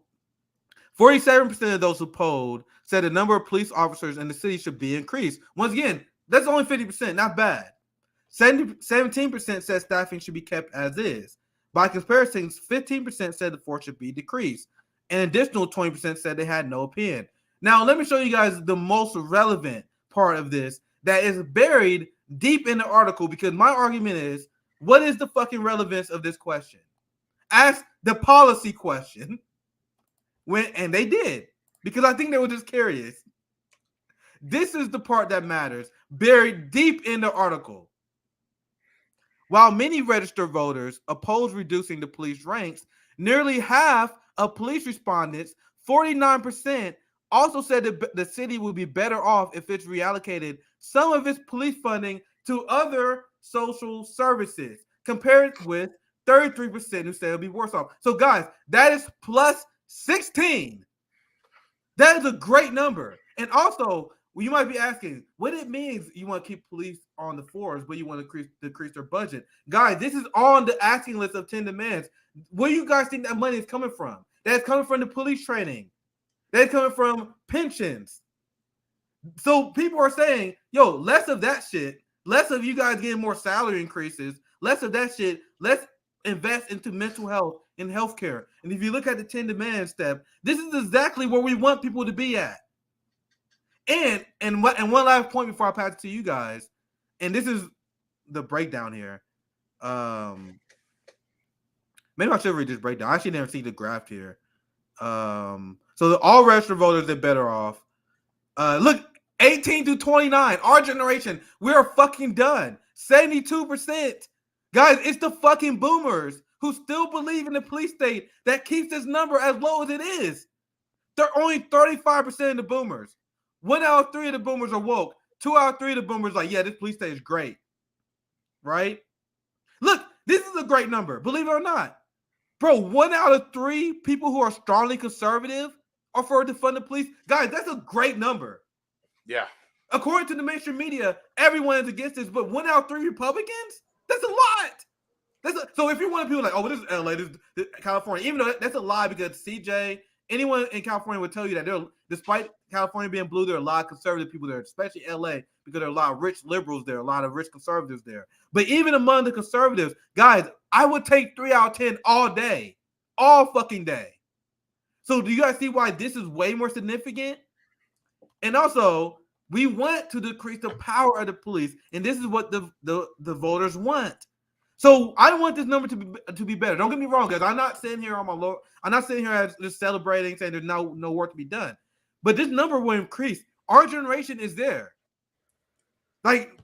F: 47% of those who polled said the number of police officers in the city should be increased. Once again, that's only 50%, not bad. 17% said staffing should be kept as is. By comparison, 15% said the force should be decreased. An additional 20% said they had no opinion. Now, let me show you guys the most relevant part of this that is buried deep in the article, because my argument is, what is the fucking relevance of this question? Ask the policy question. And they did, because I think they were just curious. This is the part that matters, buried deep in the article. While many registered voters oppose reducing the police ranks, nearly half of police respondents, 49%, also said that the city would be better off if it's reallocated some of its police funding to other social services, compared with 33% who said it would be worse off. So, guys, that is plus 16. That is a great number. And also, you might be asking, what it means you want to keep police on the force, but you want to decrease their budget. Guys, this is on the asking list of 10 demands. Where you guys think that money is coming from? That's coming from the police training. That's coming from pensions. So people are saying, yo, less of that shit, less of you guys getting more salary increases, less of that shit, let's invest into mental health and healthcare. And if you look at the 10 demands step, this is exactly where we want people to be at. And one last point before I pass it to you guys, and this is the breakdown here. Maybe I should read this breakdown. I actually never see the graph here. So all registered voters are better off. Look, 18 to 29, our generation, we're fucking done. 72%. Guys, it's the fucking boomers who still believe in the police state that keeps this number as low as it is. They're only 35% of the boomers. 1 out of 3 of the boomers are woke. 2 out of 3 of the boomers are like, yeah, this police state is great. Right? Look, this is a great number, believe it or not. Bro, 1 out of 3 people who are strongly conservative are for defund the police. Guys, that's a great number.
B: Yeah.
F: According to the mainstream media, everyone is against this, but 1 out of 3 Republicans? That's a lot. So if you're one of the people like, oh, this is LA, this is California, even though that's a lie, because CJ, anyone in California would tell you that despite California being blue, there are a lot of conservative people there, especially LA, because there are a lot of rich liberals there, a lot of rich conservatives there. But even among the conservatives, guys, I would take 3 out of 10 all day, all fucking day. So do you guys see why this is way more significant? And also, we want to decrease the power of the police, and this is what the voters want. So I want this number to be better. Don't get me wrong, guys. I'm not sitting here on my low. I'm not sitting here as just celebrating, saying there's no work to be done. But this number will increase. Our generation is there. Like,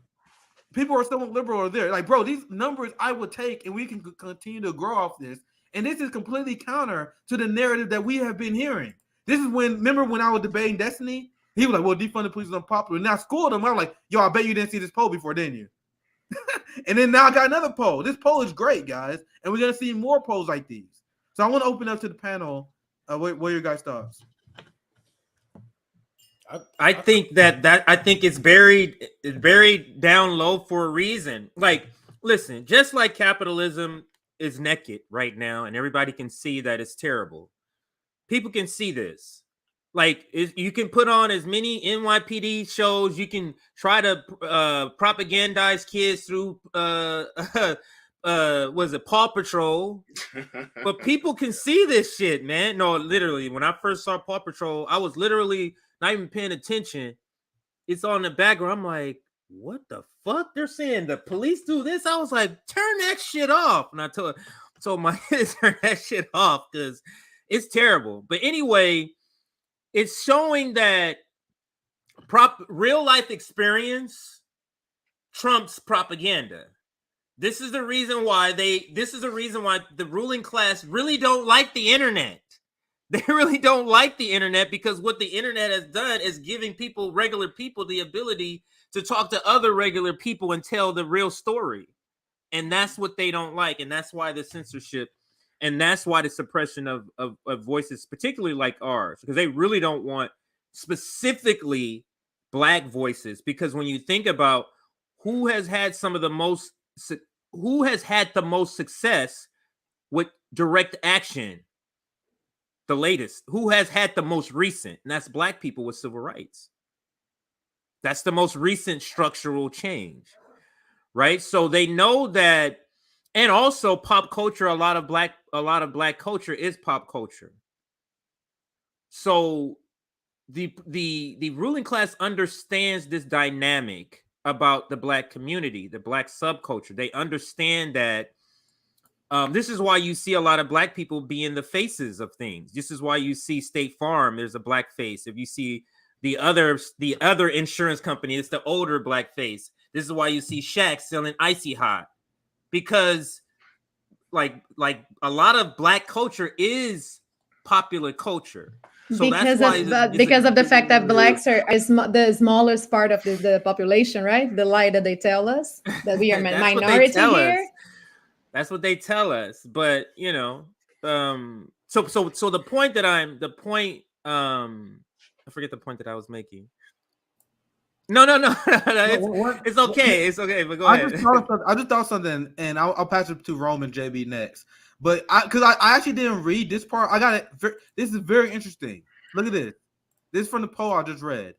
F: people who are somewhat liberal are there. Like, bro, these numbers I would take, and we can continue to grow off this. And this is completely counter to the narrative that we have been hearing. This is remember when I was debating Destiny? He was like, well, defund the police is unpopular. And I schooled him. I was like, yo, I bet you didn't see this poll before, didn't you? And then now I got another poll. This poll is great, guys. And we're going to see more polls like these. So I want to open up to the panel. What are your guys' thoughts?
C: I think I think it's buried down low for a reason. Like, listen, just like capitalism is naked right now, and everybody can see that it's terrible. People can see this. Like, you can put on as many NYPD shows. You can try to propagandize kids through was it Paw Patrol? But people can see this shit, man. No, literally, when I first saw Paw Patrol, I was literally not even paying attention. It's on the background. I'm like, what the fuck? They're saying the police do this. I was like, turn that shit off. And I told my kids turn that shit off because it's terrible. But anyway, it's showing that real life experience trumps propaganda. This is the reason why the ruling class really don't like the internet. They really don't like the internet because what the internet has done is giving regular people, the ability to talk to other regular people and tell the real story. And that's what they don't like. And that's why the censorship, and that's why the suppression of voices, particularly like ours, because they really don't want specifically Black voices. Because when you think about who has had the most success with direct action, the latest, who has had the most recent, and that's Black people with civil rights. That's the most recent structural change, right? So they know that, and also pop culture, a lot of black culture is pop culture. So the ruling class understands this dynamic about the Black community, the Black subculture. They understand that this is why you see a lot of Black people being the faces of things. This is why you see State Farm, there's a Black face. If you see the other insurance company, it's the older Black face. This is why you see Shaq selling Icy Hot, because like a lot of Black culture is popular culture. So
E: because of the fact that Blacks are the smallest part of the population, right? The lie that they tell us that we are minority here.
C: That's what they tell us. But so the point I forget the point that I was making. No. It's okay. But go ahead.
F: I just thought something, and I'll pass it to Rome and JB next. But because I actually didn't read this part, I got it. This is very interesting. Look at this. This is from the poll I just read.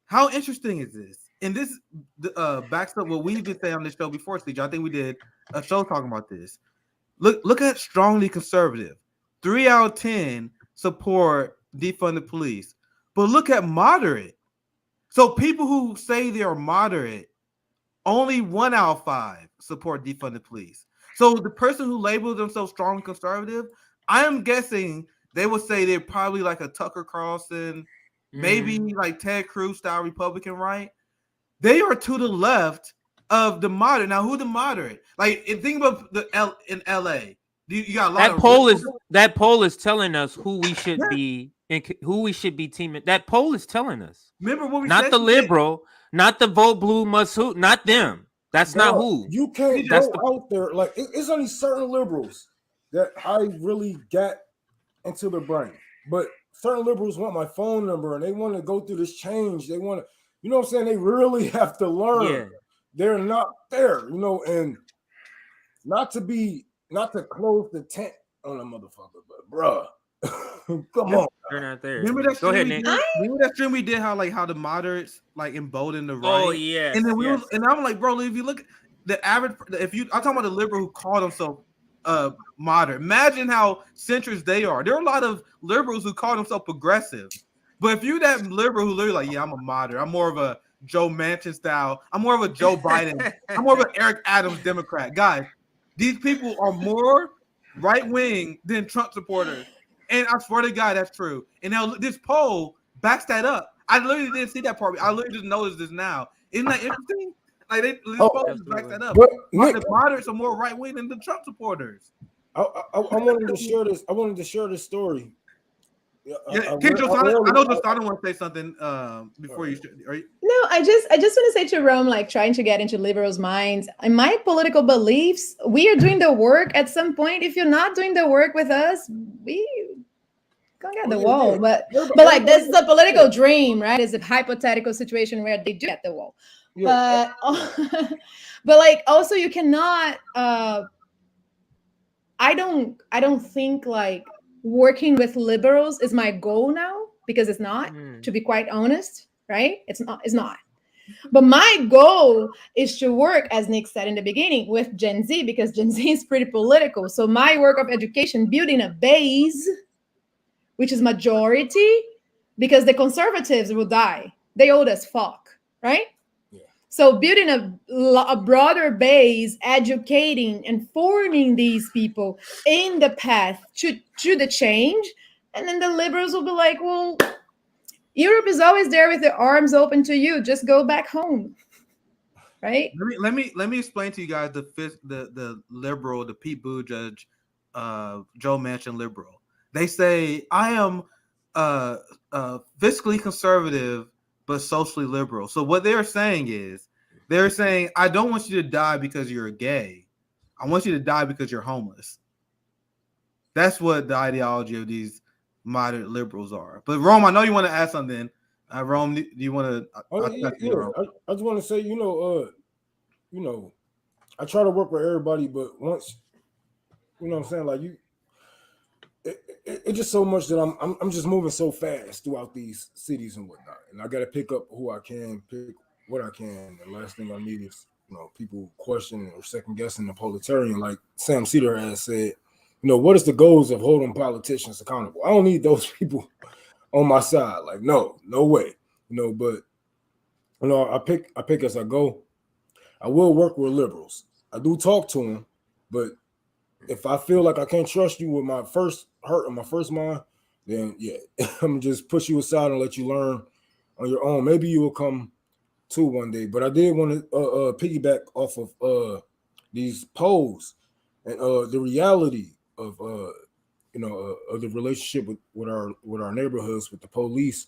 F: How interesting is this? And this backs up what we've been saying on this show before, CJ. I think we did a show talking about this. Look at strongly conservative. 3 out of 10 support defund the police. But look at moderate. So people who say they are moderate, only 1 out of 5 support defund the police. So the person who labels themselves strongly conservative, I am guessing they would say they're probably like a Tucker Carlson, maybe like Ted Cruz style Republican, right? They are to the left of the moderate. Now, who the moderate? Like, think about in LA. You got a lot
C: that poll is telling us who we should be and who we should be teaming. That poll is telling us.
F: Remember what we
C: not
F: said?
C: The liberal, not the vote blue must who, not them. That's not who.
G: You can't go out there. Like, it's only certain liberals that I really got into the brain. But certain liberals want my phone number and they want to go through this change. They want to, you know what I'm saying? They really have to learn. Yeah. They're not there, and not to close the tent on a motherfucker, but bruh. Come on.
C: They're not there.
F: Remember that stream we did how the moderates like embolden the right?
C: Oh yeah.
F: And then and I'm like, bro, if you look at the average, I'm talking about the liberal who call themselves moderate. Imagine how centrist they are. There are a lot of liberals who call themselves progressive. But if you're that liberal who literally like, yeah, I'm a moderate, I'm more of a Joe Manchin style, I'm more of a Joe Biden, I'm more of an Eric Adams Democrat. Guys, these people are more right-wing than Trump supporters. And I swear to God, that's true. And now this poll backs that up. I literally didn't see that part. I literally just noticed this now. Isn't that interesting? Like this poll just backs that up. The moderates are more right-wing than the Trump supporters.
G: I wanted to share this. I wanted to share this story.
F: I know Josana want to say something before you.
E: No, I just want to say to Rome, like trying to get into liberals' minds. In my political beliefs, we are doing the work at some point. If you're not doing the work with us, Go get the wall. But like this is a political dream, right? It's a hypothetical situation where they do get the wall. But but like also you cannot I don't think like working with liberals is my goal now, because it's not, to be quite honest, right? It's not. But my goal is to work, as Nick said in the beginning, with Gen Z, because Gen Z is pretty political. So my work of education, building a base, which is majority, because the conservatives will die. They old as fuck, right? So building a broader base, educating and forming these people in the path to the change. And then the liberals will be like, well, Europe is always there with their arms open to you. Just go back home. Right?
F: Let me explain to you guys the liberal, the Pete Buttigieg, Joe Manchin liberal. They say I am fiscally conservative but socially liberal. So what they're saying is, they're saying, I don't want you to die because you're gay. I want you to die because you're homeless. That's what the ideology of these moderate liberals are. But Rome, I know you want to add something. Rome, do you want to?
G: I just want to say, you know, I try to work with everybody, but once, you know what I'm saying, like it's just so much that I'm just moving so fast throughout these cities and whatnot, and I got to pick up who I can, pick what I can. The last thing I need is, you know, people questioning or second guessing the proletarian, like Sam Cedar has said. You know, what is the goals of holding politicians accountable? I don't need those people on my side. Like, no way. You know, but you know, I pick as I go. I will work with liberals. I do talk to them, but if I feel like I can't trust you with my first heart and my first mind, then yeah, I'm just push you aside and let you learn on your own. Maybe you will come to one day. But I did want to piggyback off of these polls and the reality of of the relationship with our neighborhoods, with the police.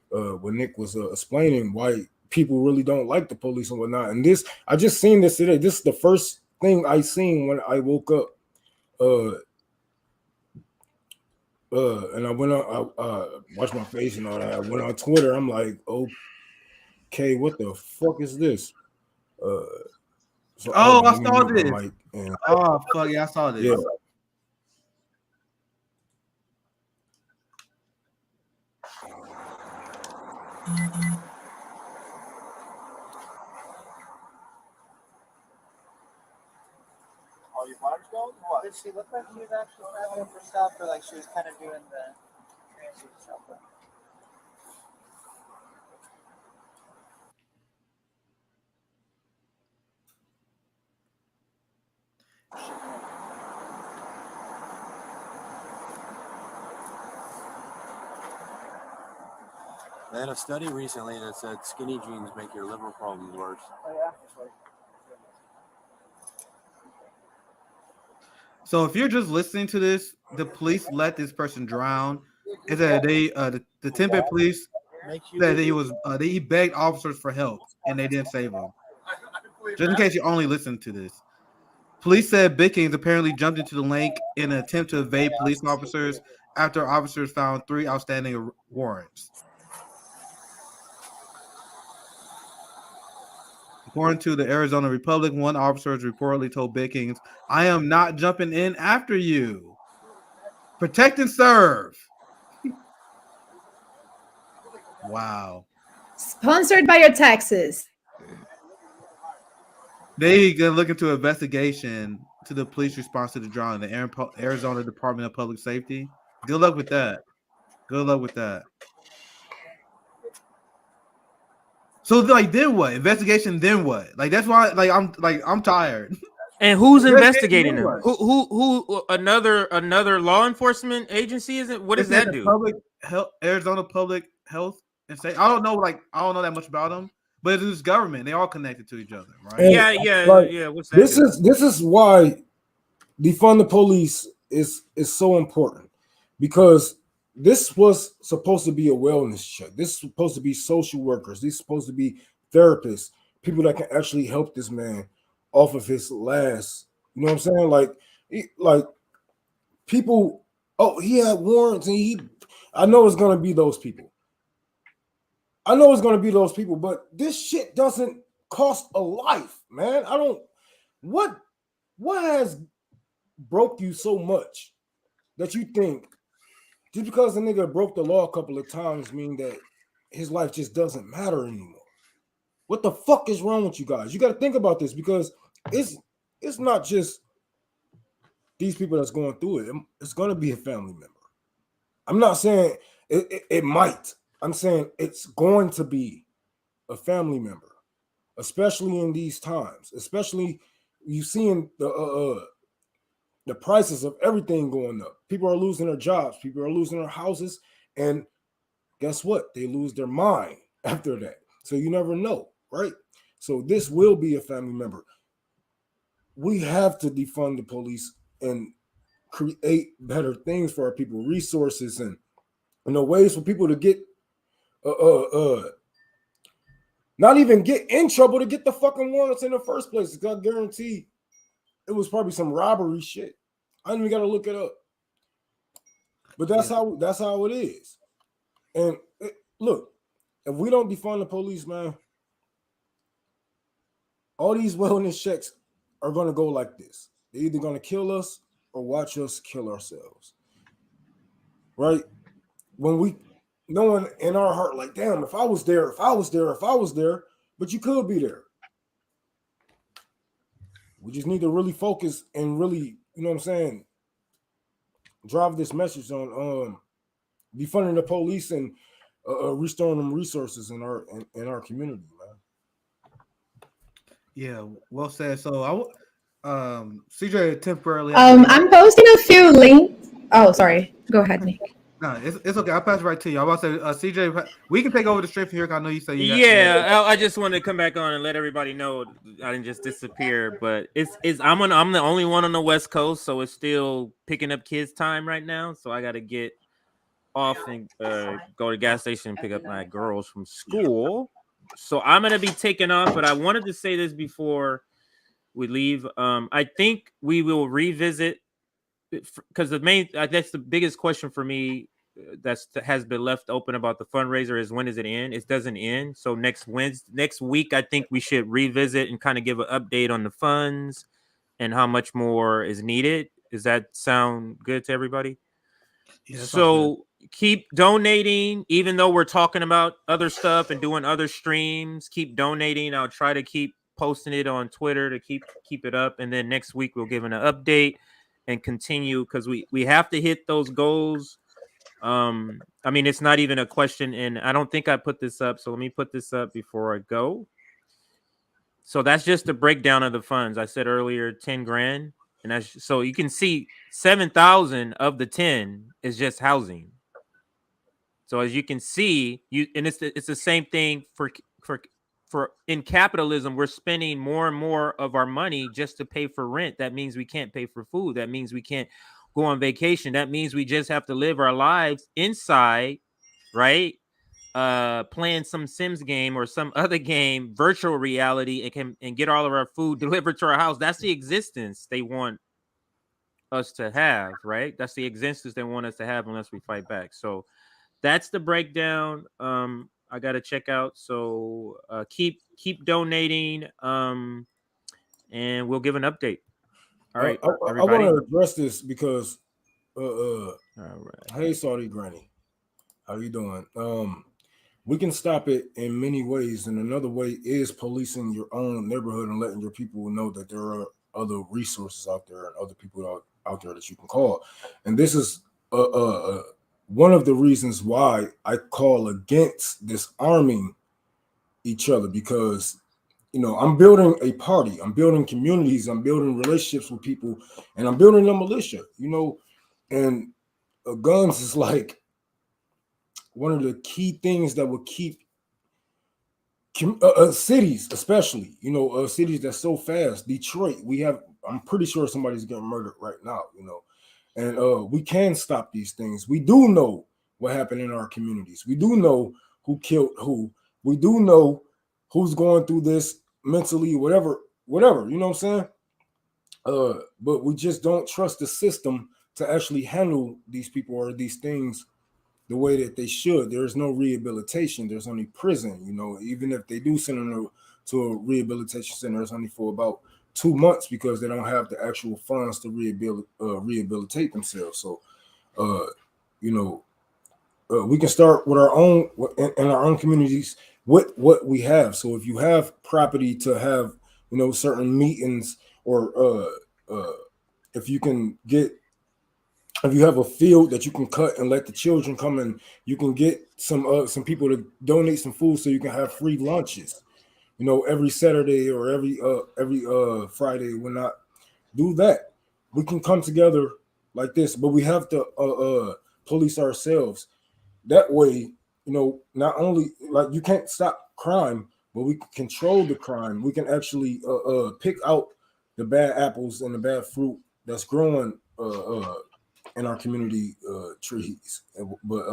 G: When Nick was explaining why people really don't like the police and whatnot, and this, I just seen this today. This is the first thing I seen when I woke up. And I went on, I washed my face and all that. I went on Twitter. I'm like, okay, what the fuck is this? So
F: I saw this.
G: And,
F: oh fuck yeah, I saw this.
G: Yeah.
I: All your bars going? What? Did she look like she was actually traveling for stuff, or like she was kind of doing the transit stuff?
J: They had a study recently that said skinny jeans make your liver problems worse.
I: Oh yeah.
F: So if you're just listening to this, the police let this person drown. Is that they the Tempe police said that he begged officers for help and they didn't save him. Just in case you only listen to this. Police said Bickings apparently jumped into the lake in an attempt to evade police officers after officers found 3 outstanding warrants. According to the Arizona Republic, one officer reportedly told Bickings, I am not jumping in after you. Protect and serve. Wow.
E: Sponsored by your taxes.
F: They gonna look into investigation to the police response to the drowning, the Arizona Department of Public Safety. Good luck with that. Good luck with that. So like, then what? Investigation, then what? Like that's why, I'm tired.
C: And who's investigating them? Who? Another law enforcement agency? Is it? What does that do?
F: Public health, Arizona Public Health and Safety. I don't know that much about them, but it's government. They all connected to each other, right?
G: And
C: yeah. What's that?
G: This is why defund the police is so important, because this was supposed to be a wellness check. This is supposed to be social workers. These supposed to be therapists, people that can actually help this man off of his last. You know what I'm saying? Like people. Oh, he had warrants and I know it's gonna be those people. I know it's gonna be those people, but this shit doesn't cost a life, man. I don't. What has broke you so much that you think just because a nigga broke the law a couple of times mean that his life just doesn't matter anymore? What the fuck is wrong with you guys? You got to think about this, because it's not just these people that's going through it. It's going to be a family member. I'm not saying it might. I'm saying it's going to be a family member, especially in these times. Especially you seeing the prices of everything going up. People are losing their jobs. People are losing their houses, and guess what? They lose their mind after that. So you never know, right? So this will be a family member. We have to defund the police and create better things for our people, resources and ways for people to get not even get in trouble, to get the fucking warrants in the first place. Because I guarantee it was probably some robbery shit. I don't even got to look it up. But that's how it is. And look, if we don't defund the police, man, all these wellness checks are going to go like this. They're either going to kill us or watch us kill ourselves. Right? When we knowing in our heart, like, damn, if I was there, but you could be there. We just need to really focus and really, you know what I'm saying, drive this message on defunding the police and restoring them resources in our community, man.
F: Yeah, well said. So CJ temporarily.
E: I'm posting a few links. Oh, sorry. Go ahead, Nick.
F: No, it's okay. I'll pass it right to you. I was about to say, CJ, we can take over the stream from here. I know you say you
C: got. I just wanted to come back on and let everybody know I didn't just disappear. But I'm the only one on the West Coast, so it's still picking up kids' time right now. So I got to get off and go to the gas station and pick up my girls from school. So I'm gonna be taking off. But I wanted to say this before we leave. I think we will revisit, because that's the biggest question for me that has been left open about the fundraiser is, when does it end? It doesn't end. So next week, I think we should revisit and kind of give an update on the funds and how much more is needed. Does that sound good to everybody? Yeah, so keep donating, even though we're talking about other stuff and doing other streams. Keep donating. I'll try to keep posting it on Twitter to keep it up. And then next week we'll give an update and continue, because we have to hit those goals. I mean, it's not even a question, and I don't think I put this up, so let me put this up before I go. So that's just the breakdown of the funds. I said earlier 10 grand, and that's so you can see 7,000 of the 10 is just housing. So as you can see, it's the same thing for in capitalism. We're spending more and more of our money just to pay for rent. That means we can't pay for food. That means we can't go on vacation. That means we just have to live our lives inside, right? Playing some Sims game or some other game, virtual reality, and get all of our food delivered to our house. That's the existence they want us to have, right? That's the existence they want us to have unless we fight back. So that's the breakdown. I got to check out. So keep donating, and we'll give an update. All right,
G: I want to address this because
C: all right.
G: Hey, Saudi Granny, how you doing? We can stop it in many ways, and another way is policing your own neighborhood and letting your people know that there are other resources out there and other people out there that you can call. And this is one of the reasons why I call against disarming each other, because I'm building a party, I'm building communities, I'm building relationships with people, and I'm building a militia, and guns is like one of the key things that will keep cities, especially, cities that's so fast. Detroit, I'm pretty sure somebody's getting murdered right now, and we can stop these things. We do know what happened in our communities. We do know who killed who. We do know who's going through this mentally, whatever, you know what I'm saying? But we just don't trust the system to actually handle these people or these things the way that they should. There's no rehabilitation. There's only prison. You know, even if they do send them to a rehabilitation center, it's only for about 2 months because they don't have the actual funds to rehabilitate themselves. So, you know, we can start with our own in our own communities with what we have. So if you have property to have, you know, certain meetings, or if you can get, if you have a field that you can cut and let the children come in, you can get some people to donate some food so you can have free lunches, you know, every Saturday or every Friday. When not do that, we can come together like this, but we have to police ourselves. That way, you know, not only like you can't stop crime, but we can control the crime. We can actually pick out the bad apples and the bad fruit that's growing in our community trees. But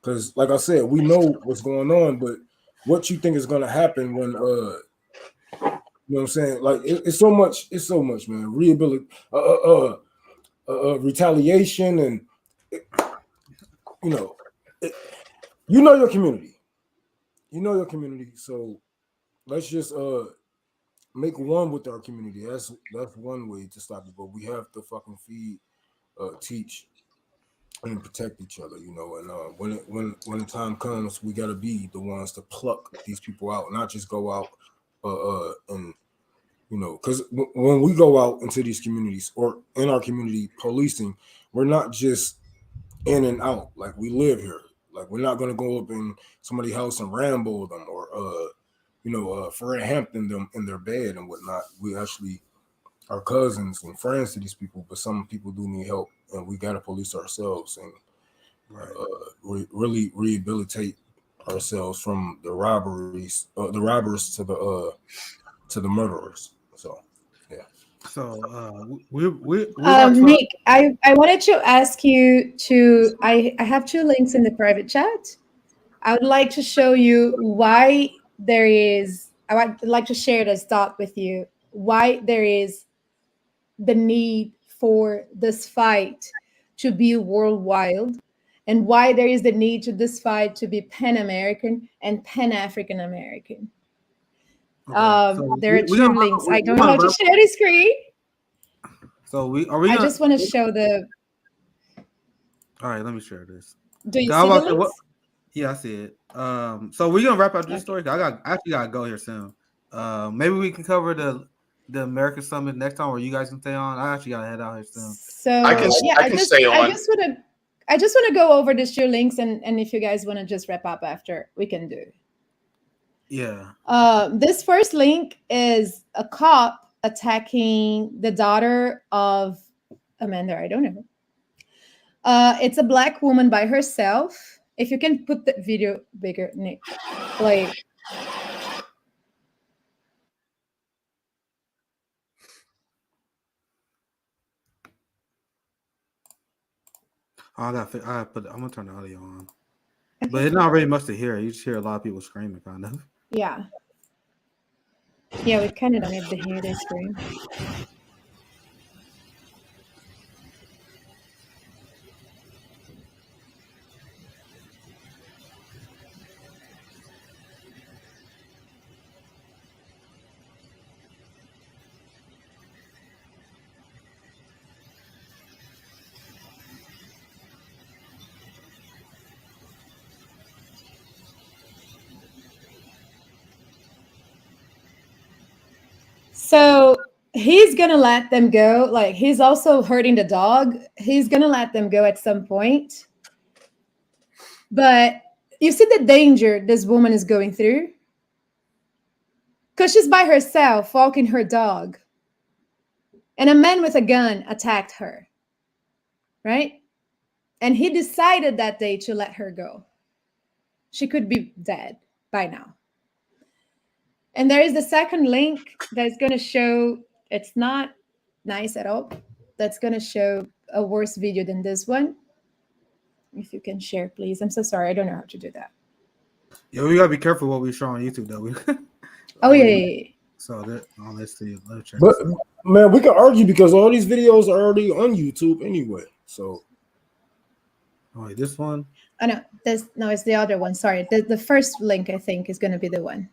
G: because like I said, we know what's going on, but what you think is going to happen when you know what I'm saying? Like it's so much, man. Retaliation, and you know, you know your community. You know your community, so let's just make one with our community. That's one way to stop it. But we have to fucking feed, teach, and protect each other, you know. And when the time comes, we gotta be the ones to pluck these people out, not just go out and you know, because when we go out into these communities or in our community policing, we're not just in and out. Like we live here. Like we're not gonna go up in somebody's house and ramble them, or you know, Fred Hampton them in their bed and whatnot. We actually are cousins and friends to these people, but some people do need help, and we gotta police ourselves and really rehabilitate ourselves from the robbers to the murderers. So yeah.
F: So we are
E: Nick, I wanted to ask you to, I have 2 links in the private chat. I would like to show you why there is, I would like to share this thought with you, why there is the need for this fight to be worldwide, and why there is the need to this fight to be Pan-American and Pan-African American. There are 2 links. I don't know how to share the screen.
F: So
E: I just want to show the.
F: All right, let me share this.
E: Do you see the links?
F: Yeah, I see it. So we're gonna wrap up this story. I actually gotta go here soon. Maybe we can cover the American Summit next time, or you guys can stay on. I actually gotta head out here soon.
E: So
B: I can stay on.
E: I just want to go over the 2 links, and if you guys want to just wrap up after, we can do.
F: Yeah.
E: This first link is a cop attacking the daughter of Amanda. I don't know. It's a Black woman by herself. If you can put the video bigger, Nick, like.
F: I'm gonna turn the audio on, but it's not really much to hear. You just hear a lot of people screaming, kind of.
E: Yeah. Yeah, we kind of don't have to hear this scream. So he's gonna let them go. Like, he's also hurting the dog. He's gonna let them go at some point. But you see the danger this woman is going through? Because she's by herself walking her dog. And a man with a gun attacked her. Right? And he decided that day to let her go. She could be dead by now. And there is the second link that's going to show, it's not nice at all. That's going to show a worse video than this one. If you can share, please. I'm so sorry. I don't know how to do that.
F: Yeah, we got to be careful what we show on YouTube, though.
E: Oh, yeah.
F: So let's see. Let's check.
G: But man, we can argue because all these videos are already on YouTube anyway. So
F: Oh, wait, this one.
E: Oh no, it's the other one. Sorry, the first link I think is going to be the one.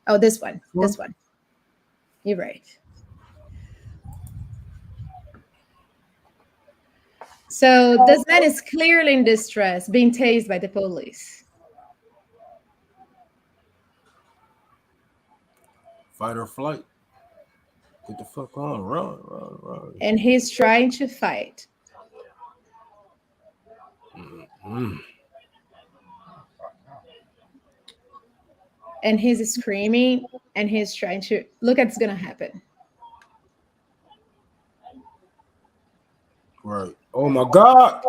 E: Oh, this one. This one. You're right. So this man is clearly in distress, being tased by the police.
G: Fight or flight. Get the fuck on, run.
E: And he's trying to fight.
G: Mm-hmm.
E: And he's screaming, and he's trying to look at what's gonna happen.
G: Right. Oh my God.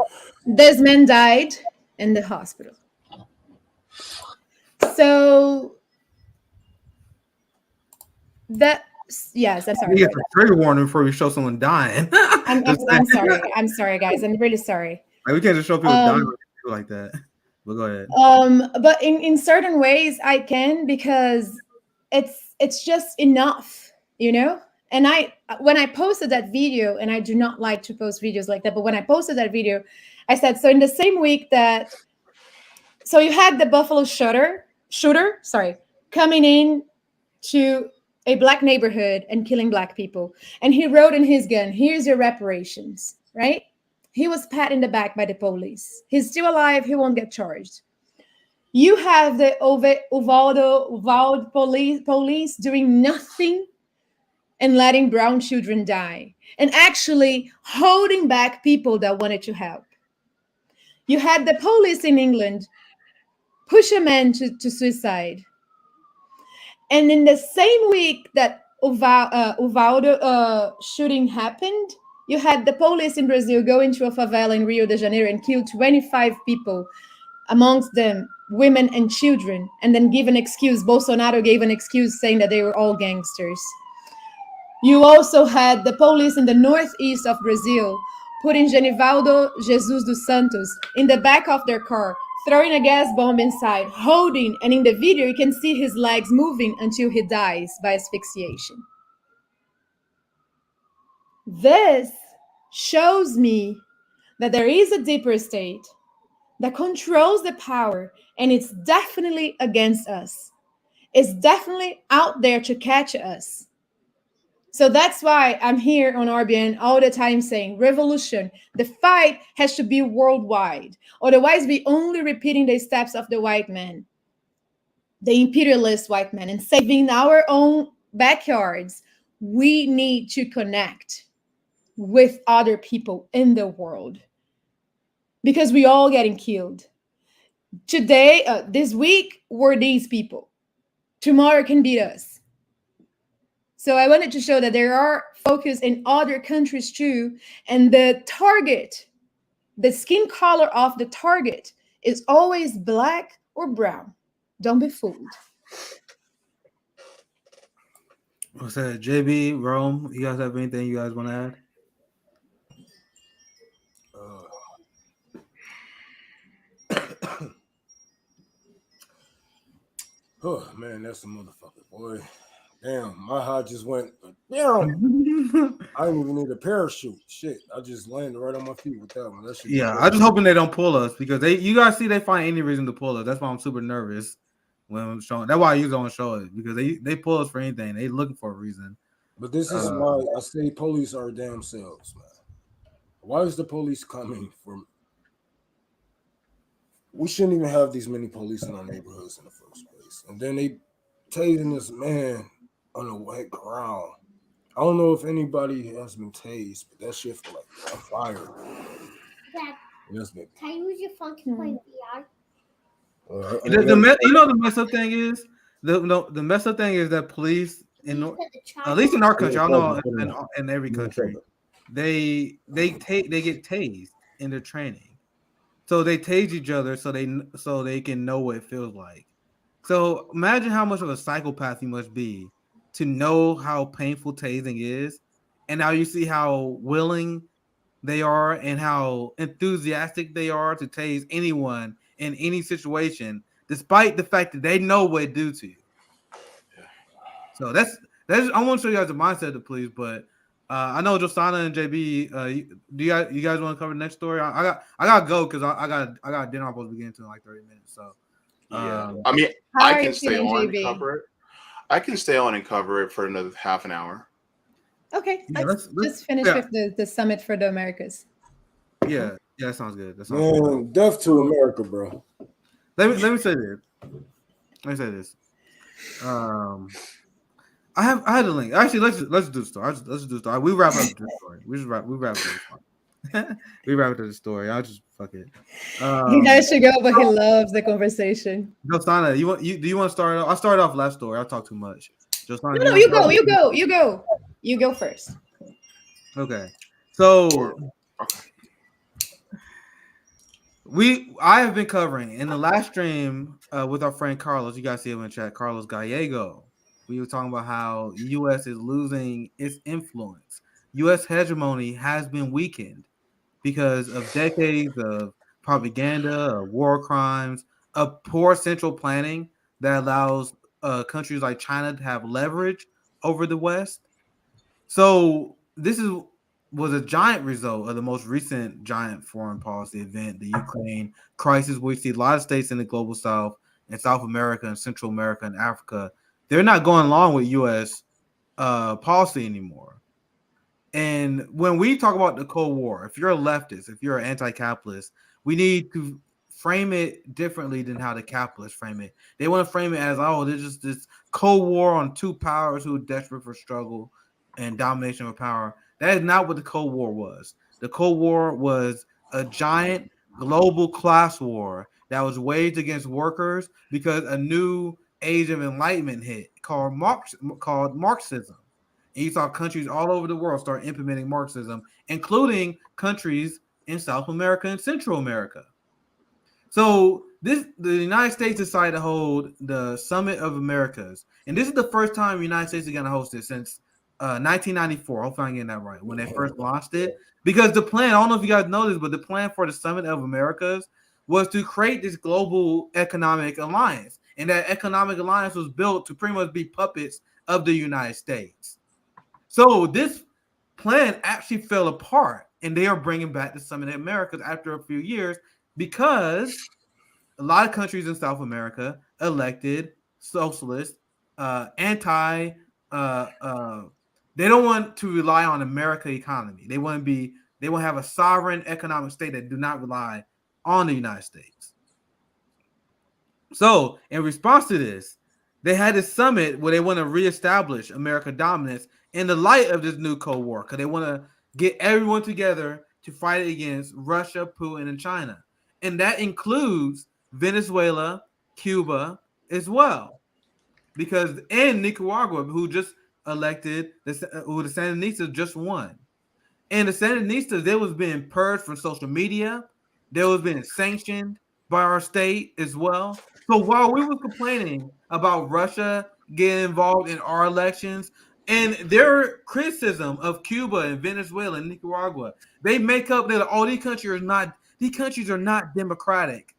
E: This man died in the hospital. So yes, I'm sorry.
F: We get a trigger warning before we show someone dying.
E: I'm sorry. I'm sorry, guys. I'm really sorry.
F: Like, we can't just show people dying like that. But go ahead.
E: But in certain ways I can, because it's just enough, you know? And when I posted that video, and I do not like to post videos like that, but when I posted that video, I said, so in the same week so you had the Buffalo shooter, coming in to a black neighborhood and killing black people. And he wrote in his gun, "Here's your reparations," right? He was pat in the back by the police. He's still alive. He won't get charged. You have the Uvalde police doing nothing and letting brown children die, and actually holding back people that wanted to help. You had the police in England push a man to suicide. And in the same week that Uvalde shooting happened, you had the police in Brazil go into a favela in Rio de Janeiro and kill 25 people, amongst them women and children, and then give an excuse. Bolsonaro gave an excuse saying that they were all gangsters. You also had the police in the northeast of Brazil putting Genivaldo Jesus dos Santos in the back of their car, throwing a gas bomb inside, holding, and in the video you can see his legs moving until he dies by asphyxiation. This shows me that there is a deeper state that controls the power, and it's definitely against us. It's definitely out there to catch us. So that's why I'm here on RBN all the time saying, revolution, the fight has to be worldwide. Otherwise, we only repeating the steps of the white man, the imperialist white man, and saving our own backyards. We need to connect with other people in the world, because we all getting killed. Today, this week, were these people. Tomorrow can be us. So I wanted to show that there are focus in other countries too, and the target, the skin color of the target is always black or brown. Don't be fooled.
F: What's that? JB, Rome, you guys have anything you guys want to add?
G: Oh man, that's a motherfucker, boy. Damn, my heart just went. Damn, I didn't even need a parachute. Shit, I just landed right on my feet with that one. That shit.
F: Yeah, I'm just hoping they don't pull us, because you guys see they find any reason to pull us. That's why I'm super nervous when I'm showing. That's why I usually don't show it, because they pull us for anything. They looking for a reason.
G: But this is why I say police are damn selves, man. Why is the police coming from? We shouldn't even have these many police in our neighborhoods in the first place. And then they tasing this man on the wet ground. I don't know if anybody has been tased, but that shit feel like a fire.
K: Dad,
G: Yes, baby.
K: can I use your phone to play VR?
F: The messed up thing is the messed up thing is that police at least in our country, I don't know in every country, they get tased in their training. So they tase each other so they can know what it feels like. So imagine how much of a psychopath you must be to know how painful tasing is, and now you see how willing they are and how enthusiastic they are to tase anyone in any situation, despite the fact that they know what it do to you. So that's I want to show you guys the mindset of the police, but I know Josana and JB. Do you guys want to cover the next story? I got to go because I got dinner I'm supposed to be getting to in like 30 minutes. So
B: Yeah, I mean,
E: How
B: I
E: are
B: can
E: you
B: stay
E: feeling,
B: on and
E: JB?
B: cover it. I can stay on and cover it for another half an hour.
E: Okay,
F: yeah,
E: let's just finish with the summit for the Americas.
F: Yeah, that sounds good. That sounds good.
G: Man, death to America, bro.
F: Let me say this. I had a link. Actually, let's do the story. Let's do the story. We wrap up the story. We wrap up the story. We wrap up the story. I'll just fuck it.
E: He knows to go, but he loves the conversation.
F: Josana, do you want to start off? I started off last story. I talked too much. Josana,
E: No, you go first.
F: Okay. So I have been covering in the last stream with our friend Carlos. You guys see him in chat, Carlos Gallego. We were talking about how U.S. is losing its influence. U.S. hegemony has been weakened because of decades of propaganda, of war crimes, of poor central planning that allows countries like China to have leverage over the West. So this was a giant result of the most recent giant foreign policy event, the Ukraine crisis, where we see a lot of states in the global South and South America and Central America and Africa. They're not going along with U.S. Policy anymore. And when we talk about the Cold War, if you're a leftist, if you're an anti-capitalist, we need to frame it differently than how the capitalists frame it. They want to frame it as, oh, there's just this Cold War on two powers who are desperate for struggle and domination of power. That is not what the Cold War was. The Cold War was a giant global class war that was waged against workers because a new age of enlightenment hit called Marxism. And you saw countries all over the world start implementing Marxism, including countries in South America and Central America. So the United States decided to hold the Summit of Americas. And this is the first time the United States is going to host it since 1994. Hopefully I'm getting that right. When they first launched it. Because the plan, I don't know if you guys know this, but the plan for the Summit of Americas was to create this global economic alliance. And that economic alliance was built to pretty much be puppets of the United States. So this plan actually fell apart, and they are bringing back the Summit of Americas after a few years because a lot of countries in South America elected socialist, they don't want to rely on American economy. They want to have a sovereign economic state that do not rely on the United States. So in response to this, they had a summit where they want to reestablish American dominance in the light of this new Cold War, because they want to get everyone together to fight against Russia, Putin, and China. And that includes Venezuela, Cuba as well. And Nicaragua, who just elected, who the Sandinistas just won. And the Sandinistas, they was being purged from social media. They was being sanctioned by our state as well. So while we were complaining about Russia getting involved in our elections and their criticism of Cuba and Venezuela and Nicaragua, they make up that all these countries are not democratic.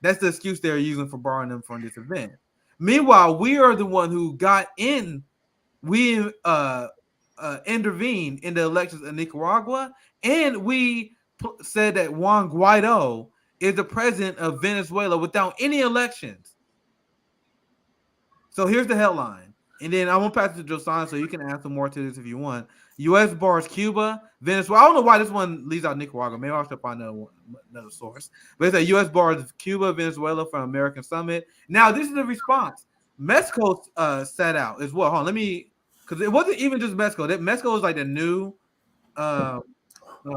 F: That's the excuse they're using for barring them from this event. Meanwhile, we are the one who got in. We intervened in the elections in Nicaragua, and we said that Juan Guaido is the president of Venezuela without any elections. So here's the headline, and then I won't pass it to Josana so you can add some more to this if you want. U.S. bars Cuba, Venezuela. I don't know why this one leaves out Nicaragua. Maybe I'll have to find another source. But it's a U.S. bars Cuba, Venezuela from American Summit. Now, this is the response. Mexico sat out as well. Hold on, because it wasn't even just Mexico. Mexico was like the new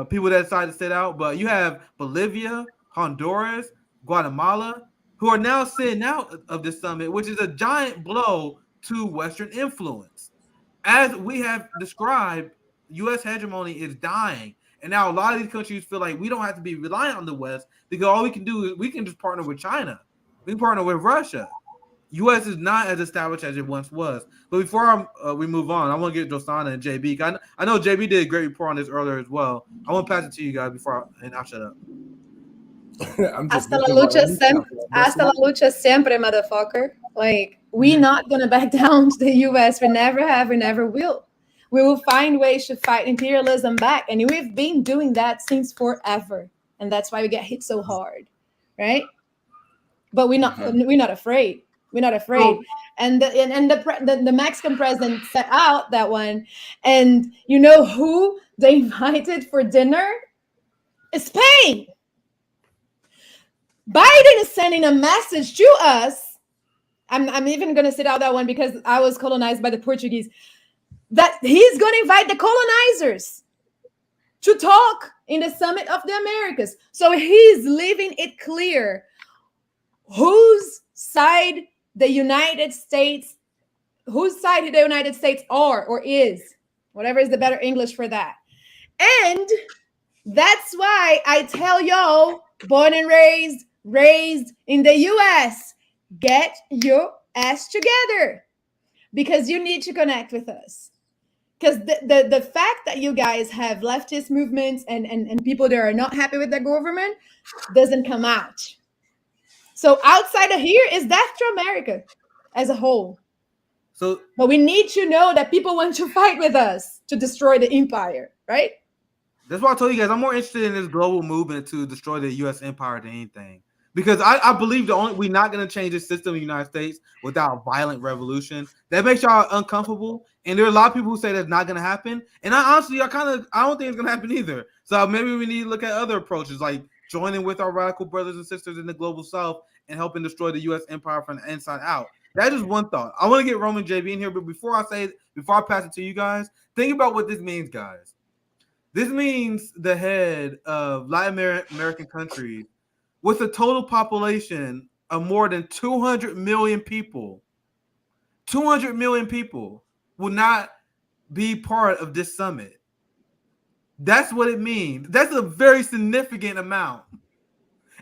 F: people that decided to sit out. But you have Bolivia, Honduras, Guatemala, who are now sitting out of this summit, which is a giant blow to Western influence. As we have described, U.S. hegemony is dying. And now a lot of these countries feel like we don't have to be reliant on the West because all we can do is we can just partner with China. We can partner with Russia. U.S. is not as established as it once was. But before we move on, I want to get Josana and JB. I know JB did a great report on this earlier as well. I want to pass it to you guys and I'll shut up.
E: Hasta la lucha siempre, motherfucker. Like, we not gonna back down to the U.S. We never have, we never will. we will find ways to fight imperialism back. And we've been doing that since forever. And that's why we get hit so hard, right? But we're not afraid. We're not afraid. And the Mexican president set out that one. And you know who they invited for dinner? Spain. Biden is sending a message to us. I'm even going to sit out that one because I was colonized by the Portuguese. That he's going to invite the colonizers to talk in the Summit of the Americas. So he's leaving it clear whose side the United States are or is, whatever is the better English for that. And that's why I tell y'all, born and raised in the US, get your ass together because you need to connect with us. Because the fact that you guys have leftist movements and people that are not happy with the government doesn't come out. So outside of here is death to America as a whole. But we need to know that people want to fight with us to destroy the empire, right?
F: That's why I told you guys I'm more interested in this global movement to destroy the U.S. empire than anything. Because I believe we're not going to change the system in the United States without a violent revolution. That makes y'all uncomfortable. And there are a lot of people who say that's not going to happen. And I don't think it's going to happen either. So maybe we need to look at other approaches, like joining with our radical brothers and sisters in the global South and helping destroy the U.S. empire from the inside out. That is one thought. I want to get Roman JB in here, but before I pass it to you guys, think about what this means, guys. This means the head of Latin American countries with a total population of more than 200 million people. 200 million people will not be part of this summit. That's what it means. That's a very significant amount.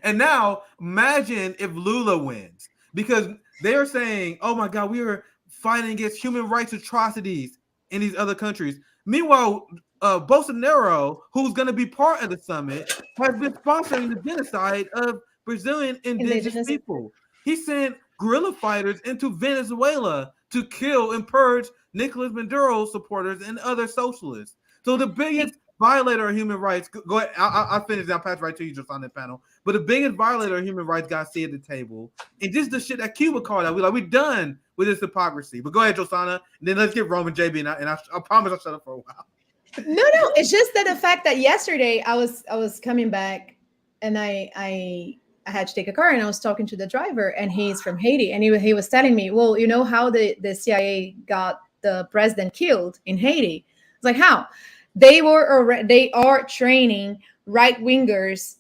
F: And now imagine if Lula wins, because they're saying, oh my God, we are fighting against human rights atrocities in these other countries. Meanwhile, Bolsonaro, who's going to be part of the summit, has been sponsoring the genocide of Brazilian indigenous people. He sent guerrilla fighters into Venezuela to kill and purge Nicolas Maduro supporters and other socialists. So the biggest violator of human rights, go ahead, I'll finish, I'll pass right to you just on the panel. But the biggest violator of human rights got to sit at the table. And just the shit that Cuba called out, we're done with this hypocrisy. But go ahead, Josana, and then let's get Roman JB, and I promise I'll shut up for a while.
E: No, it's just that the fact that yesterday I was coming back and I had to take a car and I was talking to the driver and he's from Haiti and he was telling me, well, you know how the CIA got the president killed in Haiti? It's like, how? They are training right-wingers,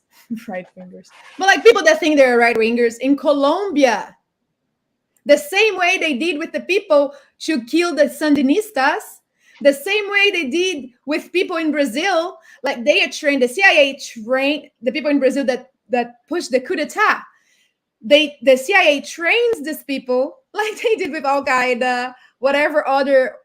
E: but like people that think they're right-wingers in Colombia. The same way they did with the people to kill the Sandinistas, the same way they did with people in Brazil. Like they are trained, the CIA trained the people in Brazil that pushed the coup d'etat. The CIA trains these people like they did with Al Qaeda, whatever other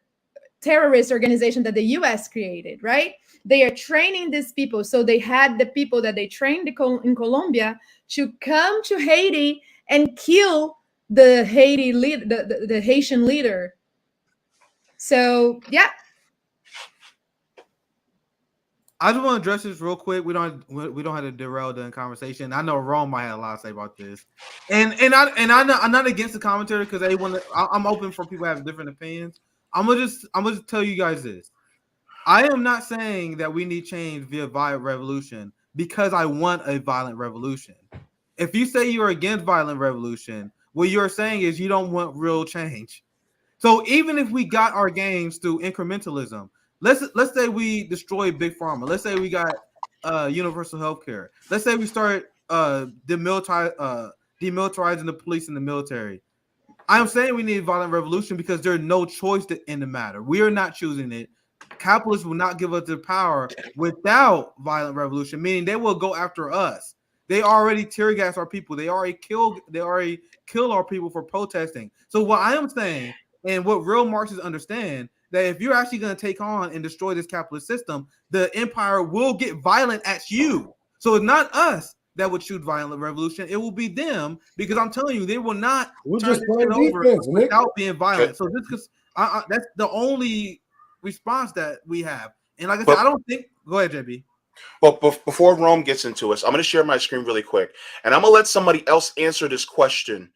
E: terrorist organization that the US created, right? They are training these people. So they had the people that they trained in Colombia to come to Haiti and kill the Haitian leader. So yeah.
F: I just want to address this real quick. We don't have to derail the conversation. I know Rome might have a lot to say about this, and I'm not against the commentary because I'm open for people to have different opinions. I'm gonna just tell you guys this. I am not saying that we need change via violent revolution because I want a violent revolution. If you say you're against violent revolution, what you're saying is you don't want real change. So even if we got our gains through incrementalism, let's say we destroy big pharma. Let's say we got universal health care. Let's say we start demilitarizing the police and the military. I'm saying we need a violent revolution because there's no choice in the matter. We are not choosing it. Capitalists will not give us the power without violent revolution, meaning they will go after us. They already tear gas our people. They already kill our people for protesting. So what I am saying, and what real Marxists understand, that if you're actually going to take on and destroy this capitalist system, the empire will get violent at you. So it's not us that would choose violent revolution. It will be them, because I'm telling you, they will not turn this shit over without being violent. So this, that's the only response that we have. And like I said, I don't think. Go ahead, JB.
B: Well, before Rome gets into us, I'm going to share my screen really quick, and I'm going to let somebody else answer this question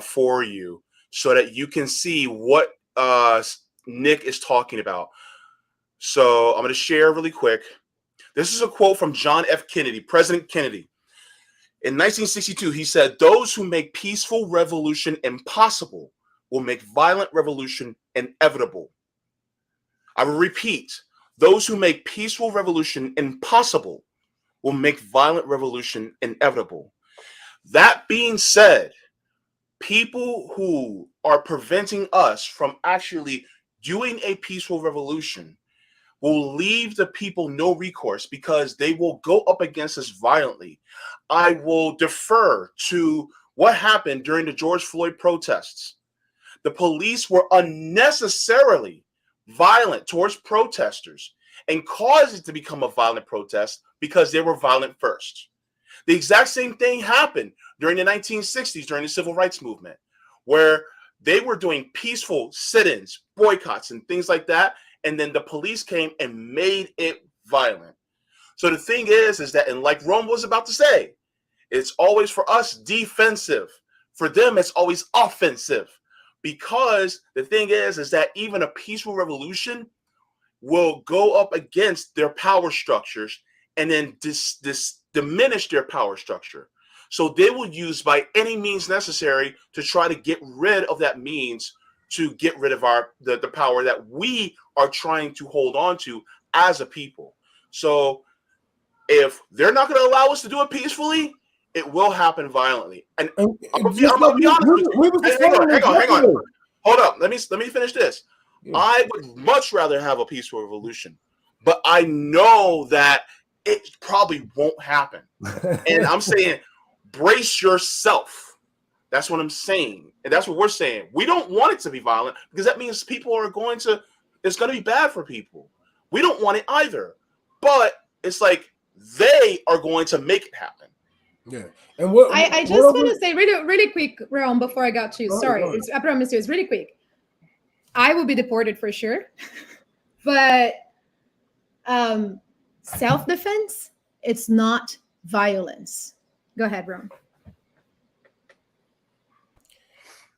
B: for you, so that you can see what Nick is talking about. So I'm going to share really quick. This is a quote from John F. Kennedy, President Kennedy. In 1962, he said, "Those who make peaceful revolution impossible will make violent revolution inevitable." I will repeat, those who make peaceful revolution impossible will make violent revolution inevitable. That being said, people who are preventing us from actually doing a peaceful revolution will leave the people no recourse because they will go up against us violently. I will defer to what happened during the George Floyd protests. The police were unnecessarily violent towards protesters and caused it to become a violent protest because they were violent first. The exact same thing happened during the 1960s, during the civil rights movement, where they were doing peaceful sit-ins, boycotts, and things like that, and then the police came and made it violent. So the thing is that, and like Rome was about to say, it's always for us defensive. For them, it's always offensive. Because the thing is that even a peaceful revolution will go up against their power structures and then diminish their power structure. So they will use by any means necessary to try to get rid of that means, to get rid of the power that we are trying to hold on to as a people. So if they're not going to allow us to do it peacefully, it will happen violently. And I'm gonna be honest with you. Hang on. Hold up. Let me finish this. Yeah. I would much rather have a peaceful revolution, but I know that it probably won't happen. And I'm saying, brace yourself. That's what I'm saying. And that's what we're saying. We don't want it to be violent because that means it's going to be bad for people. We don't want it either. But it's like they are going to make it happen.
G: Yeah, and what
E: I just want to say really quick, Realm, before I got you. Sorry, I promise you, it's really quick. I will be deported for sure, but self-defense, it's not violence. Go ahead, Realm.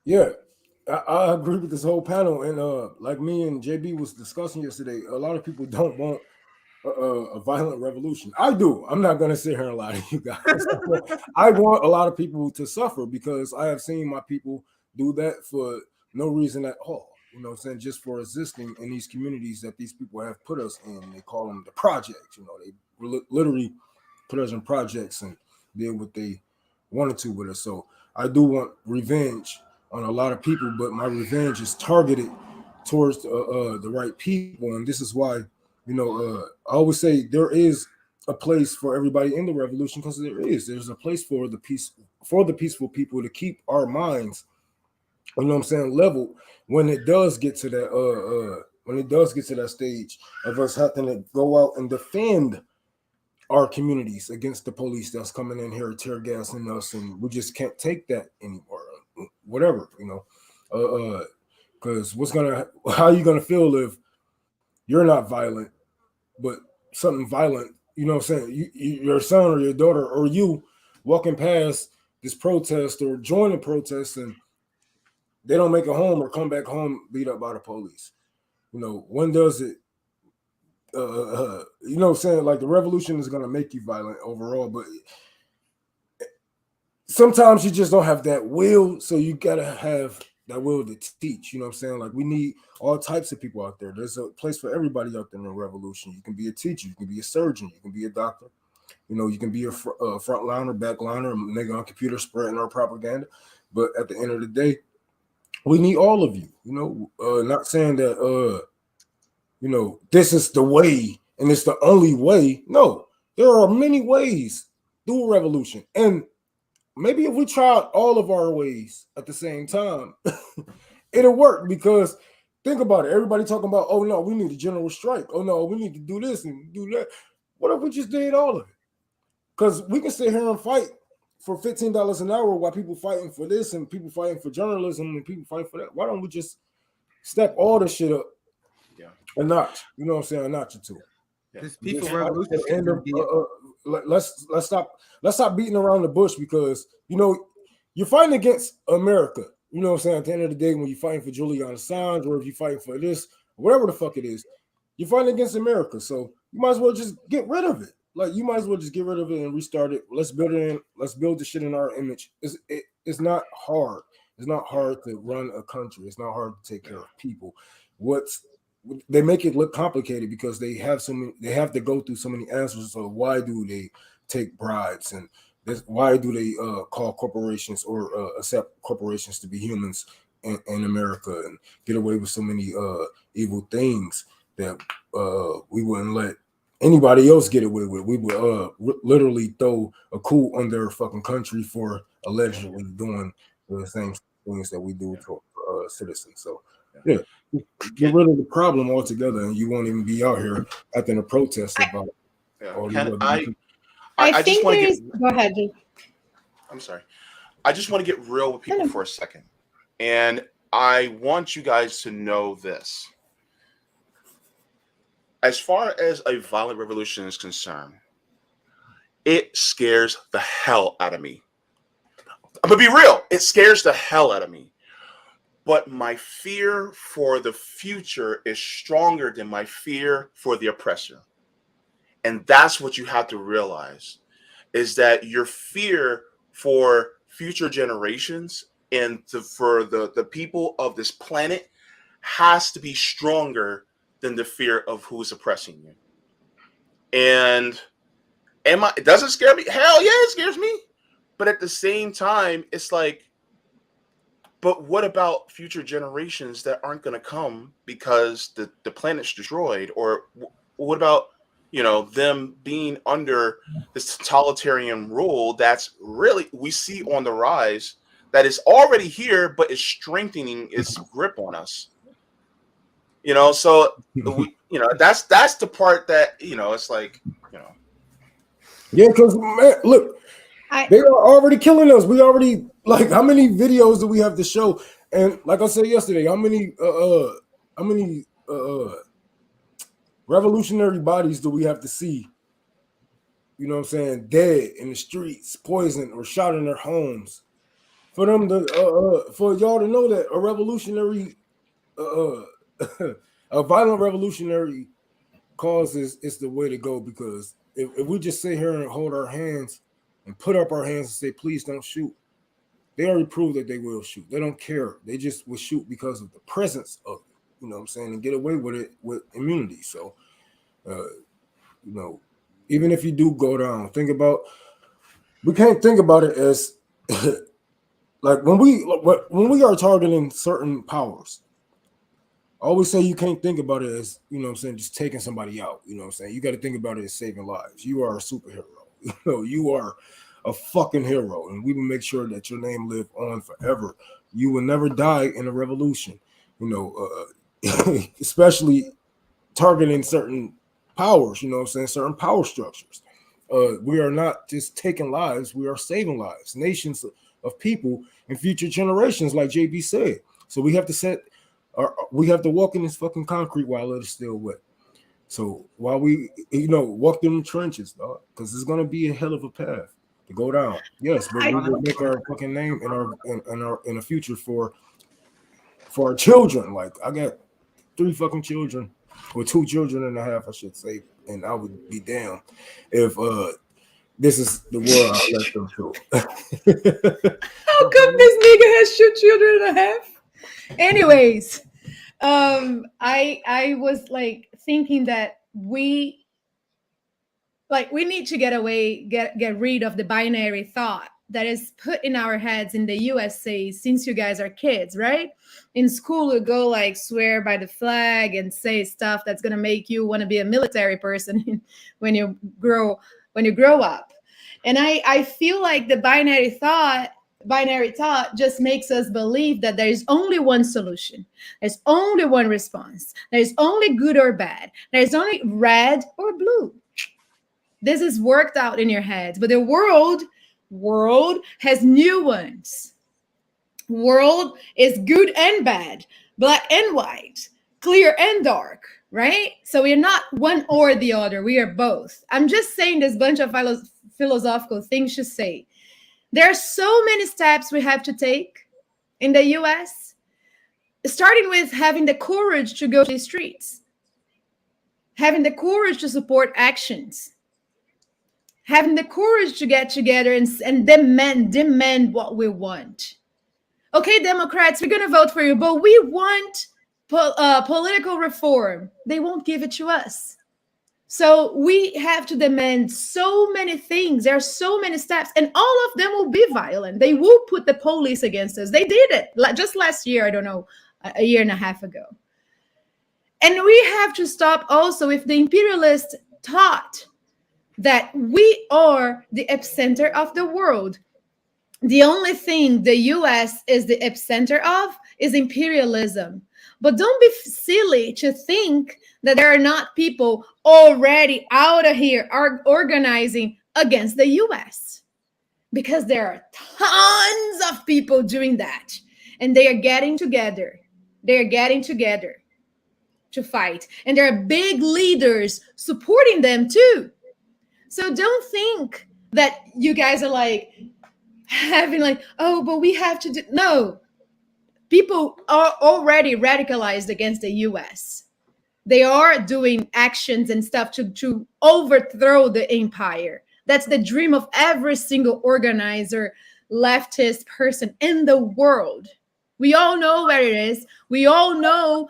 G: Yeah, I agree with this whole panel, and like me and JB was discussing yesterday, a lot of people don't want a violent revolution. I do. I'm not going to sit here and lie to you guys. I want a lot of people to suffer because I have seen my people do that for no reason at all. You know what I'm saying? Just for existing in these communities that these people have put us in. They call them the projects. You know, they literally put us in projects and did what they wanted to with us. So I do want revenge on a lot of people, but my revenge is targeted towards the right people. And this is why, you know, I always say there is a place for everybody in the revolution because there's a place for the peaceful people to keep our minds, you know what I'm saying, level when it does get to that stage of us having to go out and defend our communities against the police that's coming in here tear gassing us, and we just can't take that anymore. Whatever, you know, because how are you gonna feel if you're not violent, but something violent, you know what I'm saying, your son or your daughter or you walking past this protest or join a protest and they don't make it home or come back home beat up by the police? You know, when does it, you know what I'm saying, like the revolution is going to make you violent overall, but sometimes you just don't have that will, so you got to have that will to teach, you know what I'm saying? Like we need all types of people out there. There's a place for everybody out there in the revolution. You can be a teacher, you can be a surgeon, you can be a doctor, you know, you can be a frontliner, backliner, a nigga on computer spreading our propaganda. But at the end of the day, we need all of you, you know, not saying that, you know, this is the way and it's the only way. No, there are many ways to do a revolution. And maybe if we tried all of our ways at the same time, it'll work. Because think about it. Everybody talking about, oh no, we need a general strike. Oh no, we need to do this and do that. What if we just did all of it? Because we can sit here and fight for $15 an hour while people fighting for this and people fighting for journalism and people fighting for that. Why don't we just step all the shit up a notch. You know what I'm saying? A notch or two.
F: This peaceful
G: Just,
F: revolution
G: and
F: should be
G: let's stop beating around the bush, because you're fighting against America. You know what I'm saying? At the end of the day, when you're fighting for Julian Assange, or if you're fighting for this, whatever the fuck it is, you're fighting against America. So you might as well just get rid of it. Like, you might as well just get rid of it and restart it. Let's build it in. Let's build the shit in our image. It's not hard. It's not hard to run a country. It's not hard to take care of people. They make it look complicated because they have to go through so many answers. So why do they take bribes, and why do they call corporations or accept corporations to be humans in America, and get away with so many evil things that we wouldn't let anybody else get away with? We would literally throw a coup on their fucking country for allegedly doing the same things that we do to citizens. So yeah, get rid of the problem altogether, and you won't even be out here acting a protest about it.
B: I just want to
E: go ahead, Jake.
B: I'm sorry. I just want to get real with people for a second. And I want you guys to know this. As far as a violent revolution is concerned, it scares the hell out of me. I'm going to be real. It scares the hell out of me. But my fear for the future is stronger than my fear for the oppressor. And that's what you have to realize, is that your fear for future generations and for the people of this planet has to be stronger than the fear of who's oppressing you. And it doesn't scare me. Hell yeah, it scares me. But at the same time, it's like, but what about future generations that aren't going to come because the planet's destroyed? Or what about, them being under this totalitarian rule that's really, we see on the rise, that is already here, but is strengthening its grip on us. So that's the part that, it's like,
G: Yeah, because man, look, they are already killing us. We already, like, how many videos do we have to show? And like I said yesterday, how many revolutionary bodies do we have to see? You know what I'm saying? Dead in the streets, poisoned or shot in their homes. For them to for y'all to know that a revolutionary a violent revolutionary cause is the way to go, because if we just sit here and hold our hands and put up our hands and say, please don't shoot, they already proved that they will shoot. They don't care. They just will shoot because of the presence of it, you know what I'm saying, and get away with it with immunity. So, even if you do go down, we can't think about it as like when we are targeting certain powers. I always say you can't think about it as, you know what I'm saying, just taking somebody out. You know what I'm saying? You got to think about it as saving lives. You are a superhero. You are a fucking hero, and we will make sure that your name live on forever. You will never die in a revolution, especially targeting certain powers, you know what I'm saying, certain power structures. We are not just taking lives, we are saving lives, nations of people and future generations, like JB said. So we have to walk in this fucking concrete while it is still wet. So while we, walk in the trenches, because it's gonna be a hell of a path to go down. Yes, but we will make our fucking name in the future for our children. Like, I got 3 fucking children, or 2 children and a half, I should say, and I would be damned if this is the world I let them through.
E: How come this nigga has 2 children and a half? Anyways, I was like thinking that we need to get rid of the binary thought that is put in our heads in the USA since you guys are kids, right? In school, you go like swear by the flag and say stuff that's gonna make you want to be a military person when you grow up. And I feel like the binary thought just makes us believe that there is only one solution. There's only one response. There's only good or bad. There's only red or blue. This is worked out in your head, but the world has nuance. World is good and bad, black and white, clear and dark, right? So we're not one or the other. We are both. I'm just saying this bunch of philosophical things to say. There are so many steps we have to take in the US, starting with having the courage to go to the streets, having the courage to support actions, having the courage to get together and demand what we want. Okay, Democrats, we're going to vote for you, but we want political reform. They won't give it to us. So we have to demand so many things. There are so many steps, and all of them will be violent. They will put the police against us. They did it just last year, I don't know, a year and a half ago. And we have to stop also with the imperialist thought that we are the epicenter of the world. The only thing the US is the epicenter of is imperialism. But don't be silly to think that there are not people already out of here are organizing against the US. Because there are tons of people doing that. And they are getting together. They are getting together to fight. And there are big leaders supporting them too. So don't think that you guys are like having like, oh, but we have to do. No, people are already radicalized against the US. They are doing actions and stuff to overthrow the empire. That's the dream of every single organizer, leftist person in the world. We all know where it is. We all know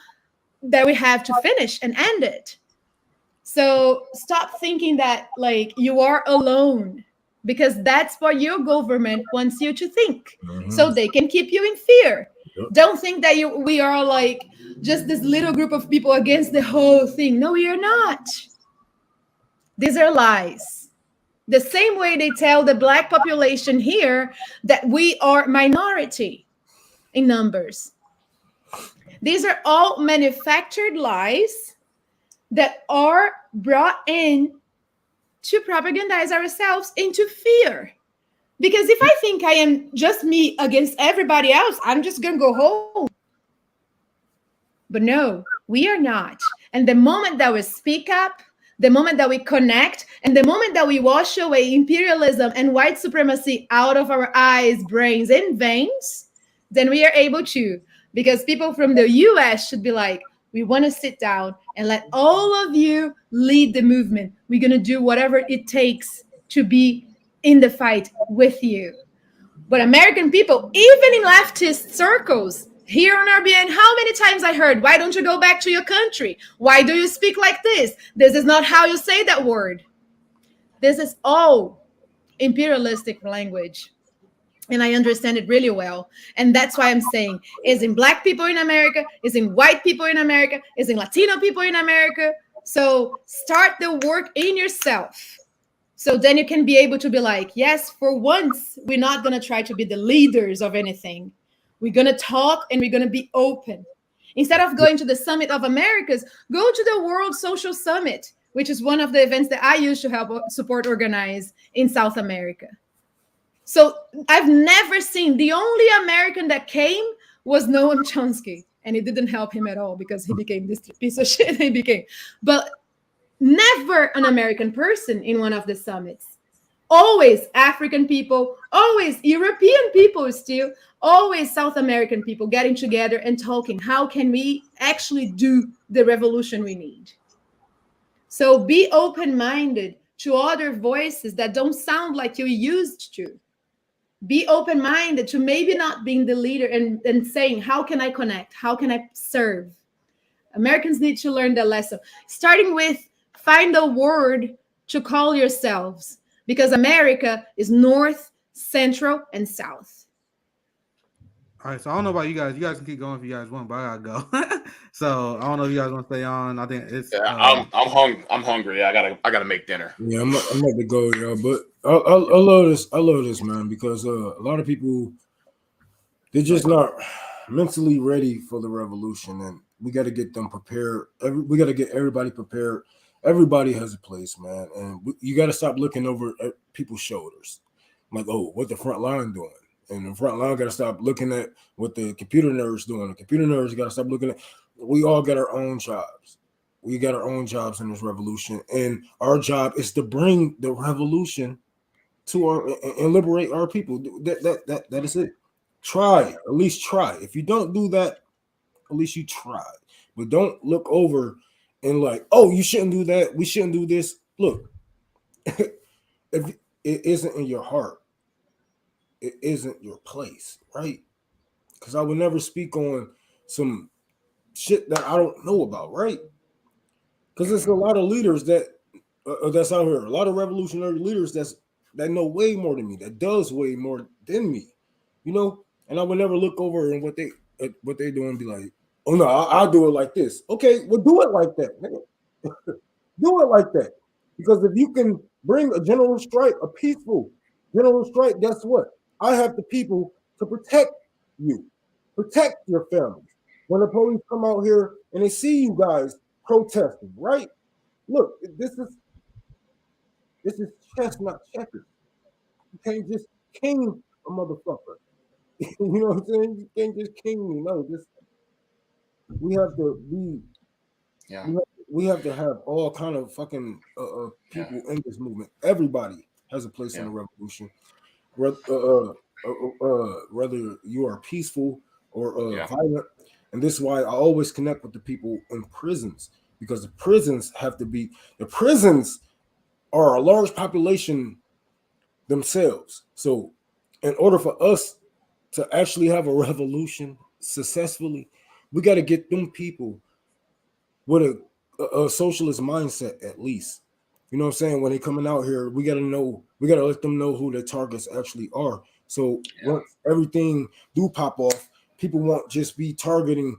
E: that we have to finish and end it. So stop thinking that like you are alone, because that's what your government wants you to think. So they can keep you in fear. Don't think that we are like just this little group of people against the whole thing. No, we are not. These are lies. The same way they tell the Black population here that we are minority in numbers. These are all manufactured lies that are brought in to propagandize ourselves into fear. Because if I think I am just me against everybody else, I'm just going to go home. But no, we are not. And the moment that we speak up, the moment that we connect, and the moment that we wash away imperialism and white supremacy out of our eyes, brains, and veins, then we are able to. Because people from the US should be like, we want to sit down and let all of you lead the movement. We're going to do whatever it takes to be in the fight with you. But American people, even in leftist circles, here on RBN, how many times I heard, why don't you go back to your country? Why do you speak like this? This is not how you say that word. This is all imperialistic language. And I understand it really well. And that's why I'm saying, is in Black people in America, is in white people in America, is in Latino people in America. So start the work in yourself. So then you can be able to be like, yes, for once, we're not going to try to be the leaders of anything. We're going to talk and we're going to be open. Instead of going to the Summit of Americas, go to the World Social Summit, which is one of the events that I used to help support organize in South America. So I've never seen, the only American that came was Noam Chomsky, and it didn't help him at all because he became this piece of shit he became. But never an American person in one of the summits. Always African people, always European people still, always South American people getting together and talking. How can we actually do the revolution we need? So be open-minded to other voices that don't sound like you used to. Be open-minded to maybe not being the leader and saying, how can I connect? How can I serve? Americans need to learn the lesson. Starting with, find a word to call yourselves, because America is North, Central, and South.
F: All right, so I don't know about you guys. You guys can keep going if you guys want, but I gotta go. So I don't know if you guys want to stay on. I think it's.
B: I'm hungry. I gotta make dinner.
G: Yeah, I'm about to go, y'all. But I love this. I love this, man, because a lot of people, they're just not mentally ready for the revolution, and we got to get them prepared. We got to get everybody prepared. Everybody has a place, man, and you got to stop looking over at people's shoulders, like, oh, what the front line doing? And the front line got to stop looking at what the computer nerds doing. The computer nerds got to stop looking at. We all got our own jobs. We got our own jobs in this revolution, and our job is to bring the revolution to our and liberate our people. That is it. Try, at least try. If you don't do that, at least you try. But don't look over and like, oh, you shouldn't do that. We shouldn't do this. Look, if it isn't in your heart, it isn't your place, right? Because I would never speak on some shit that I don't know about, right? Because there's a lot of leaders that's out here, a lot of revolutionary leaders that know way more than me, that does way more than me, you know. And I would never look over and what they do and be like, oh no, I'll do it like this. Okay, well do it like that, nigga. Do it like that. Because if you can bring a general strike, a peaceful general strike, guess what? I have the people to protect you, protect your families. When the police come out here and they see you guys protesting, right? Look, this is chess, not checkers. You can't just king a motherfucker. You know what I'm saying? You can't just king me. No, we have to be.
B: Yeah.
G: We have to have all kind of fucking people in this movement. Everybody has a place in the revolution, whether you are peaceful or violent. And this is why I always connect with the people in prisons, because the prisons are a large population themselves. So in order for us to actually have a revolution successfully, we got to get them people with a socialist mindset, at least. You know what I'm saying? When they coming out here, we got to let them know who their targets actually are. So once everything do pop off, people won't just be targeting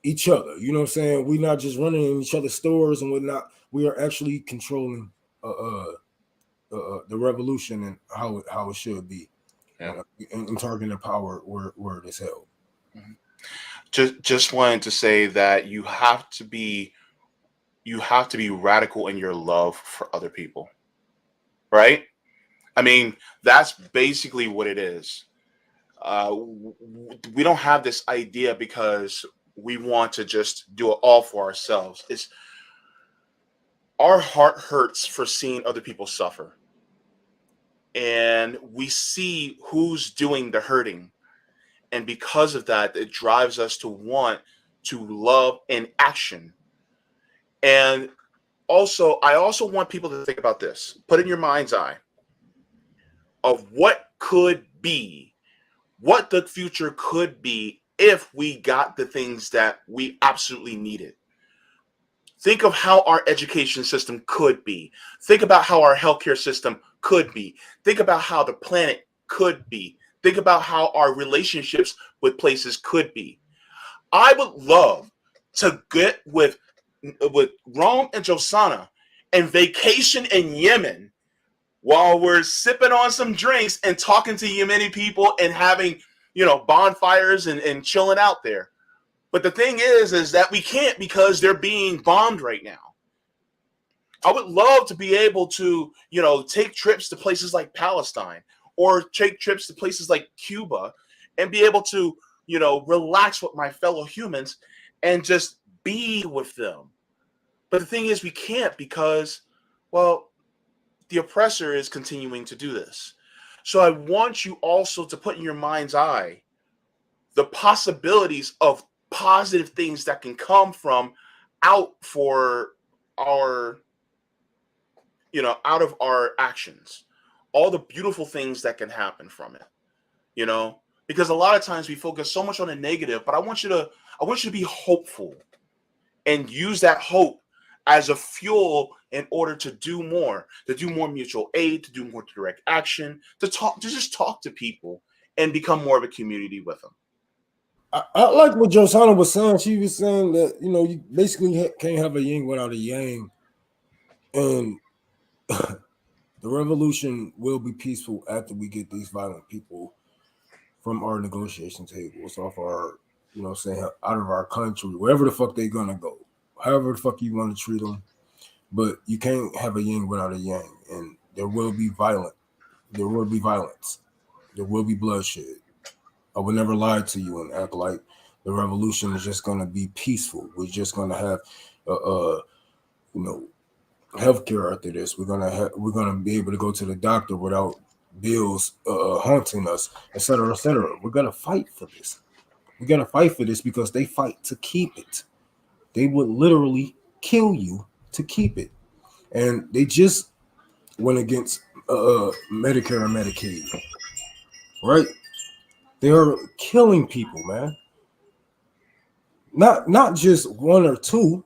G: each other. You know what I'm saying? We're not just running in each other's stores and whatnot. We are actually controlling the revolution and how it should be, and targeting the power where it is held.
B: Just wanted to say that you have to be radical in your love for other people, right? I mean, that's basically what it is. We don't have this idea because we want to just do it all for ourselves. It's our heart hurts for seeing other people suffer, and we see who's doing the hurting, and because of that, it drives us to want to love in action. And also, I also want people to think about this. Put in your mind's eye of what the future could be if we got the things that we absolutely needed. Think of how our education system could be. Think about how our healthcare system could be. Think about how the planet could be. Think about how our relationships with places could be. I would love to get with Rome and Josana and vacation in Yemen while we're sipping on some drinks and talking to Yemeni people and having, bonfires and chilling out there. But the thing is that we can't because they're being bombed right now. I would love to be able to, take trips to places like Palestine or take trips to places like Cuba and be able to, relax with my fellow humans and just be with them. But the thing is, we can't because, well, the oppressor is continuing to do this. So I want you also to put in your mind's eye the possibilities of positive things that can come from out of our actions, all the beautiful things that can happen from it, because a lot of times we focus so much on the negative, but I want you to be hopeful and use that hope as a fuel in order to do more mutual aid, to do more direct action, to just talk to people and become more of a community with them.
G: I like what Josana was saying. She was saying that, you basically can't have a yin without a yang. And the revolution will be peaceful after we get these violent people from our negotiation tables, off our, out of our country, wherever the fuck they're going to go, however the fuck you want to treat them. But you can't have a yin without a yang. And there will be violence. There will be bloodshed. I would never lie to you and act like the revolution is just going to be peaceful. We're just going to have, healthcare after this. We're gonna be able to go to the doctor without bills haunting us, et cetera, et cetera. We're gonna fight for this. We're gonna fight for this because they fight to keep it. They would literally kill you to keep it, and they just went against Medicare and Medicaid. Right? They are killing people, man. Not just one or two.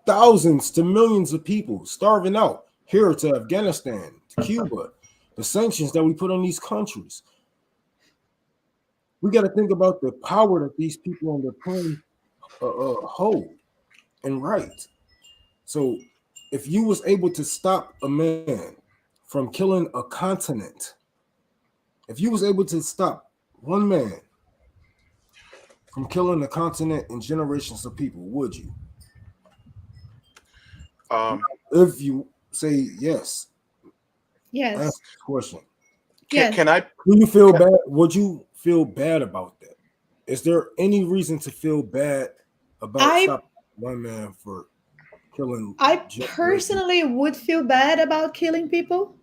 G: Thousands to millions of people starving out here to Afghanistan, to Cuba, the sanctions that we put on these countries. We got to think about the power that these people on the plane hold and right. So if you was able to stop a man from killing a continent, if you was able to stop one man from killing a continent and generations of people, would you? If you say yes,
E: Yes.
G: ask the question.
B: Can I?
G: Do you feel bad? Would you feel bad about that? Is there any reason to feel bad about stopping one man for killing?
E: I personally would feel bad about killing people,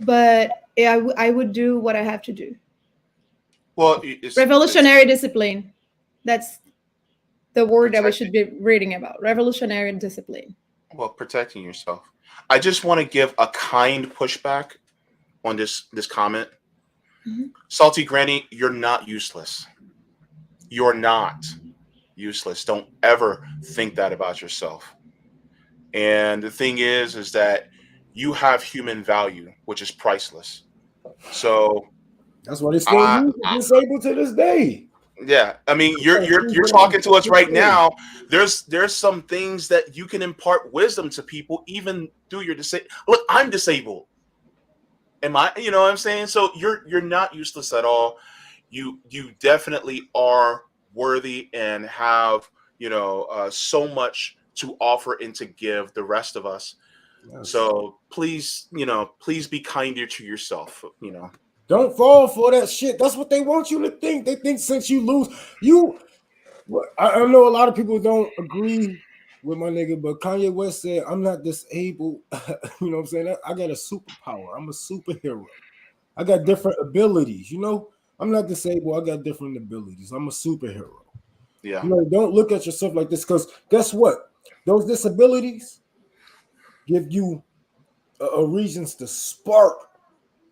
E: but I would do what I have to do.
B: Well,
E: revolutionary discipline. That's the word that we should be reading about. Revolutionary discipline.
B: Well, protecting yourself. I just want to give a kind pushback on this comment.
E: Mm-hmm.
B: Salty Granny, you're not useless. You're not useless. Don't ever think that about yourself. And the thing is that you have human value, which is priceless. So
G: that's why they still use disabled to this day.
B: Yeah, I mean, you're talking to us right now. There's some things that you can impart wisdom to people even through your Look, I'm disabled. Am I? You know what I'm saying? So you're not useless at all. You definitely are worthy and have so much to offer and to give the rest of us. Yes. So please be kinder to yourself.
G: Don't fall for that shit. That's what they want you to think. They think since you lose, I know a lot of people don't agree with my nigga, but Kanye West said, I'm not disabled. You know what I'm saying? I got a superpower. I'm a superhero. I got different abilities. I'm not disabled. I got different abilities. I'm a superhero.
B: Yeah.
G: Don't look at yourself like this, because guess what? Those disabilities give you a reasons to spark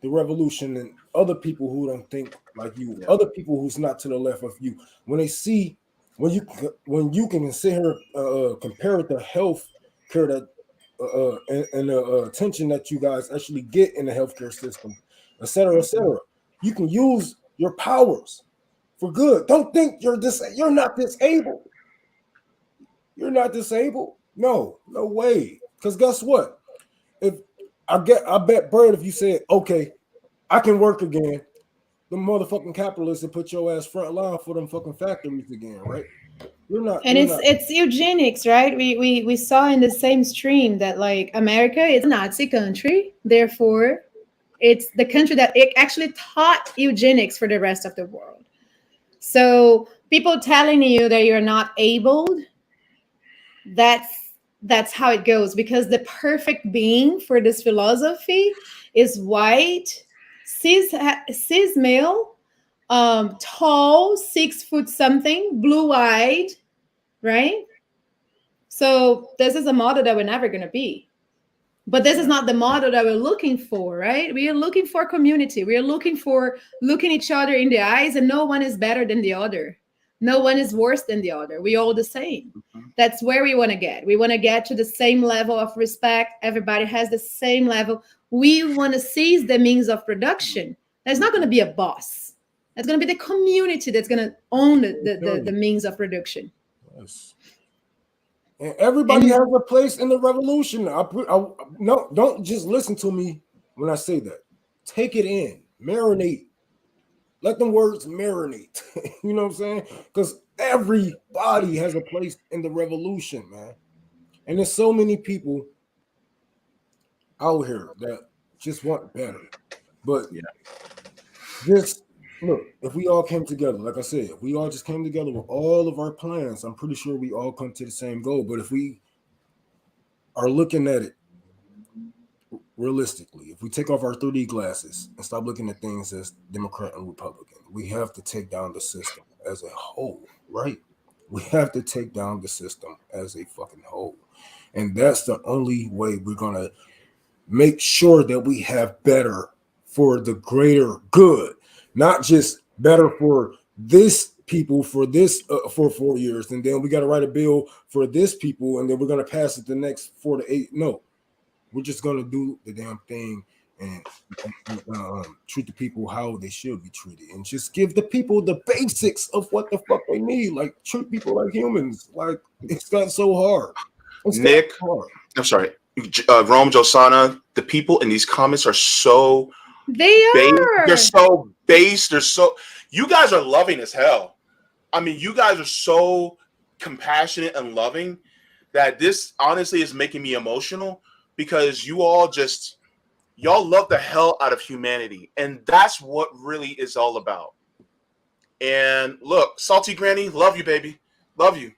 G: the revolution and other people who don't think like you, other people who's not to the left of you. When they see, when you can sit here compare it to health care that and the attention that you guys actually get in the healthcare system, et cetera, you can use your powers for good. Don't think you're not disabled. You're not disabled. No way. Because guess what? If I bet Bird, if you said, okay, I can work again, the motherfucking capitalists will put your ass front line for them fucking factories again, right?
E: It's eugenics, right? We saw in the same stream that like America is a Nazi country, therefore it's the country that it actually taught eugenics for the rest of the world. So people telling you that you're not able, that's how it goes, because the perfect being for this philosophy is white, cis male, tall, 6 foot something, blue-eyed, right? So this is a model that we're never going to be. But this is not the model that we're looking for, right? We are looking for community. We are looking for looking each other in the eyes, and no one is better than the other. No one is worse than the other. We all the same. That's where we want to get. We want to get to the same level of respect. Everybody has the same level. We want to seize the means of production. There's not going to be a boss. It's going to be the community that's going to own the means of production.
G: Yes. And everybody has a place in the revolution. No, don't just listen to me when I say that. Take it in, marinate. Let them words marinate. You know what I'm saying? Because everybody has a place in the revolution, man. And there's so many people out here that just want better. But just look, if we all came together, like I said, if we all just came together with all of our plans, I'm pretty sure we all come to the same goal. But if we are looking at it realistically, if we take off our 3D glasses and stop looking at things as Democrat and Republican, we have to take down the system as a whole, right? We have to take down the system as a fucking whole. And that's the only way we're going to make sure that we have better for the greater good, not just better for this people for this for 4 years, and then we got to write a bill for this people, and then we're going to pass it the next 4 to 8. No, we're just going to do the damn thing and treat the people how they should be treated, and just give the people the basics of what the fuck they need. Like, treat people like humans. Like, it's got so hard.
B: Nick, I'm sorry, Rome, Josana, the people in these comments are so They're so base. They're so. You guys are loving as hell. I mean, you guys are so compassionate and loving that this honestly is making me emotional, because y'all love the hell out of humanity, and that's what really is all about. And look, Salty Granny, love you, baby, love you.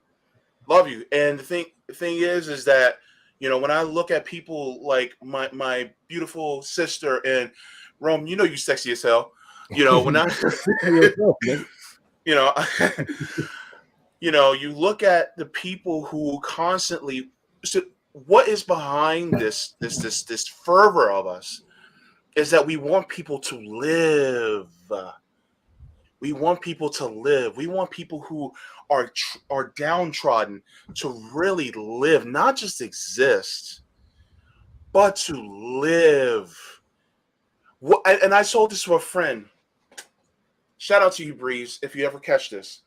B: And the thing is that, you know, when I look at people like my beautiful sister and Rome, you know, you sexy as hell. You know, when I, you know, you know, you look at the people who constantly. So what is behind this fervor of us is that we want people to live. We want people to live. We want people who are downtrodden to really live, not just exist, but to live. And I told this to a friend. Shout out to you, Breeze, if you ever catch this.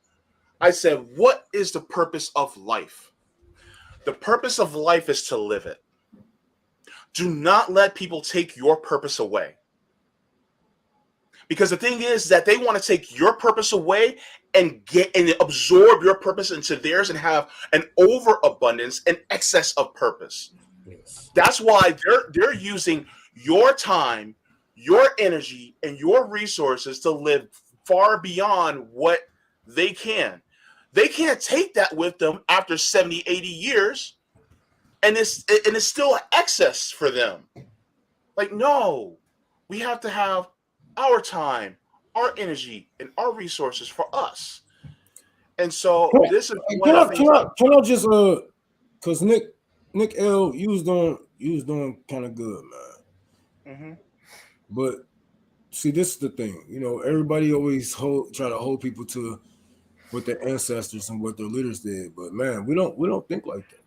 B: I said, what is the purpose of life? The purpose of life is to live it. Do not let people take your purpose away. Because the thing is that they want to take your purpose away and absorb your purpose into theirs and have an overabundance and excess of purpose.
G: Yes.
B: That's why they're using your time, your energy, and your resources to live far beyond what they can. They can't take that with them after 70, 80 years, and it's still excess for them. Like, no, we have to have our time, our energy, and our resources for us. And so this is one of the things.
G: Can I just because Nick L, you was doing kind of good, man.
B: Mm-hmm.
G: But see, this is the thing. You know, everybody always try to hold people to what their ancestors and what their leaders did. But man, we don't think like that.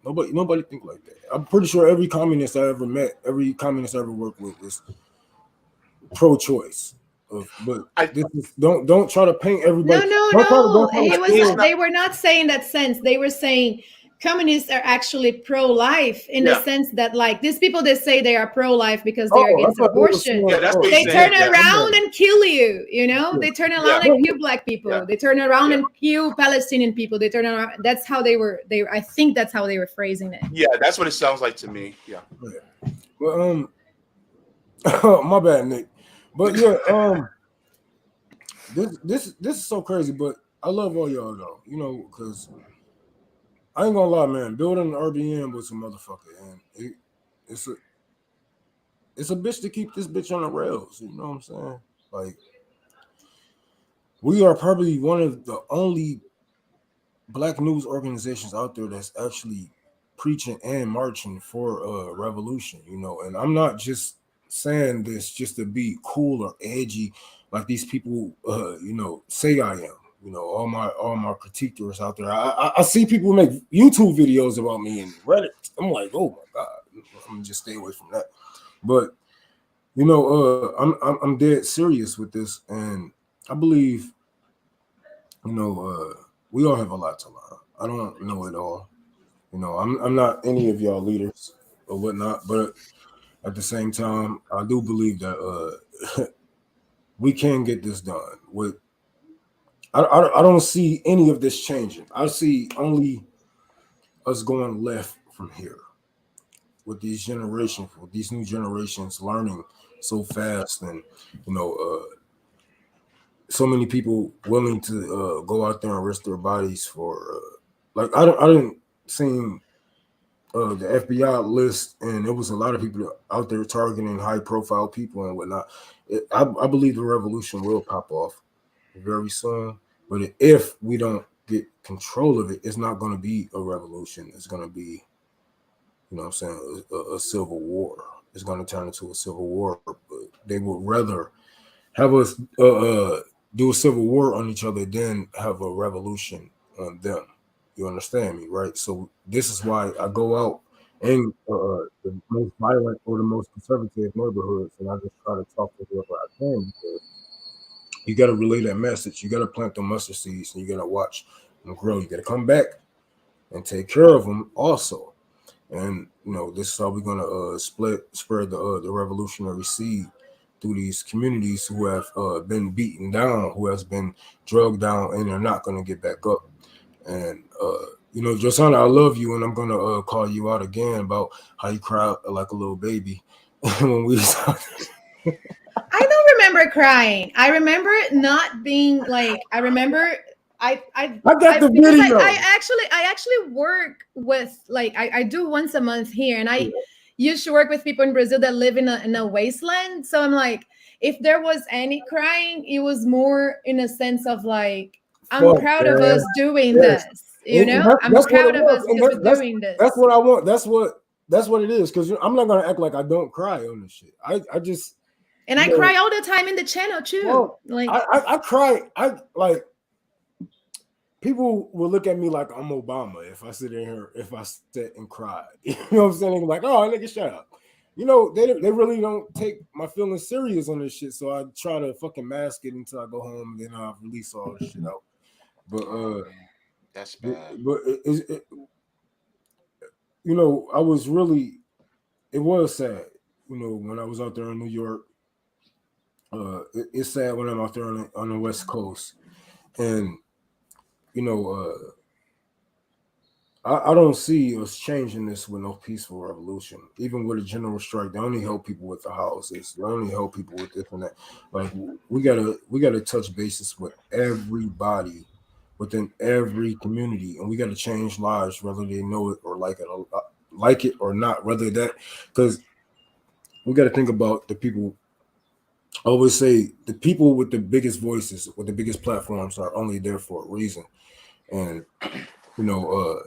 G: Nobody think like that. I'm pretty sure every communist I ever met, every communist I ever worked with was pro-choice. Don't try to paint everybody.
E: No. They were not saying that sense. They were saying communists are actually pro-life in the sense that, like, these people, they say they are pro-life because they're against abortion. They turn around and kill you. You know, they turn around and kill black people. They turn around and kill Palestinian people. They turn around. That's how they were. I think that's how they were phrasing it.
B: Yeah, that's what it sounds like to me. Yeah.
G: Well, my bad, Nick. But yeah, this is so crazy. But I love all y'all though, you know, because I ain't gonna lie, man. Building an RBN was a motherfucker, and it's a bitch to keep this bitch on the rails. You know what I'm saying? Like, we are probably one of the only Black news organizations out there that's actually preaching and marching for a revolution. You know, and I'm not just saying this just to be cool or edgy like these people you know, say I am. You know, all my critiquers out there. I see people make YouTube videos about me and Reddit. I'm like, oh my god, I'm gonna just stay away from that. But you know, I'm dead serious with this, and I believe, you know, we all have a lot to learn. I don't know it all. You know, I'm not any of y'all leaders or whatnot, but at the same time, I do believe that we can get this done. I don't see any of this changing. I see only us going left from here with these new generations learning so fast, and you know, so many people willing to go out there and risk their bodies for like I didn't see the FBI list, and there was a lot of people out there targeting high profile people and whatnot. I believe the revolution will pop off very soon, but if we don't get control of it, it's not going to be a revolution. It's going to be, you know what I'm saying, a civil war. It's going to turn into a civil war, but they would rather have us do a civil war on each other than have a revolution on them. You understand me, right? So this is why I go out in the most violent or the most conservative neighborhoods, and I just try to talk to whoever I can, because you got to relay that message. You got to plant the mustard seeds, and you got to watch them grow. You got to come back and take care of them also. And you know, this is how we're gonna spread the revolutionary seed through these communities who have been beaten down, who has been drugged down, and they're not gonna get back up. And you know, Josana, I love you, and I'm gonna call you out again about how you cry like a little baby when we.
E: I don't remember crying. I remember not being like. I remember. I
G: got the video.
E: I actually work with, like, I do once a month here, and I used to work with people in Brazil that live in a wasteland. So I'm like, if there was any crying, it was more in a sense of like, I'm proud of us doing this. You know, I'm proud of us because we're doing this.
G: That's what I want. That's what it is. Because I'm not gonna act like I don't cry on this shit. I just.
E: And I cry all the time in the channel too.
G: Well,
E: like
G: I cry. I like. People will look at me like I'm Obama if I sit in here, if I sit and cry. You know what I'm saying? Like, oh, nigga, shut up. You know, they really don't take my feelings serious on this shit. So I try to fucking mask it until I go home, and then I release all this shit out. But
B: that's bad.
G: But you know, it was sad. You know, when I was out there in New York, it's sad when I'm out there on the West Coast, and you know, I don't see us changing this with no peaceful revolution. Even with a general strike, they only help people with the houses. They only help people with this and that. Like we gotta touch bases with everybody within every community, and we gotta change lives, whether they know it or like it or not. Whether that, because we gotta think about the people. I always say the people with the biggest voices, with the biggest platforms, are only there for a reason. And you know,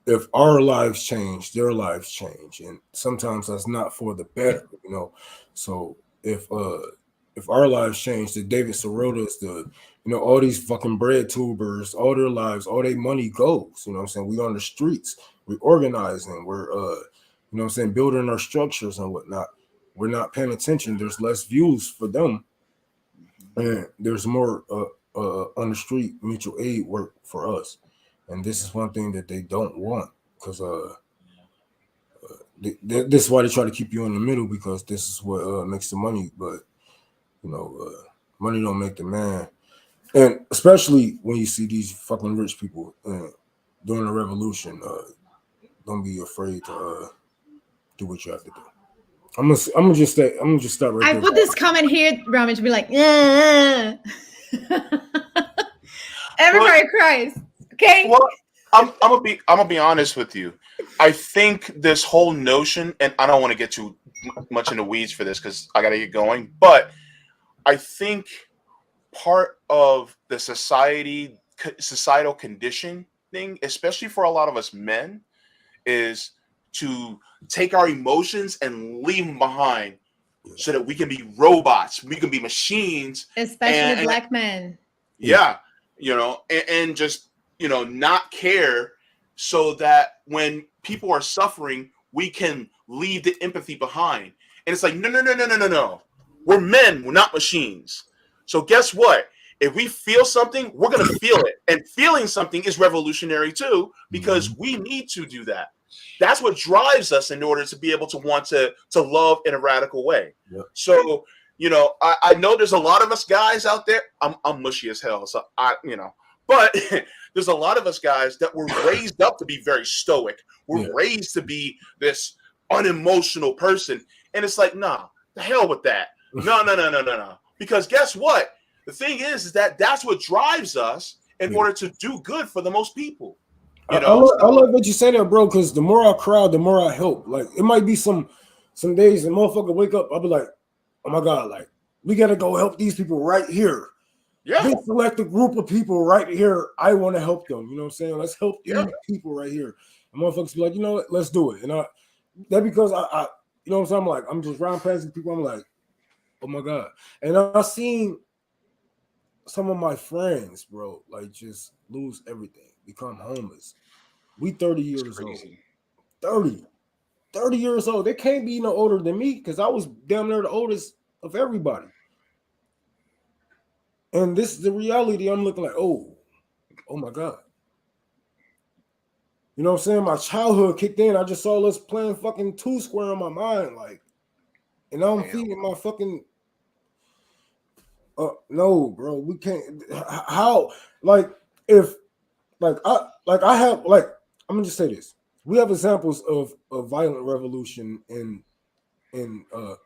G: if our lives change, their lives change, and sometimes that's not for the better. You know, so if our lives change, the David Sorotas, all these fucking bread tubers, all their lives, all their money goes. You know what I'm saying? We on the streets, we're organizing, we're you know what I'm saying, building our structures and whatnot. We're not paying attention. There's less views for them, and there's more on the street mutual aid work for us. And this is one thing that they don't want, because this is why they try to keep you in the middle, because this is what makes the money. But you know, money don't make the man. And especially when you see these fucking rich people during the revolution, don't be afraid to do what you have to do. I'm gonna just stop right there.
E: I put this comment here, Ramen, to be like, everybody cries. Okay.
B: Well, I'm gonna be honest with you. I think this whole notion, and I don't want to get too much in the weeds for this because I gotta get going, but I think part of the societal conditioning, especially for a lot of us men, is to take our emotions and leave them behind so that we can be robots, we can be machines,
E: especially black men.
B: Yeah, you know, and just, you know, not care, so that when people are suffering, we can leave the empathy behind. And it's like, no. We're men, we're not machines. So guess what? If we feel something, we're going to feel it. And feeling something is revolutionary too, because we need to do that. That's what drives us in order to be able to want to love in a radical way. Yep. So, you know, I know there's a lot of us guys out there. I'm mushy as hell. So but there's a lot of us guys that were raised up to be very stoic. We're raised to be this unemotional person. And it's like, nah, the hell with that. No. Because guess what? The thing is that that's what drives us in order to do good for the most people. You know,
G: I love what you say there, bro. Because the more I crowd, the more I help. Like it might be some days the motherfucker wake up, I'll be like, oh my god, like we gotta go help these people right here.
B: Yeah.
G: This select a group of people right here. I want to help them. You know what I'm saying? Let's help these people right here. And motherfuckers be like, you know what? Let's do it. And that because I you know what I'm saying? I'm like, I'm just round passing people. I'm like, oh my god. And I seen some of my friends, bro, like just lose everything, become homeless. We 30 years old. 30 years old. They can't be no older than me because I was damn near the oldest of everybody. And this is the reality. I'm looking like, oh my God. You know what I'm saying? My childhood kicked in. I just saw us playing fucking two square in my mind. Like, and now I'm feeding my fucking no, bro. We can't. How? Like, if I have like, I'm gonna just say this. We have examples of violent revolution in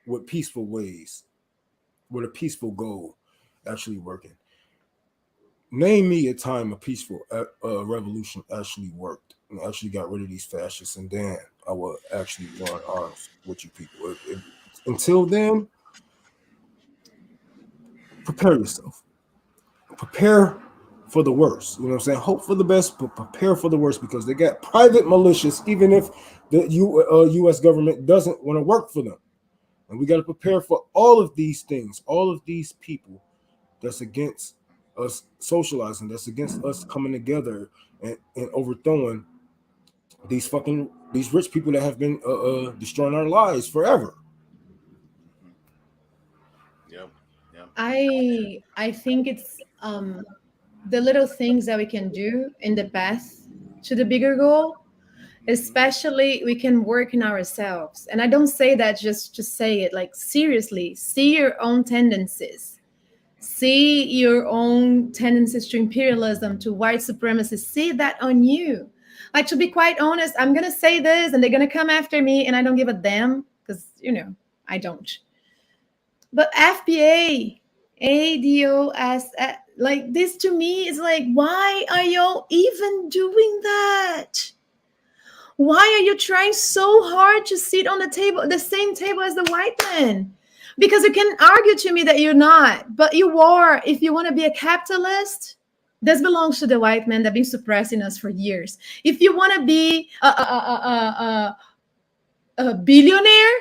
G: with peaceful ways, with a peaceful goal actually working. Name me a time a peaceful revolution actually worked and actually got rid of these fascists, and then I will actually join arms with you people. Until then, prepare yourself. Prepare for the worst. You know what I'm saying? Hope for the best, but prepare for the worst because they got private militias, even if the U.S. government doesn't want to work for them. And we got to prepare for all of these things, all of these people that's against us socializing, that's against us coming together and overthrowing these rich people that have been destroying our lives forever.
B: Yep.
E: I think it's the little things that we can do in the path to the bigger goal. Especially we can work in ourselves. And I don't say that just to say it, like seriously, see your own tendencies. See your own tendencies to imperialism, to white supremacy. See that on you. Like, to be quite honest, I'm going to say this and they're going to come after me and I don't give a damn because, I don't. But FBA, ADOS, like this to me is like, why are y'all even doing that? Why are you trying so hard to sit on the same table as the white man? Because you can argue to me that you're not, but you are. If you want to be a capitalist, this belongs to the white man that been suppressing us for years. If you want to be a billionaire,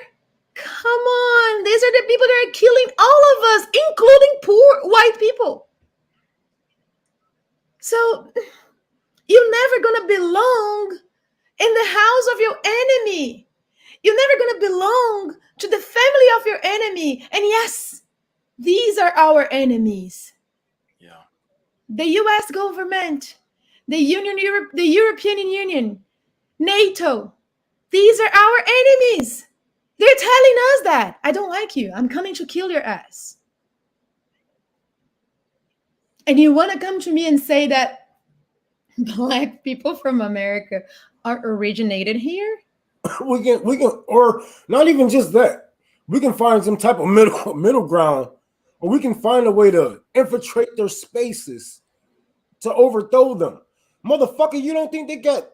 E: come on. These are the people that are killing all of us, including poor white people. So you're never going to belong in the house of your enemy. You're never going to belong to the family of your enemy. And yes, these are our enemies.
B: Yeah.
E: The US government, the European Union, NATO. These are our enemies. They're telling us that. I don't like you. I'm coming to kill your ass. And you want to come to me and say that Black people from America are originated here?
G: we can, or not even just that. We can find some type of middle ground, or we can find a way to infiltrate their spaces to overthrow them. Motherfucker, you don't think they got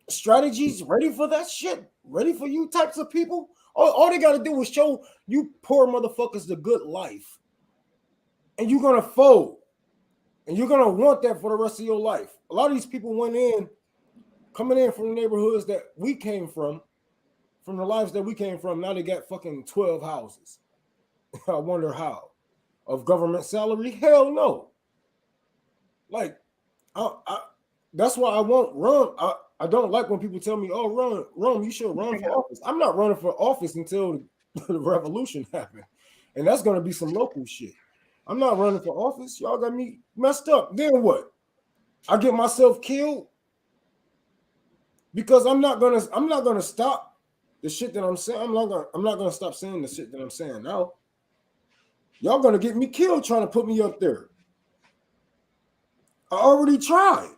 G: strategies ready for that shit? Ready for you types of people? All they got to do is show you poor motherfuckers the good life. And you're going to fold. And you're going to want that for the rest of your life. A lot of these people coming in from the neighborhoods that we came from the lives that we came from. Now they got fucking 12 houses. I wonder how. Of government salary? Hell no. Like, that's why I won't run. I don't like when people tell me, oh, run, you should run for office. I'm not running for office until the revolution happened. And that's going to be some local shit. I'm not running for office. Y'all got me messed up. Then what? I get myself killed because I'm not gonna stop the shit that I'm saying. I'm not gonna stop saying the shit that I'm saying now. Y'all gonna get me killed trying to put me up there. I already tried.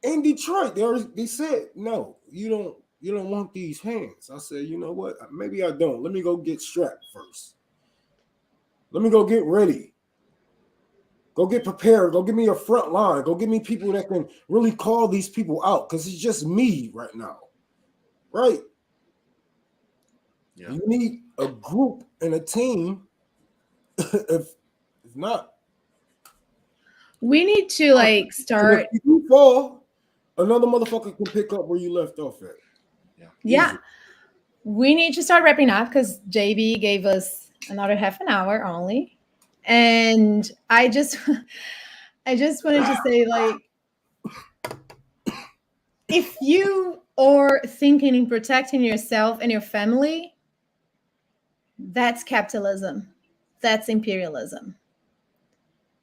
G: In Detroit, they said, no, you don't want these hands. I said, you know what? Maybe I don't. Let me go get strapped first. Let me go get ready. Go get prepared. Go give me a front line. Go give me people that can really call these people out, because it's just me right now, right?
B: Yeah.
G: You need a group and a team. if not,
E: We need to like start.
G: If you fall, another motherfucker can pick up where you left off at.
E: Yeah.
G: Easy.
E: We need to start wrapping up because JB gave us another half an hour only. And I just wanted to say, like, if you are thinking in protecting yourself and your family, that's capitalism. That's imperialism.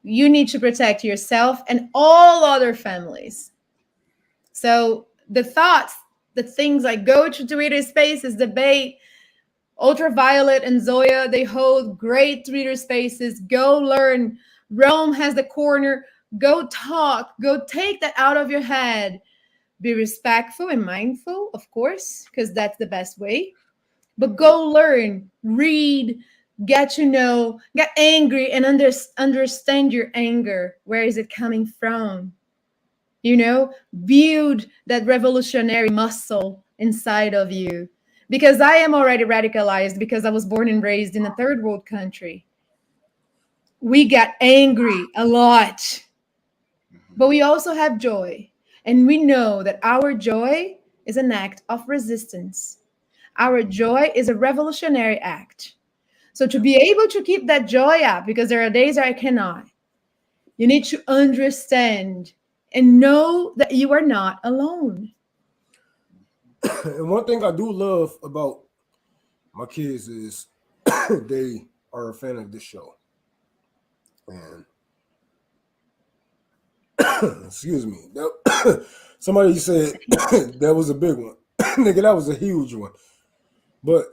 E: You need to protect yourself and all other families. So the thoughts, the things like go to Twitter spaces, debate, Ultraviolet and Zoya, they hold great Twitter spaces. Go learn. Rome has the corner. Go talk. Go take that out of your head. Be respectful and mindful, of course, because that's the best way. But go learn, read, get to know, get angry, and understand your anger. Where is it coming from? You know, build that revolutionary muscle inside of you. Because I am already radicalized because I was born and raised in a third world country. We got angry a lot, but we also have joy. And we know that our joy is an act of resistance. Our joy is a revolutionary act. So to be able to keep that joy up, because there are days I cannot, you need to understand and know that you are not alone.
G: And one thing I do love about my kids is they are a fan of this show. And excuse me, somebody said that was a big one. Nigga, that was a huge one. But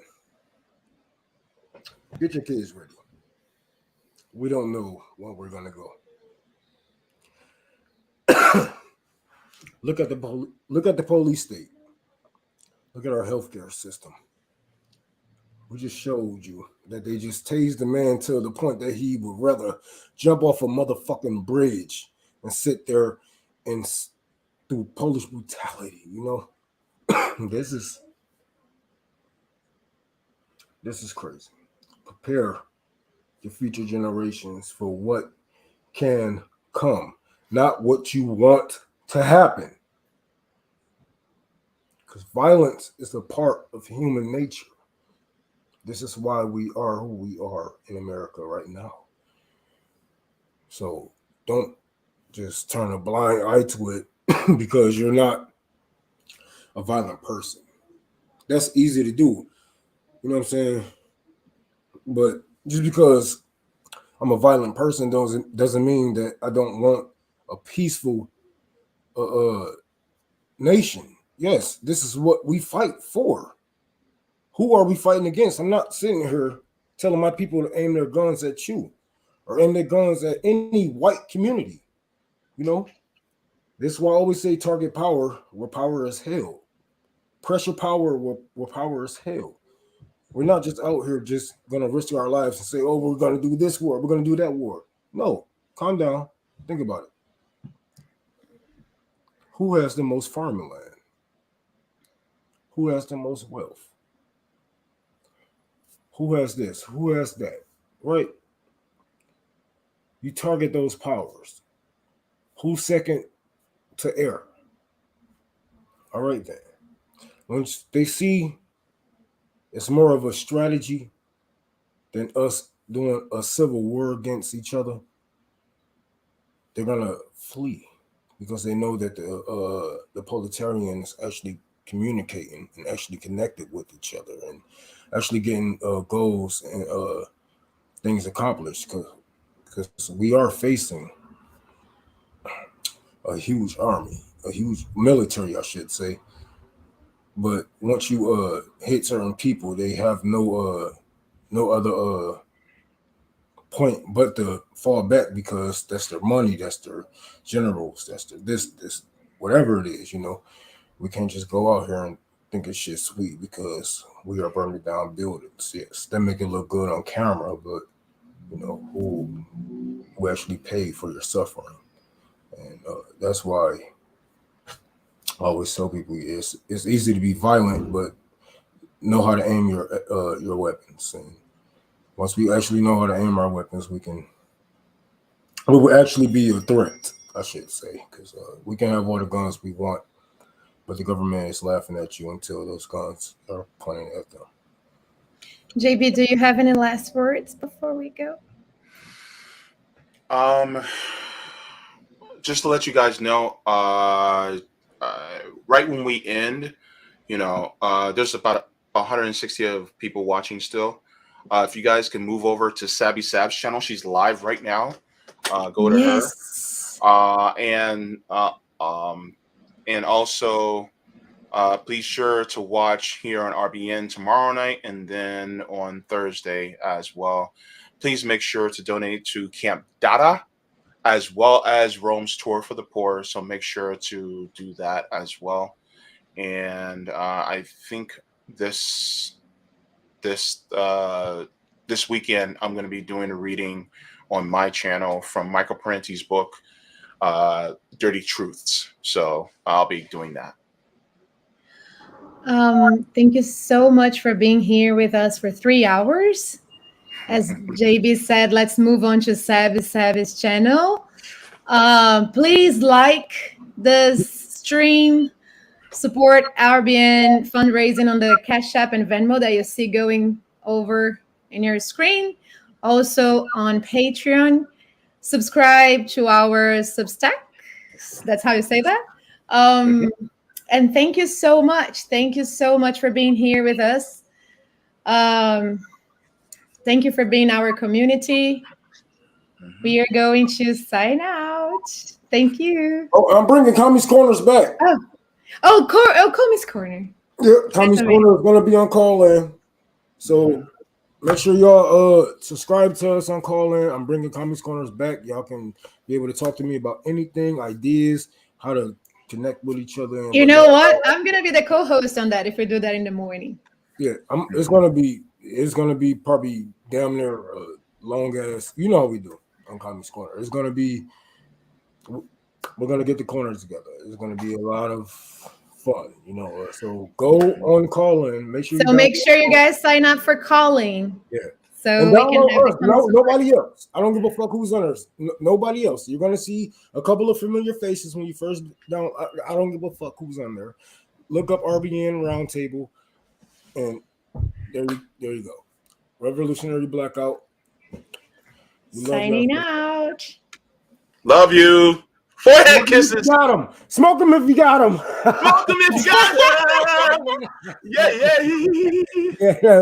G: get your kids ready. We don't know when we're gonna go. Look at the police state. Look at our healthcare system. We just showed you that they just tased the man to the point that he would rather jump off a motherfucking bridge and sit there and do police brutality. You know, this is crazy. Prepare the future generations for what can come, not what you want to happen. Because violence is a part of human nature. This is why we are who we are in America right now. So don't just turn a blind eye to it because you're not a violent person. That's easy to do. You know what I'm saying? But just because I'm a violent person doesn't mean that I don't want a peaceful nation. Yes, this is what we fight for. Who are we fighting against? I'm not sitting here telling my people to aim their guns at you or aim their guns at any white community. You know, this is why I always say target power where power is held. Pressure power where power is held. We're not just out here just going to risk our lives and say, oh, we're going to do this war, we're going to do that war. No, calm down. Think about it. Who has the most farming land? Who has the most wealth? Who has this? Who has that? Right? You target those powers. Who's second to air? All right, then. Once they see it's more of a strategy than us doing a civil war against each other, they're gonna flee because they know that the proletarians actually communicating and actually connected with each other and actually getting goals and things accomplished. Because we are facing a huge army, a huge military, I should say. But once you hit certain people, they have no other point but to fall back because that's their money, that's their generals, that's their this, whatever it is, you know. We can't just go out here and think it's shit sweet because we are burning down buildings. Yes, that make it look good on camera, but you know, who we actually pay for your suffering. And that's why I always tell people it's easy to be violent, but know how to aim your weapons. And once we actually know how to aim our weapons, we will actually be a threat, I should say, because we can have all the guns we want, but the government is laughing at you until those guns are pointing at them.
E: JB, do you have any last words before we go?
B: Just to let you guys know, right when we end, there's about 160 of people watching still. If you guys can move over to Sabby Sab's channel, she's live right now. Go to her. And also, please sure to watch here on RBN tomorrow night and then on Thursday as well. Please make sure to donate to Camp Dada as well as Rome's Tour for the Poor. So make sure to do that as well. And I think this weekend I'm going to be doing a reading on my channel from Michael Parenti's book, Dirty Truths. So I'll be doing that.
E: Thank you so much for being here with us for 3 hours. As JB said, let's move on to Sabby's channel. Please like this stream, support RBN fundraising on the Cash App and Venmo that you see going over in your screen. Also on Patreon, subscribe to our Substack. That's how you say that. And thank you so much. Thank you so much for being here with us. Thank you for being our community. We are going to sign out. Thank you.
G: Oh, I'm bringing Tommy's Corners back.
E: Tommy's Corner.
G: Yeah, Tommy's Corner is going to be on call-in. So make sure y'all subscribe to us on call-in. I'm bringing Tommy's Corners back. Y'all can be able to talk to me about anything, ideas, how to connect with each other.
E: You know what? I'm going to be the co-host on that if we do that in the morning.
G: Yeah, it's going to be probably damn near long as, you know how we do on Tommy's Corner. It's going to be, we're going to get the corners together. It's going to be a lot of fun, so go on call-in. Make sure you
E: guys sign up for calling.
G: Yeah.
E: So we can have
G: nobody else. I don't give a fuck who's on us. Nobody else. You're gonna see a couple of familiar faces when you first down. I don't give a fuck who's on there. Look up RBN Roundtable, and there you go. Revolutionary Blackout.
E: Signing out.
B: Love you. Forehead kisses.
G: Got him. Smoke them if you got them.
B: Smoke them if you got them. Yeah.
G: Yeah.